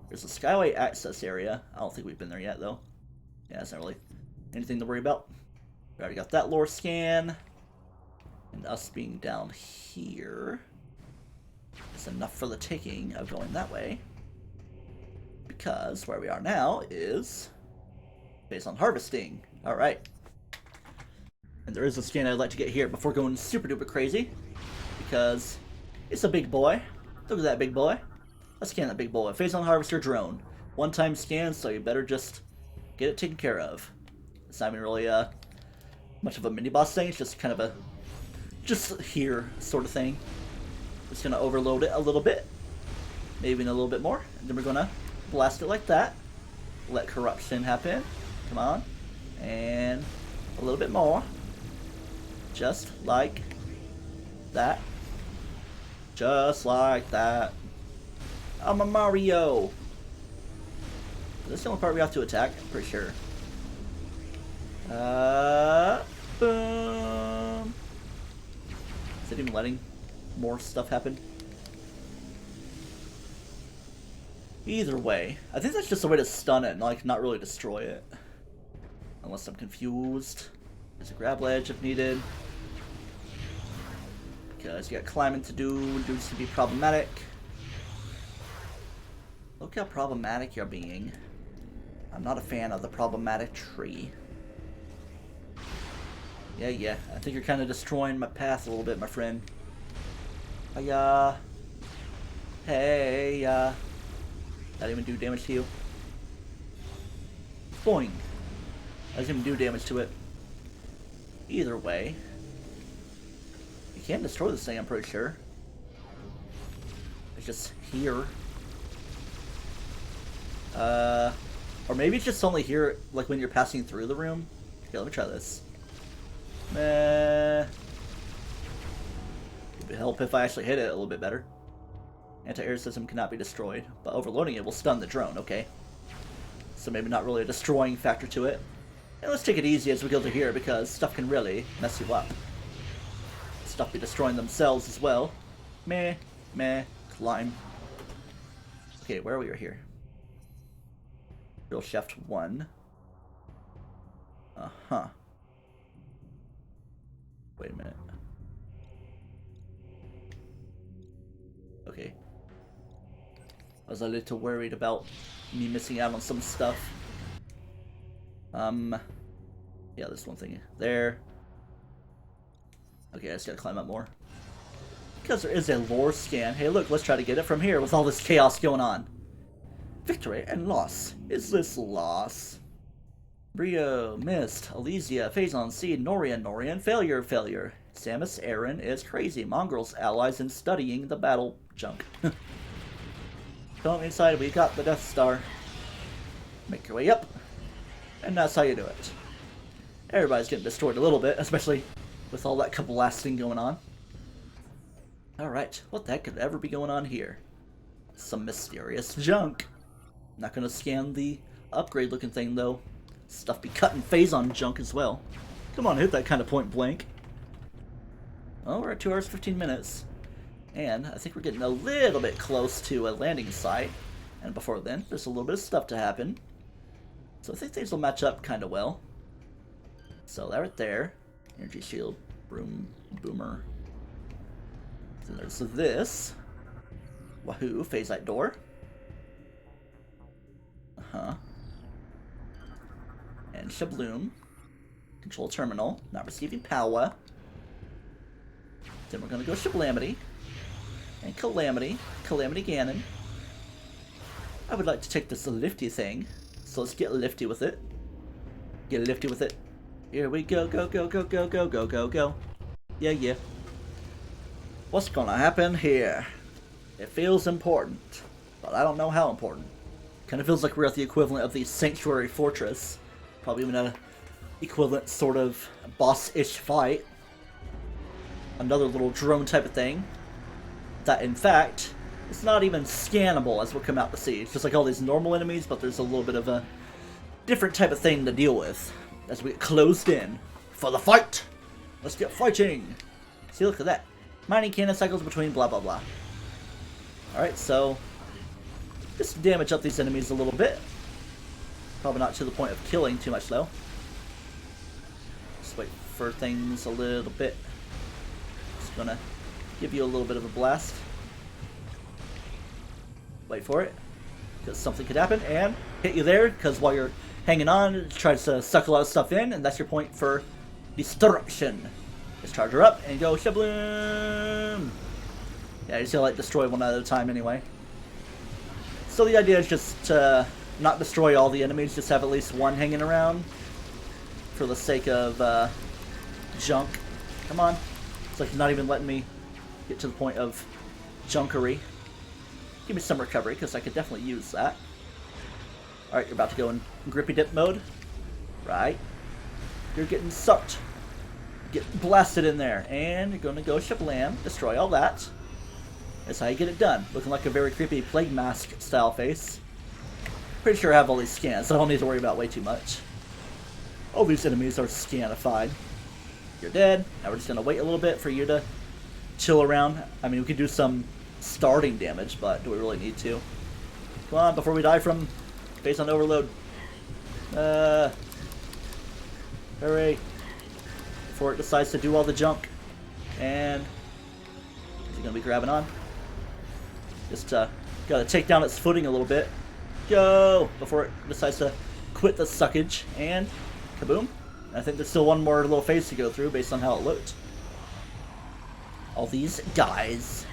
there's a Skyway access area. I don't think we've been there yet though. Yeah, it's not really anything to worry about. We already got that lore scan. And us being down here is enough for the taking of going that way. Because where we are now is based on harvesting. Alright. And there is a scan I'd like to get here before going super duper crazy. Because it's a big boy. Look at that big boy. Let's scan that big boy. Phase on harvester drone. One-time scan, so you better just get it taken care of. It's not even really much of a mini-boss thing. It's just kind of a just here sort of thing. Just gonna overload it a little bit. Maybe a little bit more. And then we're gonna blast it like that. Let corruption happen. Come on. And a little bit more. Just like that. Just like that. I'm a Mario. Is this the only part we have to attack? I'm pretty sure. Boom. Is it even letting more stuff happen? Either way, I think that's just a way to stun it and like not really destroy it. Unless I'm confused. There's a grab ledge if needed. Because you got climbing to do, and dudes to be problematic. Look how problematic you're being. I'm not a fan of the problematic tree. Yeah, I think you're kind of destroying my path a little bit, my friend. Hiya. Hey, That didn't even do damage to you. Boing. That doesn't even do damage to it. Either way. You can't destroy this thing, I'm pretty sure. It's just here. Or maybe it's just only here, like when you're passing through the room. Okay, let me try this. It would help if I actually hit it a little bit better. Anti-air system cannot be destroyed, but overloading it will stun the drone, okay. So maybe not really a destroying factor to it. And let's take it easy as we go through here, because stuff can really mess you up. Stuff be destroying themselves as well. Meh, climb. Okay, where are we here? Drill shaft 1. Uh-huh. Wait a minute. Okay. I was a little worried about me missing out on some stuff. Yeah, there's one thing there. Okay, I just gotta climb up more. Because there is a lore scan. Hey, look, let's try to get it from here with all this chaos going on. Victory and loss. Is this loss? Brio, Mist, Elysia, Phazon, Seed, Norian, Failure. Samus Aran is crazy. Mongrels, allies, and studying the battle junk. Come inside, we got the Death Star. Make your way up. And that's how you do it. Everybody's getting destroyed a little bit, especially with all that couple blasting going on. Alright, what the heck could ever be going on here? Some mysterious junk. Not gonna scan the upgrade looking thing though. Stuff be cutting phase on junk as well. Come on, hit that kind of point blank. Oh, we're at 2 hours 15 minutes. And I think we're getting a little bit close to a landing site. And before then, there's a little bit of stuff to happen. So I think things will match up kind of well. So that right there. Energy shield, boomer. Then there's this. Wahoo, phase light door. And Shabloom. Control terminal, not receiving power. Then we're gonna go Shablamity. And Calamity. Calamity Ganon. I would like to take this lifty thing. So let's get lifty with it. Get lifty with it. Here we go, go, go, go, go, go, go, go, go. Yeah, yeah. What's gonna happen here? It feels important, but I don't know how important. Kind of feels like we're at the equivalent of the Sanctuary Fortress. Probably even a equivalent sort of boss-ish fight. Another little drone type of thing. That, in fact, it's not even scannable as we'll come out to see. It's just like all these normal enemies, but there's a little bit of a different type of thing to deal with as we get closed in for the fight. Let's get fighting. See, look at that. Mining cannon cycles between blah blah blah. Alright, so just damage up these enemies a little bit. Probably not to the point of killing too much though. Just wait for things a little bit. Just gonna give you a little bit of a blast. Wait for it, because something could happen, and hit you there, because while you're hanging on, it tries to suck a lot of stuff in, and that's your point for destruction. Just charge her up, and go Shabloom! Yeah, you just gotta like destroy one at a time anyway. So the idea is just to not destroy all the enemies, just have at least one hanging around, for the sake of junk. Come on. It's like not even letting me get to the point of junkery. Give me some recovery, because I could definitely use that. Alright, you're about to go in grippy dip mode. Right. You're getting sucked. Get blasted in there. And you're going to go Shablam. Destroy all that. That's how you get it done. Looking like a very creepy Plague Mask style face. Pretty sure I have all these scans, so I don't need to worry about way too much. All these enemies are scanified. You're dead. Now we're just going to wait a little bit for you to chill around. I mean, we could do some starting damage, but do we really need to? Come on, before we die from phase on overload. Hurry. Before it decides to do all the junk. And is he gonna be grabbing on? Just gotta take down its footing a little bit. Go! Before it decides to quit the suckage. And kaboom. I think there's still one more little phase to go through based on how it looked. All these guys.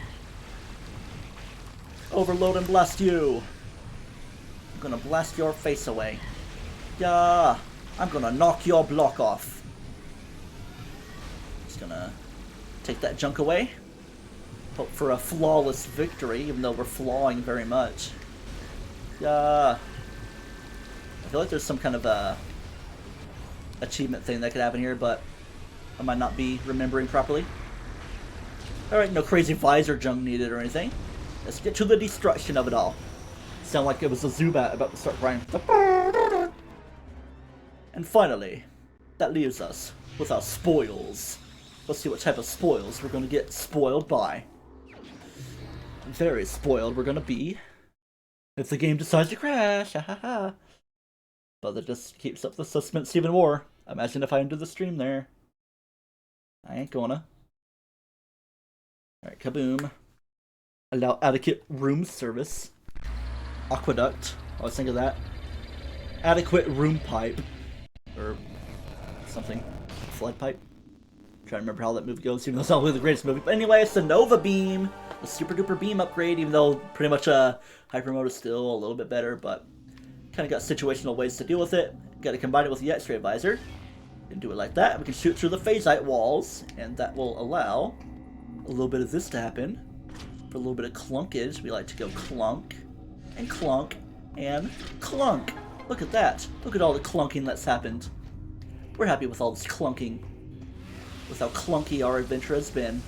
Overload and blast you. I'm gonna blast your face away. Yeah, I'm gonna knock your block off. Just gonna take that junk away. Hope for a flawless victory, even though we're flawing very much. Yeah. I feel like there's some kind of a achievement thing that could happen here, but I might not be remembering properly. Alright, no crazy visor junk needed or anything. Let's get to the destruction of it all. Sound like it was a Zubat about to start crying. And finally, that leaves us with our spoils. Let's see what type of spoils we're going to get spoiled by. Very spoiled we're going to be if the game decides to crash. But that just keeps up the suspense even more. Imagine if I ended the stream there. I ain't gonna. Alright, kaboom. Allow adequate room service. Aqueduct. I always think of that. Adequate room pipe. Or something. Flood pipe. I'm trying to remember how that movie goes, even though it's not really the greatest movie. But anyway, it's the Nova Beam. The super duper beam upgrade, even though pretty much Hyper Mode is still a little bit better, but kind of got situational ways to deal with it. Got to combine it with the X-ray visor. And do it like that. We can shoot through the phasite walls, and that will allow a little bit of this to happen. For a little bit of clunkage, we like to go clunk, and clunk, and clunk. Look at that. Look at all the clunking that's happened. we're happy with all this clunking, with how clunky our adventure has been.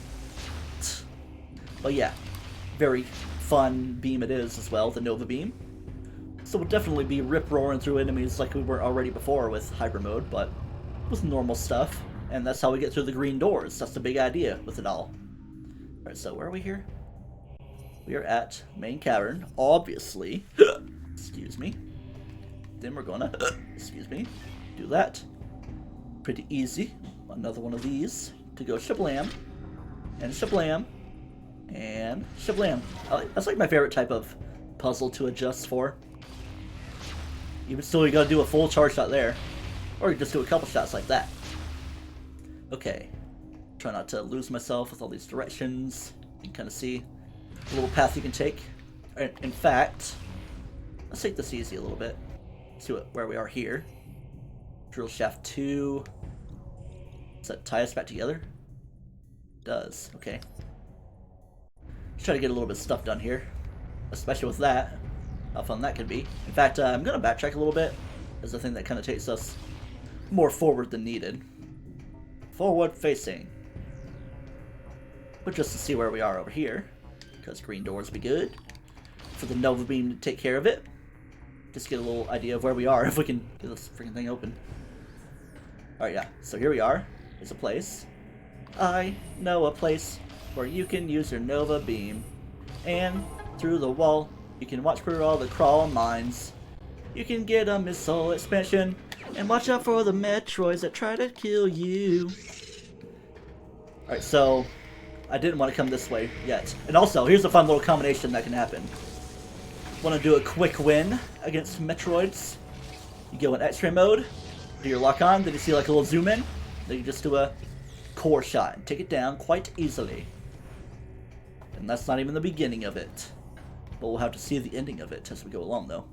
But yeah, very fun beam it is as well, the Nova Beam. So we'll definitely be rip-roaring through enemies like we were already before with Hyper Mode, but with normal stuff. And that's how we get through the green doors. That's the big idea with it all. Alright, so where are we here? We are at main cavern, obviously. Excuse me. Then we're gonna, excuse me, do that. Pretty easy. Another one of these to go shablam, and shablam, and shablam. That's like my favorite type of puzzle to adjust for. Even still, you gotta do a full charge shot there, or you just do a couple shots like that. Okay, try not to lose myself with all these directions. You can kind of see the little path you can take. In fact, let's take this easy a little bit. See where we are here. Drill shaft 2. Does that tie us back together? It does. Okay. Let's try to get a little bit of stuff done here, especially with that. How fun that could be. In fact, I'm gonna backtrack a little bit. As the thing that kind of takes us more forward than needed. Forward facing. But just to see where we are over here, because green doors be good for the Nova Beam to take care of it. Just get a little idea of where we are if we can get this freaking thing open. Alright, yeah. So here we are. There's a place. I know a place where you can use your Nova Beam. And through the wall, you can watch for all the crawl mines. You can get a missile expansion. And watch out for the Metroids that try to kill you. Alright, so I didn't want to come this way yet. And also, here's a fun little combination that can happen. Want to do a quick win against Metroids? You go in X-ray mode, do your lock on, then you see like a little zoom in, then you just do a core shot and take it down quite easily. And that's not even the beginning of it. But we'll have to see the ending of it as we go along though.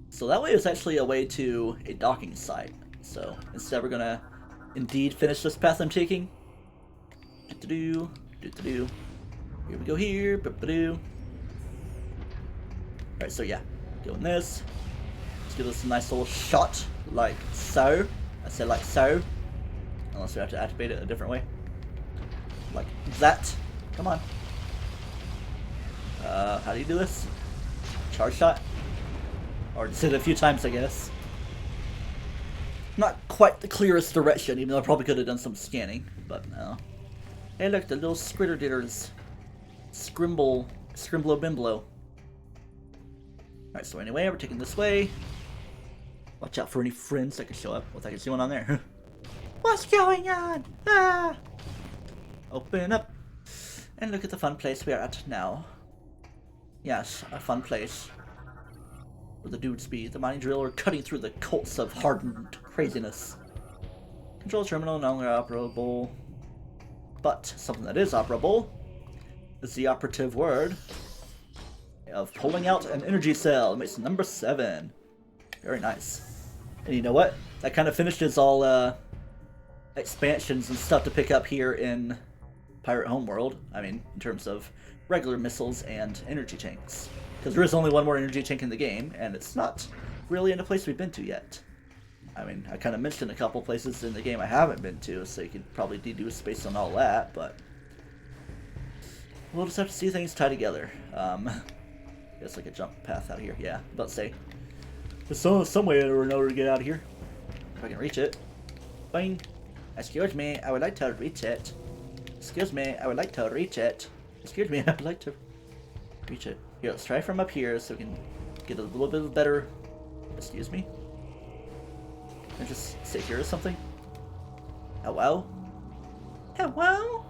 So that way is actually a way to a docking site. So instead we're gonna indeed finish this path I'm taking. Do-do-do, do-do-do. Here we go here, ba-ba-do. Alright, so yeah, doing this. Let's give this a nice little shot, like so. I said like so. Unless we have to activate it a different way. Like that. Come on. How do you do this? Charge shot? Or just hit it a few times, I guess. Not quite the clearest direction, even though I probably could have done some scanning, but no. Hey look, the little squitter ditters. Scrimblo bimblo. Alright, so anyway, we're taking this way. Watch out for any friends that could show up. What the heck is going on there? What's going on? Ah! Open up. And look at the fun place we are at now. Yes, a fun place. Where the dudes be, the mining drill, are cutting through the cults of hardened craziness. Control terminal no longer operable. But something that is operable is the operative word of pulling out an energy cell. It makes number 7. Very nice. And you know what? That kind of finishes all expansions and stuff to pick up here in Pirate Homeworld. I mean, in terms of regular missiles and energy tanks. Because there is only one more energy tank in the game, and it's not really in a place we've been to yet. I mean, I kind of mentioned a couple places in the game I haven't been to, so you could probably deduce based on all that, but we'll just have to see things tie together. Guess like a jump path out here. Yeah, about to say. There's some way or another to get out of here. If I can reach it. Bang. Excuse me, I would like to reach it. Excuse me, I would like to reach it. Excuse me, I would like to reach it. Here, let's try from up here so we can get a little bit better. Excuse me. Can I just sit here or something? Hello? Hello?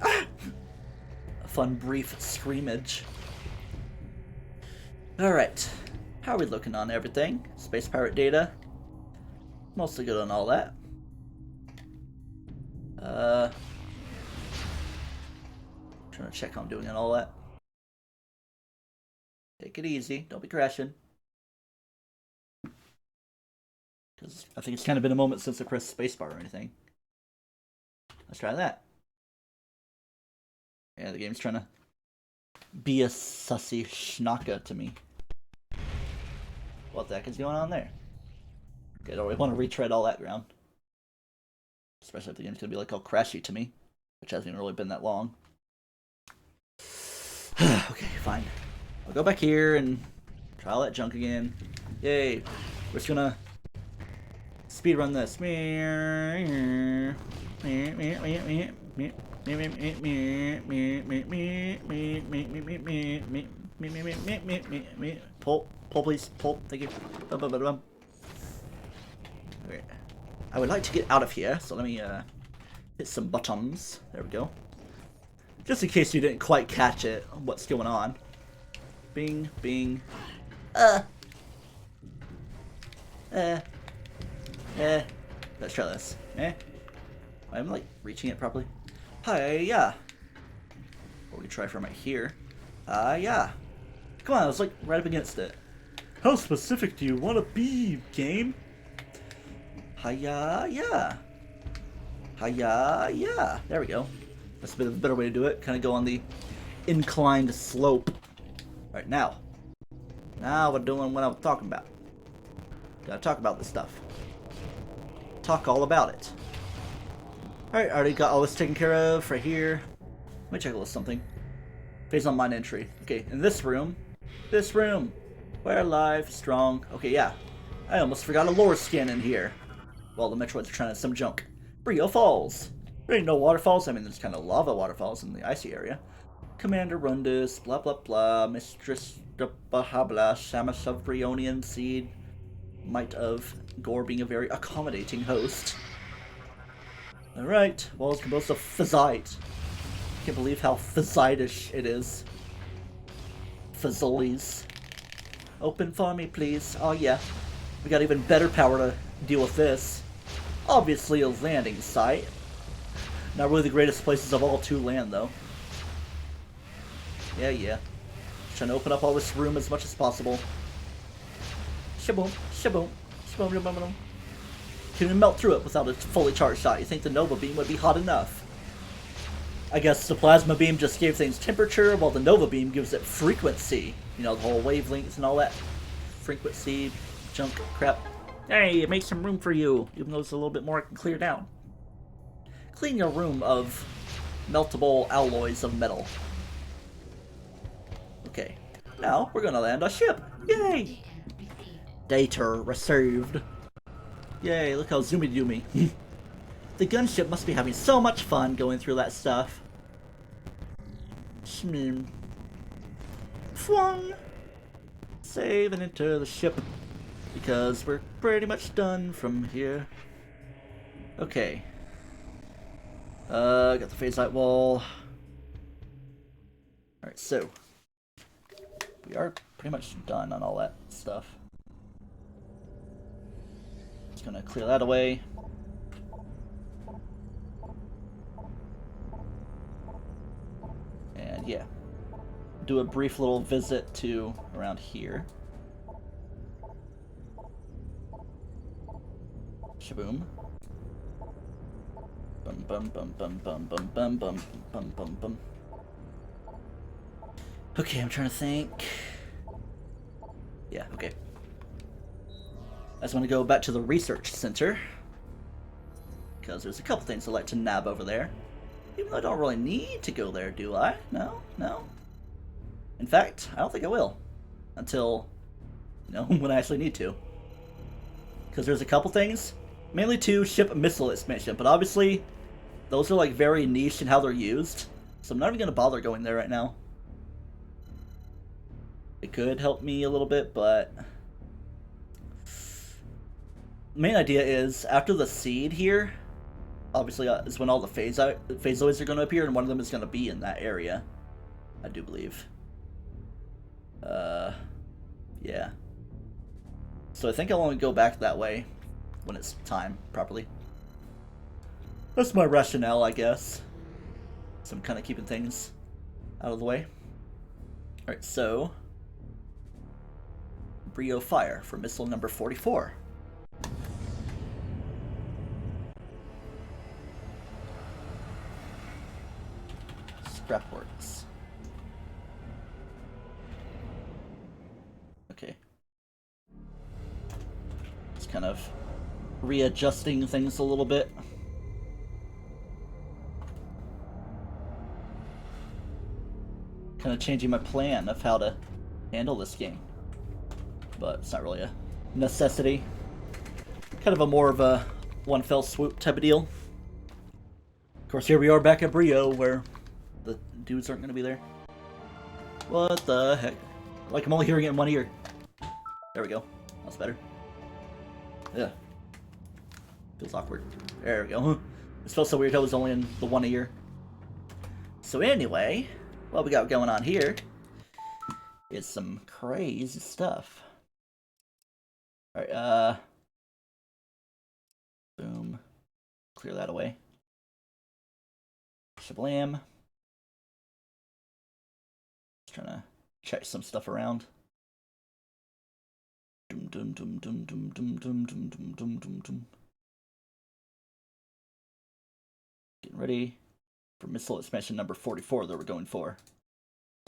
A fun brief screamage. Alright. How are we looking on everything? Space pirate data. Mostly good on all that. Trying to check how I'm doing on all that. Take it easy. Don't be crashing. Because I think it's kind of been a moment since I pressed spacebar or anything. Let's try that. Yeah, the game's trying to be a sussy schnocka to me. What the heck is going on there? Okay, I don't really want to retread all that ground. Especially if the game's gonna be like all crashy to me, which hasn't even really been that long. Okay, fine. I'll go back here and try all that junk again. Yay! We're just gonna speedrun this. Pull, please, pull. Thank you. Okay. I would like to get out of here, so let me hit some buttons. There we go. Just in case you didn't quite catch it, what's going on. Bing, bing. Let's try this. I'm like reaching it properly. Hi, yeah. Or we try from right here. Yeah. Come on, I was like right up against it. How specific do you want to be, game? Hiya, yeah. Hiya, yeah. There we go. That's a bit of a better way to do it. Kind of go on the inclined slope. Right, now. Now we're doing what I'm talking about. Gotta talk about this stuff. Talk all about it. Alright, already got all this taken care of right here. Let me check a little something. Phase on mine entry. Okay, in this room. We're alive, strong. Okay, yeah. I almost forgot a lore scan in here. While the Metroids are trying to some junk. Brio Falls. There ain't no waterfalls. I mean, there's kind of lava waterfalls in the icy area. Commander Rundus, blah blah blah, Mistress Bahabla, Samus of Brionian Seed, Might of Gore being a very accommodating host. Alright, walls can boast of Fizzite. Can't believe how Fizzite-ish it is. Fizzolis. Open for me, please. Oh yeah. We got even better power to deal with this. Obviously a landing site. Not really the greatest places of all to land, though. Yeah. Trying to open up all this room as much as possible. Shaboom, shaboom, shaboom, shaboom, shaboom. Can even melt through it without a fully charged shot. You think the Nova Beam would be hot enough? I guess the Plasma Beam just gave things temperature, while the Nova Beam gives it frequency. You know, the whole wavelengths and all that. Frequency, junk, crap. Hey, it makes some room for you, even though it's a little bit more I can clear down. Clean your room of meltable alloys of metal. Okay, now we're gonna land our ship. Yay! Data received. Yay, look how zoomy doomy. The gunship must be having so much fun going through that stuff. Shmeem. Fwung! Save and enter the ship. Because we're pretty much done from here. Okay. Got the phase light wall. Alright, so. We are pretty much done on all that stuff. Just gonna clear that away. And yeah. Do a brief little visit to around here. Shaboom. Bum bum bum bum bum bum bum bum bum bum bum. Okay, I'm trying to think. Yeah, okay. I just want to go back to the research center. Because there's a couple things I'd like to nab over there. Even though I don't really need to go there, do I? No? No? In fact, I don't think I will. Until, you know, when I actually need to. Because there's a couple things. Mainly to ship missile expansion, but obviously, those are like very niche in how they're used. So I'm not even going to bother going there right now. It could help me a little bit, but the main idea is after the seed here, obviously is when all the phasoids are going to appear, and one of them is going to be in that area, I do believe. Yeah. So I think I'll only go back that way when it's time properly. That's my rationale, I guess. So I'm kind of keeping things out of the way. Alright, so Brio Fire for missile number 44. Scrapworks. Okay. Just kind of readjusting things a little bit. Kind of changing my plan of how to handle this game. But it's not really a necessity. Kind of a more of a one fell swoop type of deal. Of course, here we are back at Brio, where the dudes aren't going to be there. What the heck? Like, I'm only hearing it in one ear. There we go. That's better. Yeah. Feels awkward. There we go. This felt so weird. I was only in the one ear. So anyway, what we got going on here is some crazy stuff. Alright, boom. Clear that away. Shablam. Just trying to check some stuff around. Dum dum dum dum dum dum dum dum dum dum dum dum. Getting ready for missile expansion number 44 that we're going for.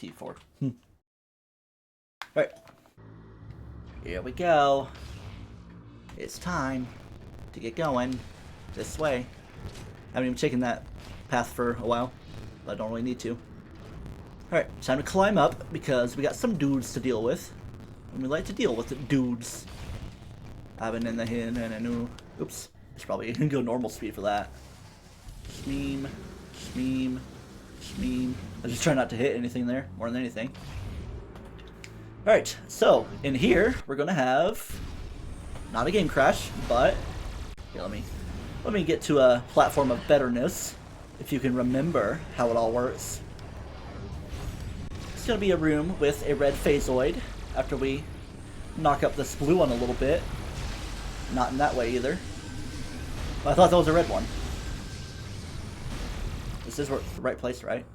T4. Alright. Here we go. It's time to get going this way. I haven't even taken that path for a while, but I don't really need to. Alright, time to climb up because we got some dudes to deal with. And we like to deal with the dudes. I've been in the hin and a new. Oops. I should probably go normal speed for that. Shmeem. Shmeem. Shmeem. I just try not to hit anything there more than anything. Alright, so in here we're gonna have not a game crash, but here, let me get to a platform of betterness, if you can remember how it all works. It's gonna be a room with a red phasoid after we knock up this blue one a little bit. Not in that way either. But I thought that was a red one. This is the right place, right?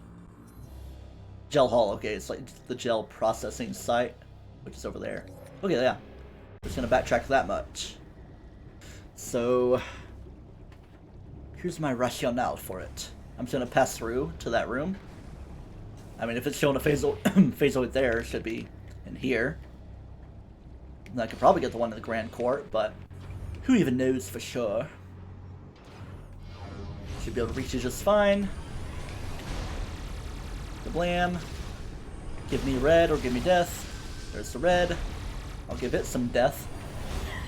Gel Hall, okay, it's like the gel processing site, which is over there. Okay, yeah. Just gonna backtrack that much. So, here's my rationale for it. I'm just gonna pass through to that room. I mean, if it's showing a phasoid there, it should be in here. And I could probably get the one in the Grand Court, but who even knows for sure? Should be able to reach it just fine. Blam. Give me red or give me death. There's the red. I'll give it some death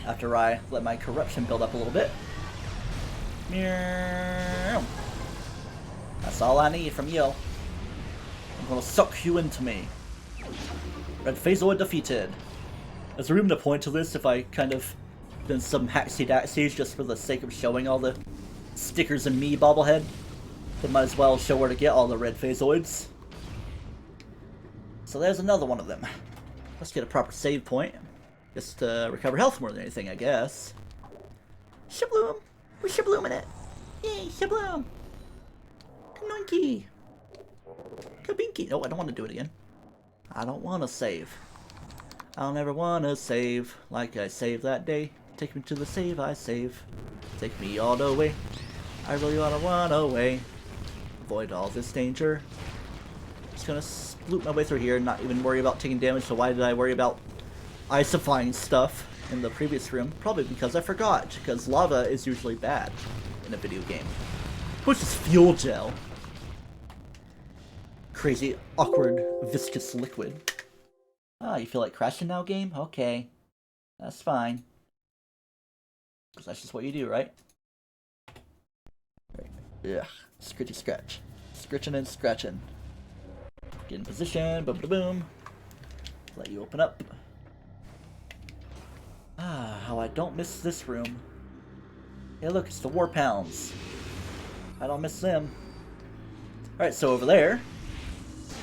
after I let my corruption build up a little bit. Meow. That's all I need from you. I'm gonna suck you into me. Red phasoid defeated. There's room to point to this if I kind of done some hacksy-daxies just for the sake of showing all the stickers and me bobblehead. But might as well show where to get all the red phasoids. So there's another one of them. Let's get a proper save point. Just to recover health more than anything, I guess. Shabloom! We're shablooming it! Yay, shabloom! Kanoinky! Kabinky! No, I don't want to do it again. I don't want to save. I'll never want to save like I saved that day. Take me to the save I save. Take me all the way. I really want to run away. Avoid all this danger. Just gonna loop my way through here and not even worry about taking damage. So why did I worry about ice-ifying stuff in the previous room? Probably because I forgot, because lava is usually bad in a video game. Which is fuel gel. Crazy, awkward, viscous liquid. Ah, you feel like crashing now, game? Okay. That's fine. Because that's just what you do, right? Ugh. Scritchy scratch. Scritching and scratching. Get in position. Boom, boom, boom. Let you open up. Ah, how I don't miss this room. Hey, look, it's the War Pounds. I don't miss them. Alright, so over there,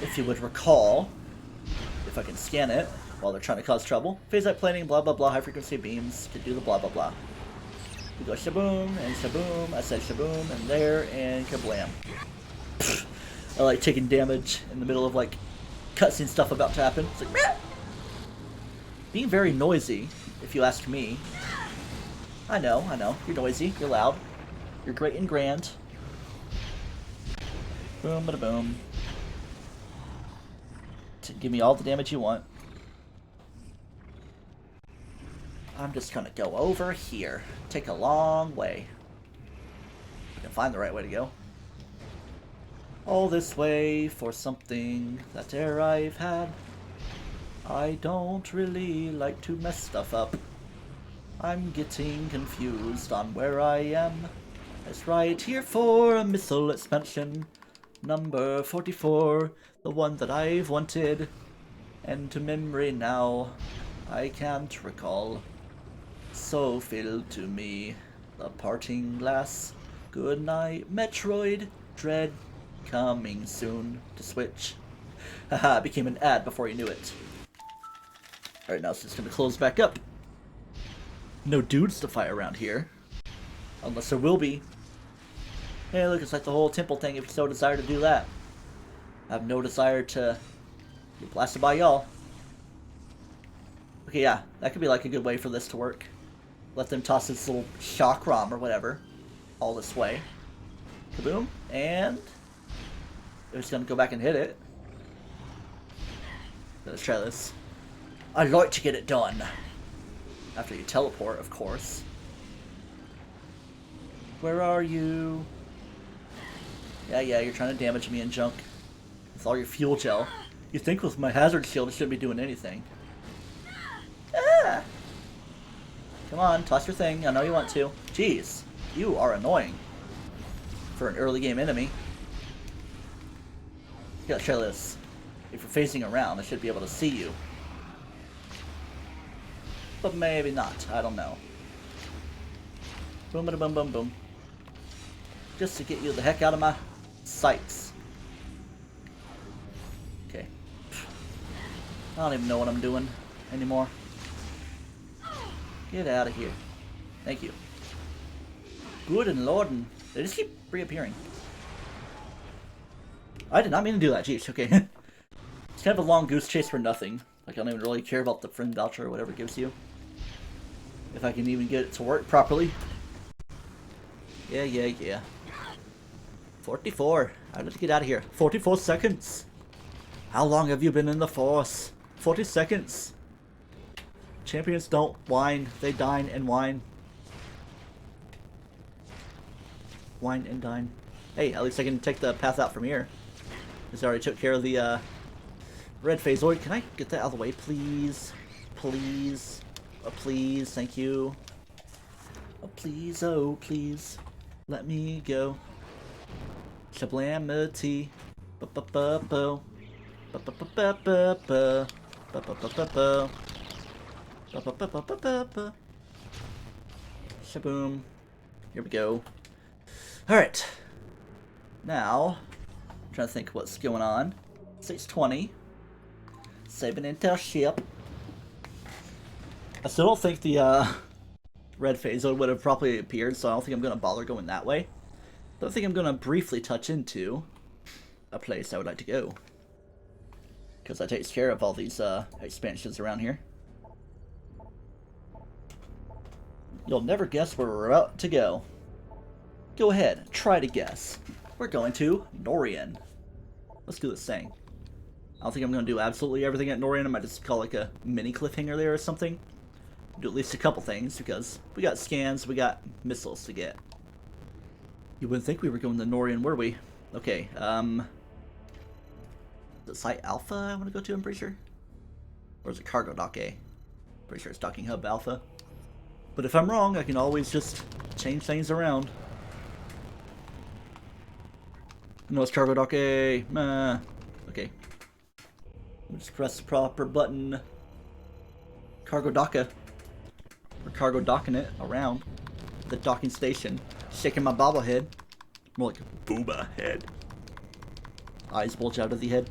if you would recall, if I can scan it while they're trying to cause trouble, phase-out plating, blah blah blah, high-frequency beams, can do the blah blah blah. We go shaboom, and shaboom, I said shaboom, and there, and kablam. I like taking damage in the middle of, like, cutscene stuff about to happen. It's like, meh! Being very noisy, if you ask me. I know, you're noisy, you're loud, you're great and grand. Boom, bada boom. Give me all the damage you want. I'm just gonna go over here. Take a long way. I can find the right way to go. All this way for something that I've had. I don't really like to mess stuff up. I'm getting confused on where I am. It's right here for a missile expansion. Number 44, the one that I've wanted. And to memory now, I can't recall. So fill to me the parting glass. Good night, Metroid. Dread coming soon to Switch. Haha, it became an ad before you knew it. Alright, now it's just gonna close back up. No dudes to fight around here. Unless there will be. Hey, look, it's like the whole temple thing if you so desire to do that. I have no desire to get blasted by y'all. Okay, yeah, that could be like a good way for this to work. Let them toss this little shock ROM or whatever all this way. Kaboom, and they're just gonna go back and hit it. Let's try this. I'd like to get it done. After you teleport, of course. Where are you? Yeah, you're trying to damage me and junk. With all your fuel gel. You'd think with my hazard shield it shouldn't be doing anything. Ah! Come on, toss your thing. I know you want to. Jeez, you are annoying. For an early game enemy. You gotta try this. If you're facing around, I should be able to see you. But maybe not. I don't know. Boom, bada, boom, boom, boom. Just to get you the heck out of my sights. Okay. I don't even know what I'm doing anymore. Get out of here. Thank you. Good and Lord, and they just keep reappearing. I did not mean to do that. Jeez, okay. It's kind of a long goose chase for nothing. Like, I don't even really care about the friend voucher or whatever it gives you. If I can even get it to work properly. Yeah. 44. I'd like to get out of here. 44 seconds. How long have you been in the Force? 40 seconds. Champions don't whine. They dine and whine. Wine and dine. Hey, at least I can take the path out from here. Because I already took care of the red phasoid. Can I get that out of the way, please? Please. Oh, please. Thank you. Oh, please. Oh, please. Let me go. Sublimity. Ba-ba-ba-bo. Ba-ba-ba-ba-ba. Ba-ba-ba-ba-ba. Ba-ba-ba-ba-ba-ba. Shaboom. Here we go. Alright. Now, I'm trying to think what's going on. 620. Saving into our ship. I still don't think the red phasoid would have properly appeared, so I don't think I'm going to bother going that way. But I think I'm going to briefly touch into a place I would like to go. Because that takes care of all these expansions around here. You'll never guess where we're about to go. Go ahead, try to guess. We're going to Norian. Let's do this thing. I don't think I'm going to do absolutely everything at Norian. I might just call like a mini cliffhanger there or something. Do at least a couple things because we got scans, we got missiles to get. You wouldn't think we were going to Norian, were we? Okay, is it Site Alpha I want to go to, I'm pretty sure? Or is it Cargo Dock A? Pretty sure it's Docking Hub Alpha. But if I'm wrong, I can always just change things around. No, it's Cargo Dock A. Okay. Just press the proper button. Cargo Docka. Or Cargo Docking it around the docking station. Shaking my bobblehead. More like a booba head. Eyes bulge out of the head.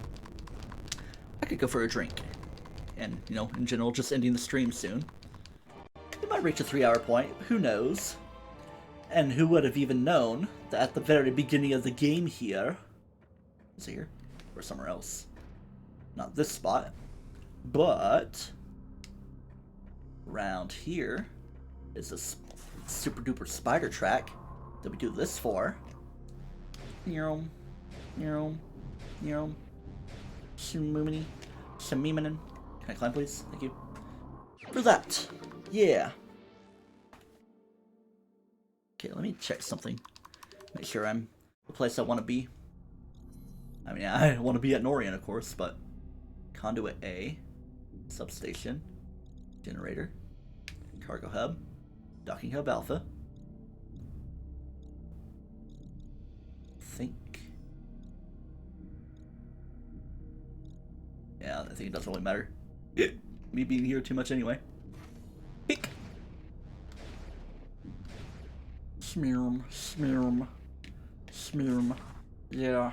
I could go for a drink. And, you know, in general, just ending the stream soon. It might reach a 3-hour point. Who knows? And who would have even known that at the very beginning of the game here... Is it here? Or somewhere else? Not this spot. But... around here is this super duper spider track that we do this for. Shmimini. Can I climb, please? Thank you. For that, Yeah. Okay, let me check something. Make sure I'm the place I want to be. I mean, I want to be at Norian, of course, but Conduit A, Substation, Generator, Cargo Hub, Docking Hub Alpha. Yeah, I think it doesn't really matter. Me being here too much anyway. Pick. Smearm, smearm, smearm. Yeah.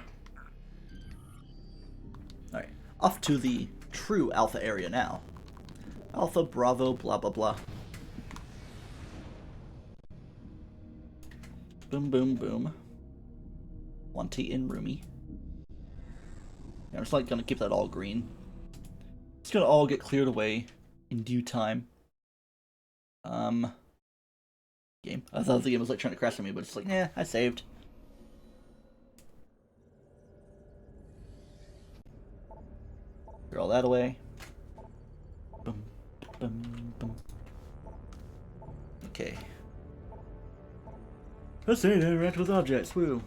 Alright, off to the true Alpha area now. Alpha, Bravo, blah blah blah. Boom, boom, boom. Wanty and roomy. Yeah, I'm just like gonna keep that all green. It's gonna all get cleared away in due time. Game. I thought the game was like trying to crash on me, but it's like, yeah, I saved. Clear all that away. Boom, boom, boom. Okay. Let's see, interact with objects. Woo.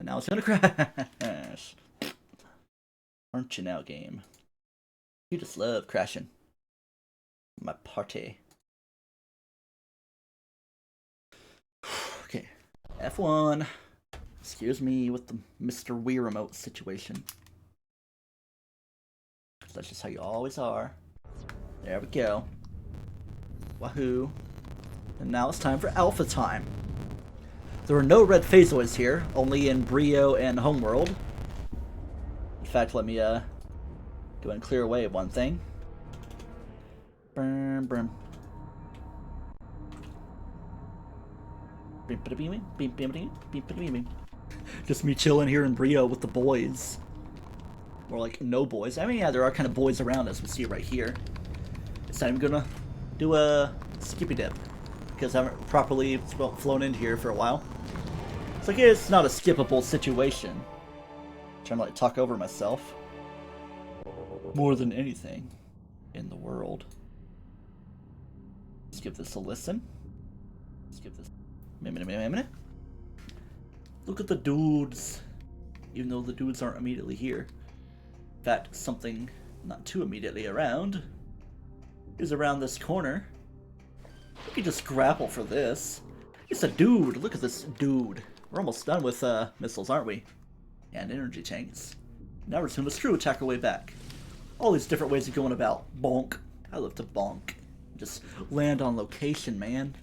And now it's gonna crash. Aren't you now, game? You just love crashing. My party. Okay. F1. Excuse me with the Mr. Wii Remote situation. That's just how you always are. There we go. Wahoo. And now it's time for Alpha time. There are no red phasoids here, only in Brio and Homeworld. In fact, let me go and clear away one thing. Brum, brum. Just me chilling here in Brio with the boys. More like no boys. I mean, yeah, there are kind of boys around us. We see it right here. It's time I'm gonna do a skippy dip because I haven't properly flown into here for a while. It's like it's not a skippable situation. I'm trying to like talk over myself more than anything in the world. Let's give this a listen. Let's give this a minute. Look at the dudes. Even though the dudes aren't immediately here. In fact, something not too immediately around is around this corner. We could just grapple for this. It's a dude. Look at this dude. We're almost done with missiles, aren't we? And energy tanks. Now we're doing the screw attack our way back. All these different ways of going about. Bonk. I love to bonk. Just land on location, man.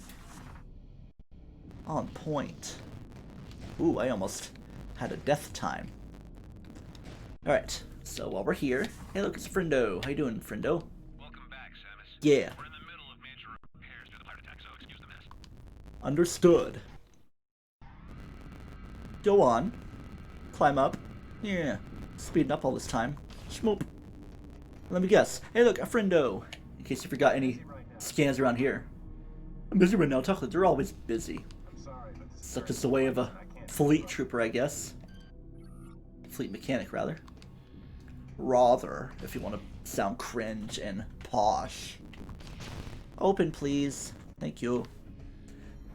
On point. Ooh, I almost had a death time. Alright, so while we're here... Hey, look, it's Friendo. How you doing, Friendo? Welcome back, Samus. Yeah. We're in the middle of major repairs due to the pirate attack, so excuse the mess. Understood. Go on. Climb up. Yeah. Speeding up all this time. Schmoop. Let me guess. Hey, look, a Friendo. In case you forgot any scans around here. I'm busy right now, Tucklet. They're always busy. Such is the way of a fleet trooper, I guess. Fleet mechanic, rather. Rather, if you want to sound cringe and posh. Open, please. Thank you.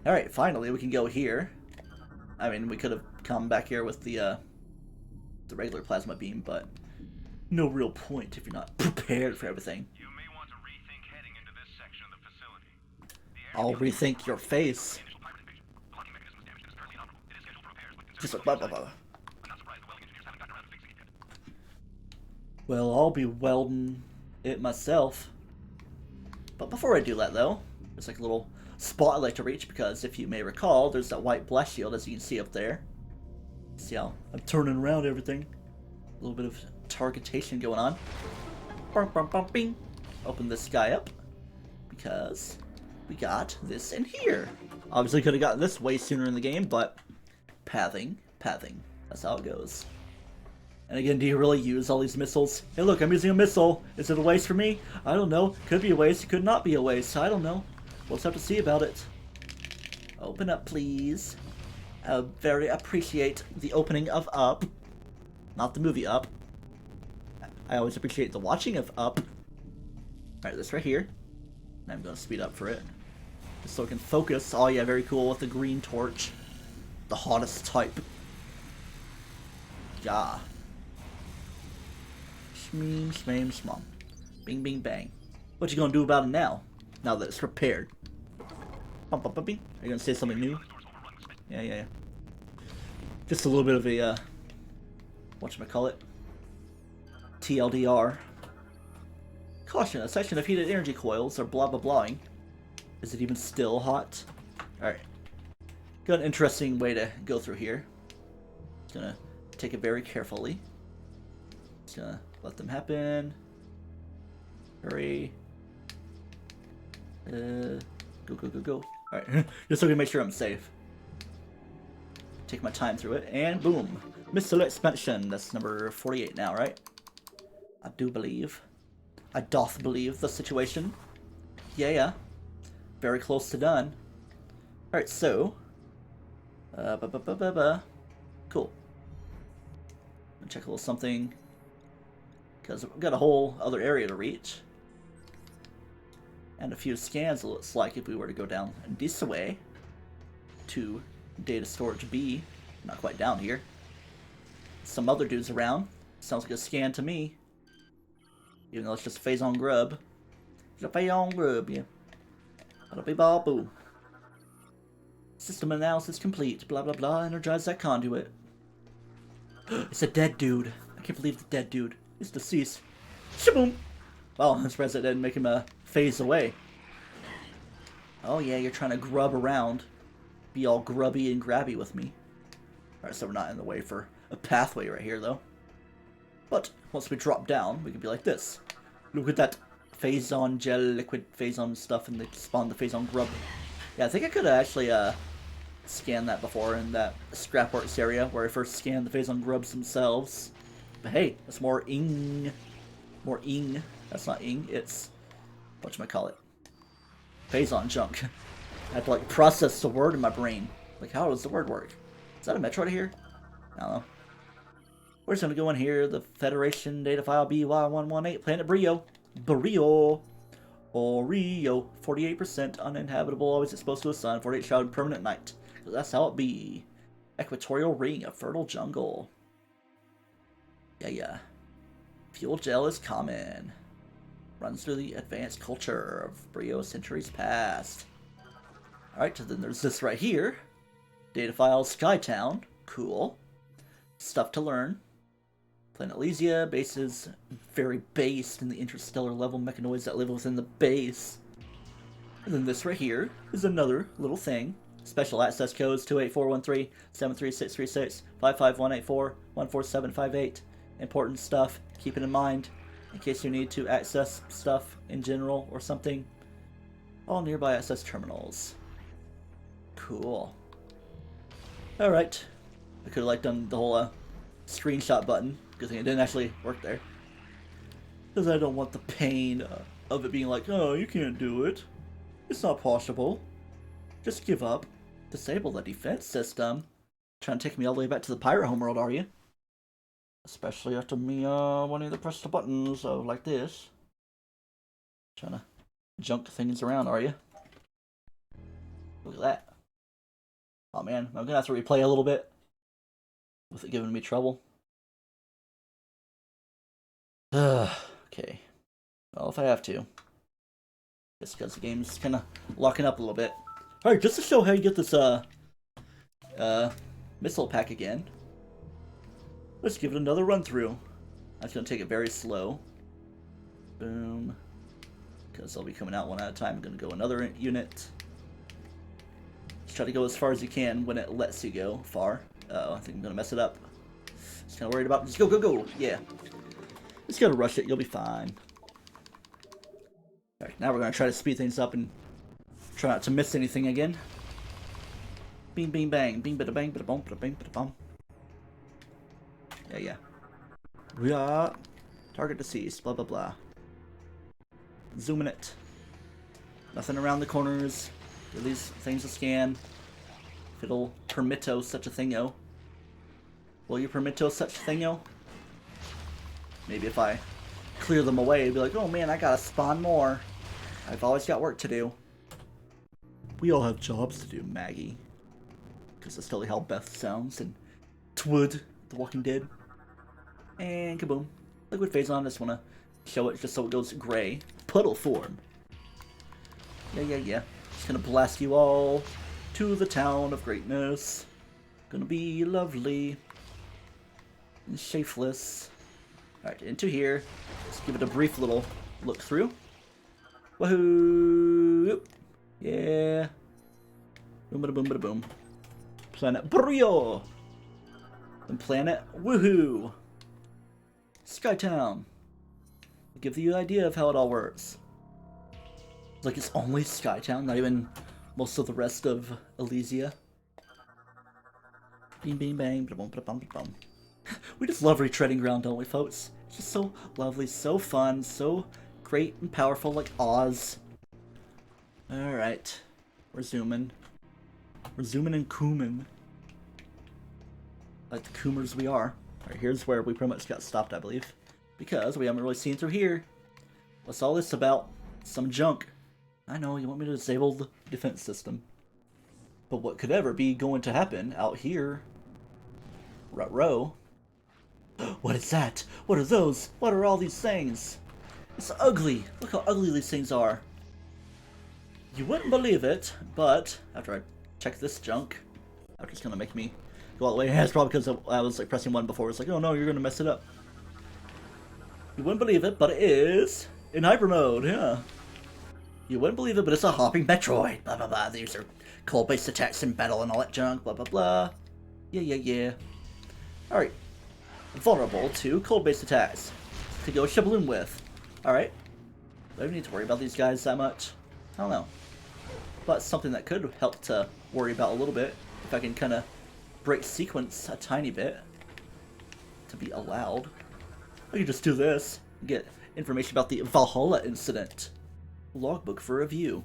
Alright, finally, we can go here. I mean, we could have come back here with the regular plasma beam, but no real point if you're not prepared for everything. You may want to rethink heading into this section of the facility. I'll rethink your face. Initial pirate invasion. The locking mechanism is damaged and is currently inoperable. It is scheduled for repairs with Just considerable like blah, blah, blah. I'm not surprised the welding engineers haven't gotten around to fixing it yet. Well, I'll be welding it myself. But before I do that, though, there's like a little spot I like to reach because if you may recall, there's that white blast shield as you can see up there. See how I'm turning around everything. A little bit of targetation going on. Bum, bum, bum, bing. Open this guy up because we got this in here. Obviously could have gotten this way sooner in the game, but pathing. That's how it goes. And again, do you really use all these missiles? Hey look, I'm using a missile. Is it a waste for me? I don't know. Could be a waste, could not be a waste. I don't know. We'll just have to see about it. Open up, please. I very appreciate the opening of Up. Not the movie Up. I always appreciate the watching of Up. Alright, this right here. I'm gonna speed up for it. Just so I can focus. Oh yeah, very cool with the green torch. The hottest type. Yeah. Shmeem, shmeem, shmom. Bing, bing, bang. What you gonna do about it now? Now that it's repaired. Bum, bum, bum, bing. Are you gonna say something new? Yeah. Just a little bit of a, whatchamacallit? TLDR. Caution, a section of heated energy coils are blah blah blahing. Is it even still hot? Alright. Got an interesting way to go through here. Just gonna take it very carefully. Just gonna let them happen. Hurry. Go. Alright, just so I can make sure I'm safe. Take my time through it, and boom. Missile expansion. That's number 48 now, right? I do believe. I doth believe the situation. Yeah. Very close to done. Alright, so. Cool. Check a little something. Because we've got a whole other area to reach. And a few scans, it looks like, if we were to go down this way to data storage B. Not quite down here. Some other dudes around. Sounds like a scan to me. Even though it's just Phazon grub. It's a Phazon grub, yeah. Bada bee ba boo. System analysis complete. Blah blah blah. Energize that conduit. It's a dead dude. I can't believe the dead dude is deceased. Shaboom! Well, I'm surprised that didn't make him phase away. Oh yeah, you're trying to grub around. Be all grubby and grabby with me. Alright, so we're not in the way for a pathway right here, though. But once we drop down, we can be like this. Look at that Phazon gel, liquid Phazon stuff, and they spawn the Phazon grub. Yeah, I think I could have actually scanned that before in that Scrapworks area where I first scanned the Phazon grubs themselves. But hey, that's more ing. More ing. That's not ing, it's whatchamacallit. Phazon junk. I had to like process the word in my brain. Like, how does the word work? Is that a Metroid here? I don't know. We're just gonna go in here, the Federation data file BY118, Planet Brio. Brio. Oreo. 48% uninhabitable, always exposed to the sun, 48 shrouded permanent night. So that's how it be. Equatorial ring, a fertile jungle. Yeah. Fuel gel is common. Runs through the advanced culture of Brio centuries past. Alright, so then there's this right here. Data file Skytown. Cool. Stuff to learn. Planet Elysia. Base is very based in the interstellar level mechanoids that live within the base. And then this right here is another little thing. Special access codes 28413 73636 55184 14758. Important stuff. Keep it in mind in case you need to access stuff in general or something. All nearby access terminals. Cool. Alright. I could have like done the whole screenshot button. Good thing it didn't actually work there. Because I don't want the pain of it being like, oh, you can't do it. It's not possible. Just give up. Disable the defense system. Trying to take me all the way back to the pirate homeworld, are you? Especially after me wanting to press the buttons like this. Trying to junk things around, are you? Look at that. Oh man, I'm gonna have to replay a little bit with it giving me trouble. Okay. Well, if I have to. Just because the game's kind of locking up a little bit. Alright, just to show how you get this missile pack again. Let's give it another run through. I'm just gonna take it very slow. Boom. Because they'll be coming out one at a time. I'm gonna go another unit. Just try to go as far as you can when it lets you go far. Uh-oh, I think I'm gonna mess it up. Just kinda worried about just go! Yeah. Just gotta rush it, you'll be fine. Alright, now we're gonna try to speed things up and try not to miss anything again. Bing bing bang, bing bada bang, bada boom, bada bing, bada bum. Yeah. Target deceased, blah blah blah. Zooming it. Nothing around the corners. Give these things a scan. If it'll permitto such a thingo. Will you permitto such a thingo? Maybe if I clear them away, it'd be like, oh man, I gotta spawn more. I've always got work to do. We all have jobs to do, Maggie. Because that's totally how Beth sounds in Twud, The Walking Dead. And kaboom. Liquid phase on. I just want to show it just so it goes gray. Puddle form. Yeah. Just gonna blast you all to the town of greatness. Gonna be lovely. And shapeless. Alright, into here. Let's give it a brief little look through. Woohoo! Yeah. Boom bada boom bada boom. Planet Brio! And planet Woohoo! Skytown. Give you the idea of how it all works. Like it's only Skytown, not even most of the rest of Elysia. Bing bing bang, ba-bum, ba-bum, ba-bum. We just love retreading ground, don't we, folks? It's just so lovely, so fun, so great and powerful, like Oz. Alright. We're zooming. We're zooming and cooming. Like the coomers we are. Alright, here's where we pretty much got stopped, I believe. Because we haven't really seen through here. What's all this about? Some junk. I know, you want me to disable the defense system. But what could ever be going to happen out here? Ruh-roh. What is that? What are those? What are all these things? It's ugly. Look how ugly these things are. You wouldn't believe it, but after I check this junk, after it's gonna make me go all the way. It's probably because I was like pressing 1 before. It's like, oh no, you're gonna mess it up. You wouldn't believe it, but it is in hyper mode. Yeah. You wouldn't believe it, but it's a hopping Metroid. Blah blah blah. These are cold-based attacks in battle and all that junk. Blah blah blah. Yeah. All right. Vulnerable to cold-based attacks to go shabloon with. All right. Do I need to worry about these guys that much? I don't know. But something that could help to worry about a little bit if I can kind of break sequence a tiny bit to be allowed. I can just do this and get information about the Valhalla incident. Logbook for review.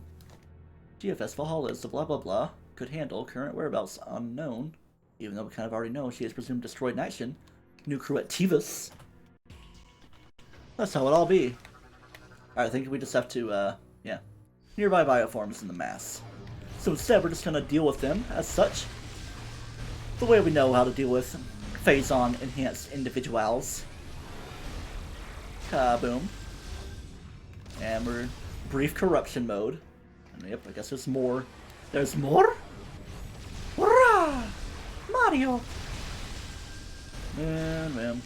GFS Valhalla is the blah blah blah. Could handle current whereabouts unknown. Even though we kind of already know she is presumed destroyed in action. New crew at Tivus. That's how it all be. Alright, I think we just have to, yeah. Nearby bioforms in the mass. So instead, we're just gonna deal with them as such. The way we know how to deal with phase-on enhanced individuals. Kaboom. And we're brief corruption mode. And yep, I guess there's more. There's more? Hurrah! Mario! Man.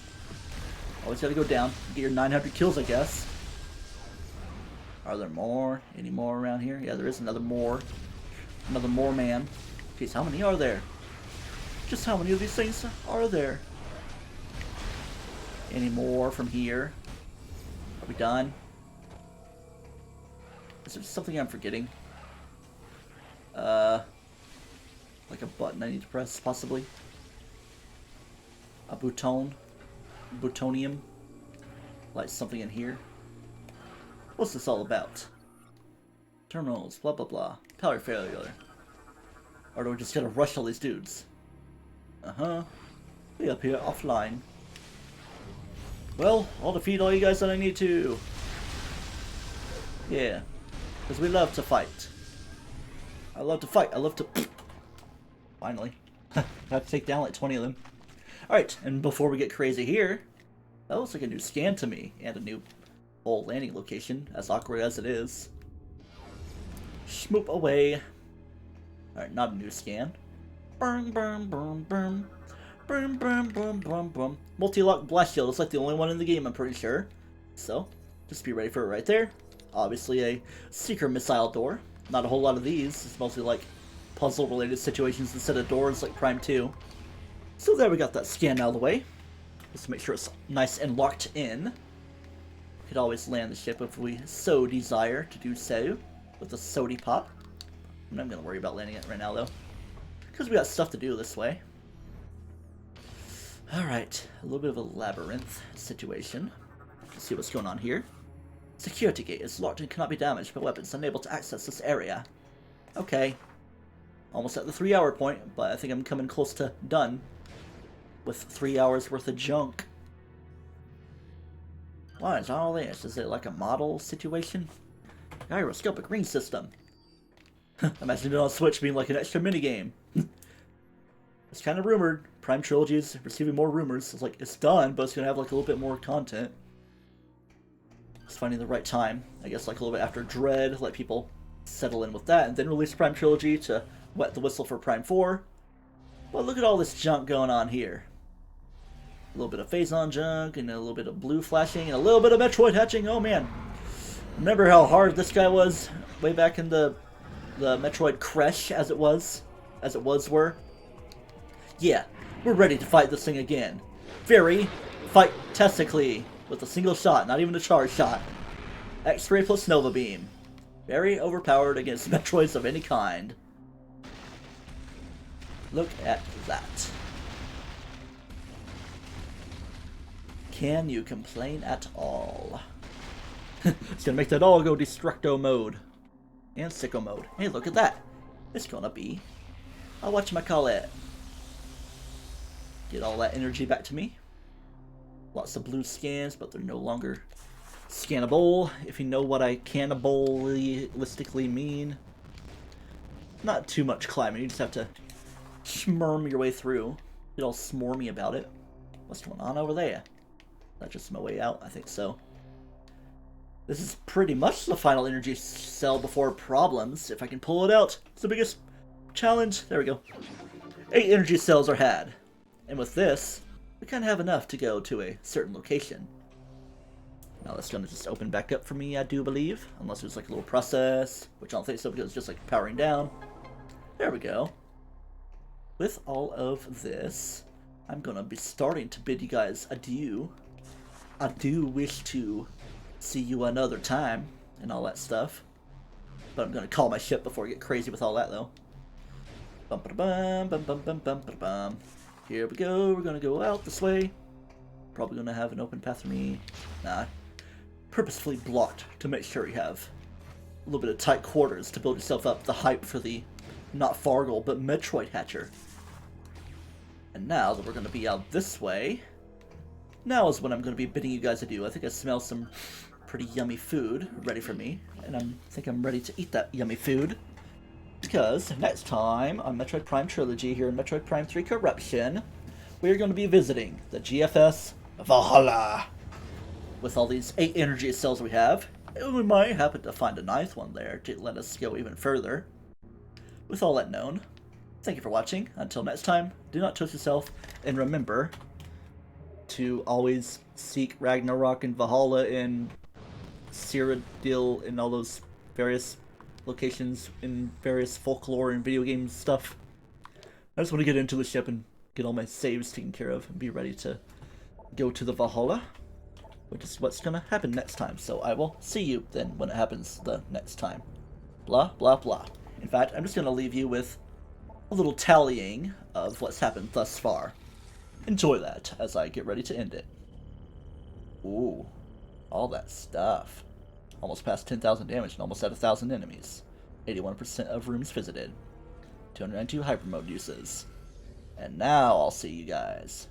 Always gotta go down. Get your 900 kills, I guess. Are there more? Any more around here? Yeah, there is another more. Another more man. Jeez, how many are there? Just how many of these things are there? Any more from here? Are we done? Is there something I'm forgetting? Like a button I need to press, possibly? A bouton? Butonium? Like something in here? What's this all about? Terminals, blah blah blah. Power failure. Or do we just gotta rush all these dudes? Be up here offline. Well, I'll defeat all you guys that I need to. Yeah. Because we love to fight. I love to fight. I love to... Finally. I have to take down like 20 of them. Alright, and before we get crazy here, that looks like a new scan to me. And a new whole landing location, as awkward as it is. Schmoop away. Alright, not a new scan. Burn. Multi-lock blast shield. It's like the only one in the game, I'm pretty sure. So, just be ready for it right there. Obviously a secret missile door. Not a whole lot of these. It's mostly like puzzle-related situations instead of doors like Prime 2. So there we got that scan out of the way. Just to make sure it's nice and locked in. We could always land the ship if we so desire to do so. With the sody pop. I'm not going to worry about landing it right now though. Because we got stuff to do this way. Alright, a little bit of a labyrinth situation. Let's see what's going on here. Security gate is locked and cannot be damaged by weapons unable to access this area. Okay. Almost at the 3-hour point, but I think I'm coming close to done. With 3 hours worth of junk. What is all this? Is it like a model situation? Gyroscopic ring system. Imagine it on Switch being like an extra minigame. It's kind of rumored. Prime Trilogy is receiving more rumors. It's like, it's done, but it's going to have like a little bit more content. Just finding the right time. I guess like a little bit after Dread, let people settle in with that, and then release Prime Trilogy to wet the whistle for Prime 4. But look at all this junk going on here. A little bit of Phazon junk, and a little bit of blue flashing, and a little bit of Metroid hatching. Oh man. Remember how hard this guy was way back in the Metroid Crash, as it was were? Yeah, we're ready to fight this thing again. Very fight-tastically, with a single shot, not even a charge shot. X-ray plus Nova Beam. Very overpowered against Metroids of any kind. Look at that. Can you complain at all? It's gonna make that all go Destructo mode. And Sicko mode. Hey, look at that. It's gonna be... whatchamacallit. Get all that energy back to me. Lots of blue scans, but they're no longer scannable, if you know what I cannibalistically mean. Not too much climbing, you just have to schmurm your way through. Get all smormy about it. What's going on over there? That's just my way out? I think so. This is pretty much the final energy cell before problems. If I can pull it out, it's the biggest challenge. There we go. 8 energy cells are had. And with this, we kind of have enough to go to a certain location. Now that's going to just open back up for me, I do believe. Unless there's like a little process, which I don't think so because it's just like powering down. There we go. With all of this, I'm going to be starting to bid you guys adieu. I do wish to see you another time and all that stuff. But I'm going to call my ship before I get crazy with all that though. Bum ba bum bum bum bum bum ba bum. Here we go, we're gonna go out this way. Probably gonna have an open path for me. Nah. Purposefully blocked to make sure you have a little bit of tight quarters to build yourself up the hype for the, not Fargle, but Metroid Hatcher. And now that we're gonna be out this way, now is when I'm gonna be bidding you guys adieu. I think I smell some pretty yummy food ready for me, and I think I'm ready to eat that yummy food. Because next time on Metroid Prime Trilogy here in Metroid Prime 3 Corruption, we're going to be visiting the GFS Valhalla. With all these 8 energy cells we have, and we might happen to find a 9th one there to let us go even further. With all that known, thank you for watching. Until next time, do not twist yourself, and remember to always seek Ragnarok and Valhalla and Cyrodiil and all those various locations in various folklore and video game stuff. I just want to get into the ship and get all my saves taken care of and be ready to go to the Valhalla, which is what's going to happen next time. So I will see you then when it happens the next time. Blah, blah, blah. In fact, I'm just going to leave you with a little tallying of what's happened thus far. Enjoy that as I get ready to end it. Ooh, all that stuff. Almost past 10,000 damage and almost at 1,000 enemies. 81% of rooms visited. 292 hyper mode uses. And now I'll see you guys